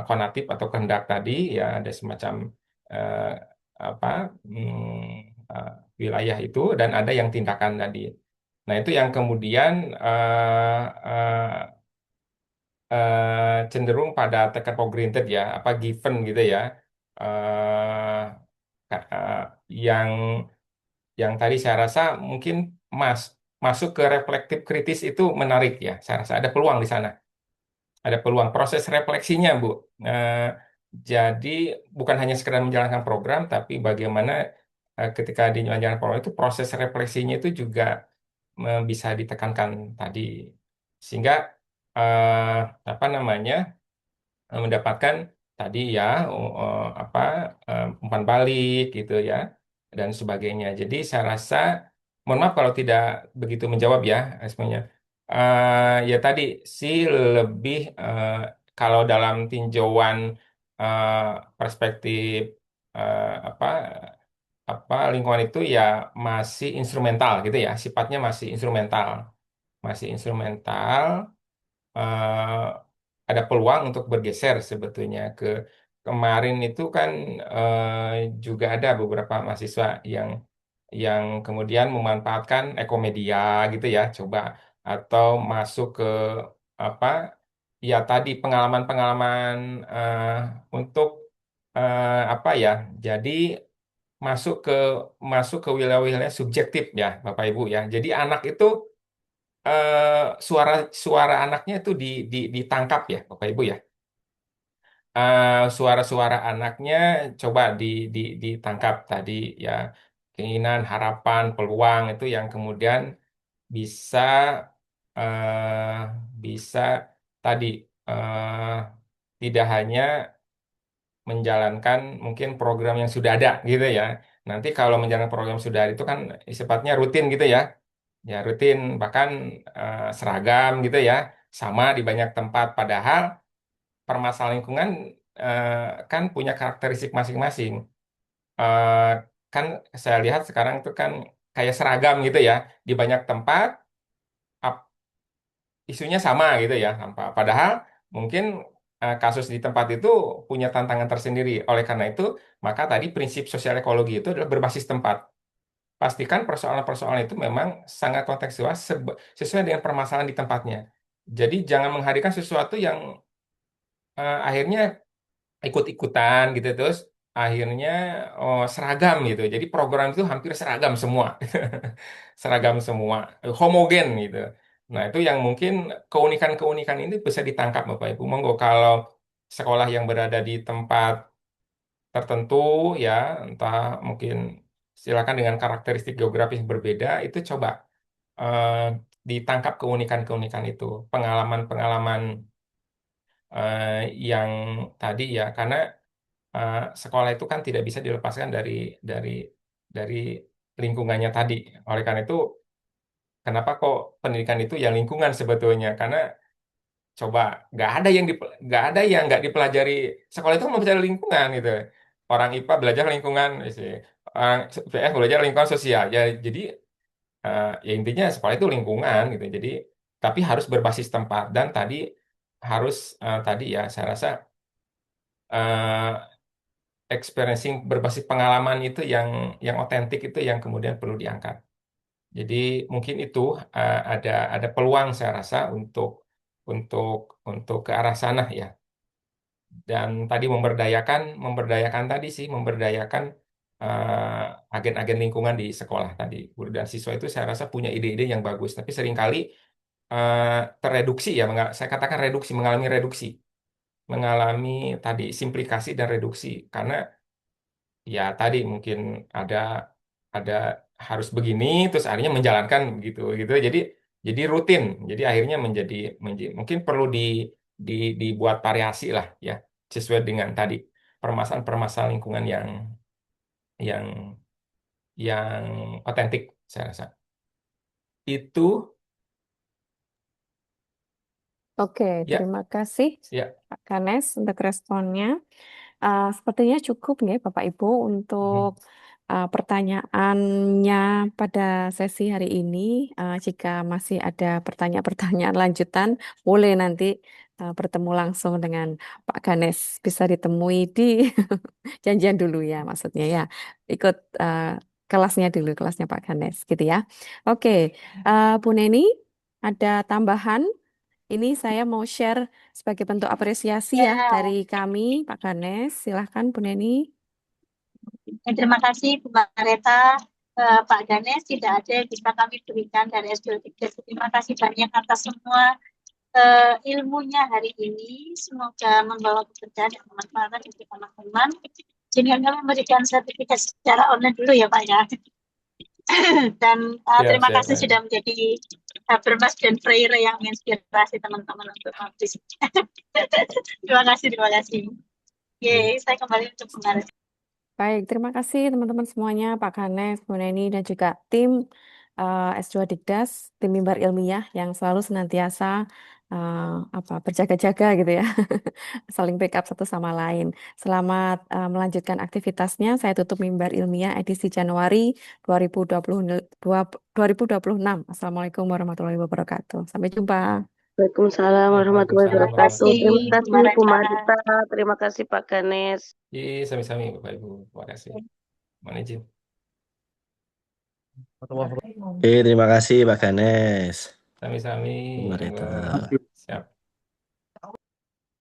konatif atau kehendak tadi ya, ada semacam eh, apa wilayah itu, dan ada yang tindakan tadi. Nah, itu yang kemudian cenderung pada taken for granted ya, apa given gitu ya. eh yang tadi saya rasa mungkin mas masuk ke reflektif kritis itu menarik ya. Saya rasa ada peluang di sana. Ada peluang proses refleksinya, Bu. Jadi bukan hanya sekedar menjalankan program, tapi bagaimana ketika di menjalankan program itu proses refleksinya itu juga bisa ditekankan tadi, sehingga eh, apa namanya mendapatkan tadi ya umpan balik gitu ya dan sebagainya. Jadi saya rasa, mohon maaf kalau tidak begitu menjawab ya semuanya. Ya tadi sih lebih kalau dalam tinjauan eh, perspektif eh, apa lingkungan itu ya masih instrumental gitu ya, sifatnya masih instrumental, masih instrumental. eh, ada peluang untuk bergeser sebetulnya ke kemarin itu kan juga ada beberapa mahasiswa yang kemudian memanfaatkan ekomedia gitu ya, coba atau masuk ke apa ya tadi pengalaman-pengalaman eh, untuk apa ya, jadi masuk ke wilayah-wilayah subjektif ya Bapak Ibu ya. Jadi anak itu suara suara anaknya itu ditangkap ya Bapak Ibu ya. Suara-suara anaknya coba ditangkap tadi ya, keinginan, harapan, peluang itu yang kemudian bisa eh, bisa tadi eh, tidak hanya menjalankan mungkin program yang sudah ada gitu ya. Nanti kalau menjalankan program yang sudah ada itu kan sifatnya rutin gitu ya. Ya rutin, bahkan seragam gitu ya, sama di banyak tempat. Padahal permasalahan lingkungan eh, kan punya karakteristik masing-masing. Eh, kan saya lihat sekarang itu kan kayak seragam gitu ya, di banyak tempat ap- isunya sama gitu ya. Padahal mungkin kasus di tempat itu punya tantangan tersendiri. Oleh karena itu, maka tadi prinsip sosial ekologi itu adalah berbasis tempat. Pastikan persoalan-persoalan itu memang sangat kontekstual sesuai dengan permasalahan di tempatnya. Jadi jangan menghadirkan sesuatu yang akhirnya ikut-ikutan gitu, terus akhirnya seragam gitu. Jadi program itu hampir seragam semua. Seragam semua, homogen gitu. Nah, itu yang mungkin keunikan-keunikan ini bisa ditangkap Bapak Ibu. Monggo kalau sekolah yang berada di tempat tertentu ya, entah mungkin silakan dengan karakteristik geografis yang berbeda, itu coba eh, ditangkap keunikan-keunikan itu, pengalaman-pengalaman eh, yang tadi ya, karena sekolah itu kan tidak bisa dilepaskan dari dari lingkungannya tadi. Oleh karena itu, kenapa kok pendidikan itu yang lingkungan sebetulnya? Karena coba nggak ada yang nggak dipelajari. Sekolah itu mempelajari lingkungan gitu. Orang IPA belajar lingkungan, orang PS belajar lingkungan sosial. Ya, jadi ya intinya sekolah itu lingkungan gitu. Jadi tapi harus berbasis tempat, dan tadi harus tadi ya saya rasa experiencing berbasis pengalaman itu yang otentik itu yang kemudian perlu diangkat. Jadi mungkin itu ada peluang saya rasa untuk untuk ke arah sana ya. Dan tadi memberdayakan tadi sih, memberdayakan agen-agen lingkungan di sekolah tadi. Guru dan siswa itu saya rasa punya ide-ide yang bagus, tapi seringkali tereduksi ya, saya katakan reduksi, mengalami tadi simplikasi dan reduksi karena ya tadi mungkin ada ada harus begini terus akhirnya menjalankan begitu gitu jadi rutin jadi akhirnya mungkin perlu di dibuat variasi lah ya sesuai dengan tadi permasalahan-permasalahan lingkungan yang yang otentik saya rasa itu Oke, ya terima kasih ya. Pak Ganes untuk responnya. Sepertinya cukup ya Bapak Ibu untuk Mhm. pertanyaannya pada sesi hari ini. Jika masih ada pertanyaan-pertanyaan lanjutan, boleh nanti bertemu langsung dengan Pak Ganes. Bisa ditemui di janjian dulu ya maksudnya ya. Ikut kelasnya dulu, kelasnya Pak Ganes gitu ya. Oke, Bu Neni, ada tambahan? Ini saya mau share sebagai bentuk apresiasi ya dari kami, Pak Ganes. Silahkan, Bu Neni. Terima kasih Bu Mareta, Pak Ganes, tidak ada yang bisa kami berikan dari S23. Terima kasih banyak atas semua ilmunya hari ini. Semoga membawa keberkahan dan kemanfaatan bagi teman-teman. Jangan kami memberikan sertifikat secara online dulu ya Pak ya. Dan terima kasih Siap. sudah menjadi bermas dan prayer yang menginspirasi teman-teman untuk habis. Terima kasih. Oke, saya kembali untuk mengarah. Baik, terima kasih teman-teman semuanya, Pak Ganes, Bu Neni, dan juga tim S2 Dikdas, tim mimbar ilmiah yang selalu senantiasa berjaga-jaga gitu ya, saling backup satu sama lain. Selamat melanjutkan aktivitasnya. Saya tutup mimbar ilmiah edisi Januari 2026. Assalamualaikum warahmatullahi wabarakatuh. Sampai jumpa. Waalaikumsalam warahmatullahi Terima Waalaikumsalam wabarakatuh. Terima kasih Bu kasih Bu Mareta. Marita. Terima kasih Pak Ganes. Sami-sami Bapak Ibu terima kasih mohon izin Oke, terima kasih Pak Ganes. sami-sami Bu Marita. siap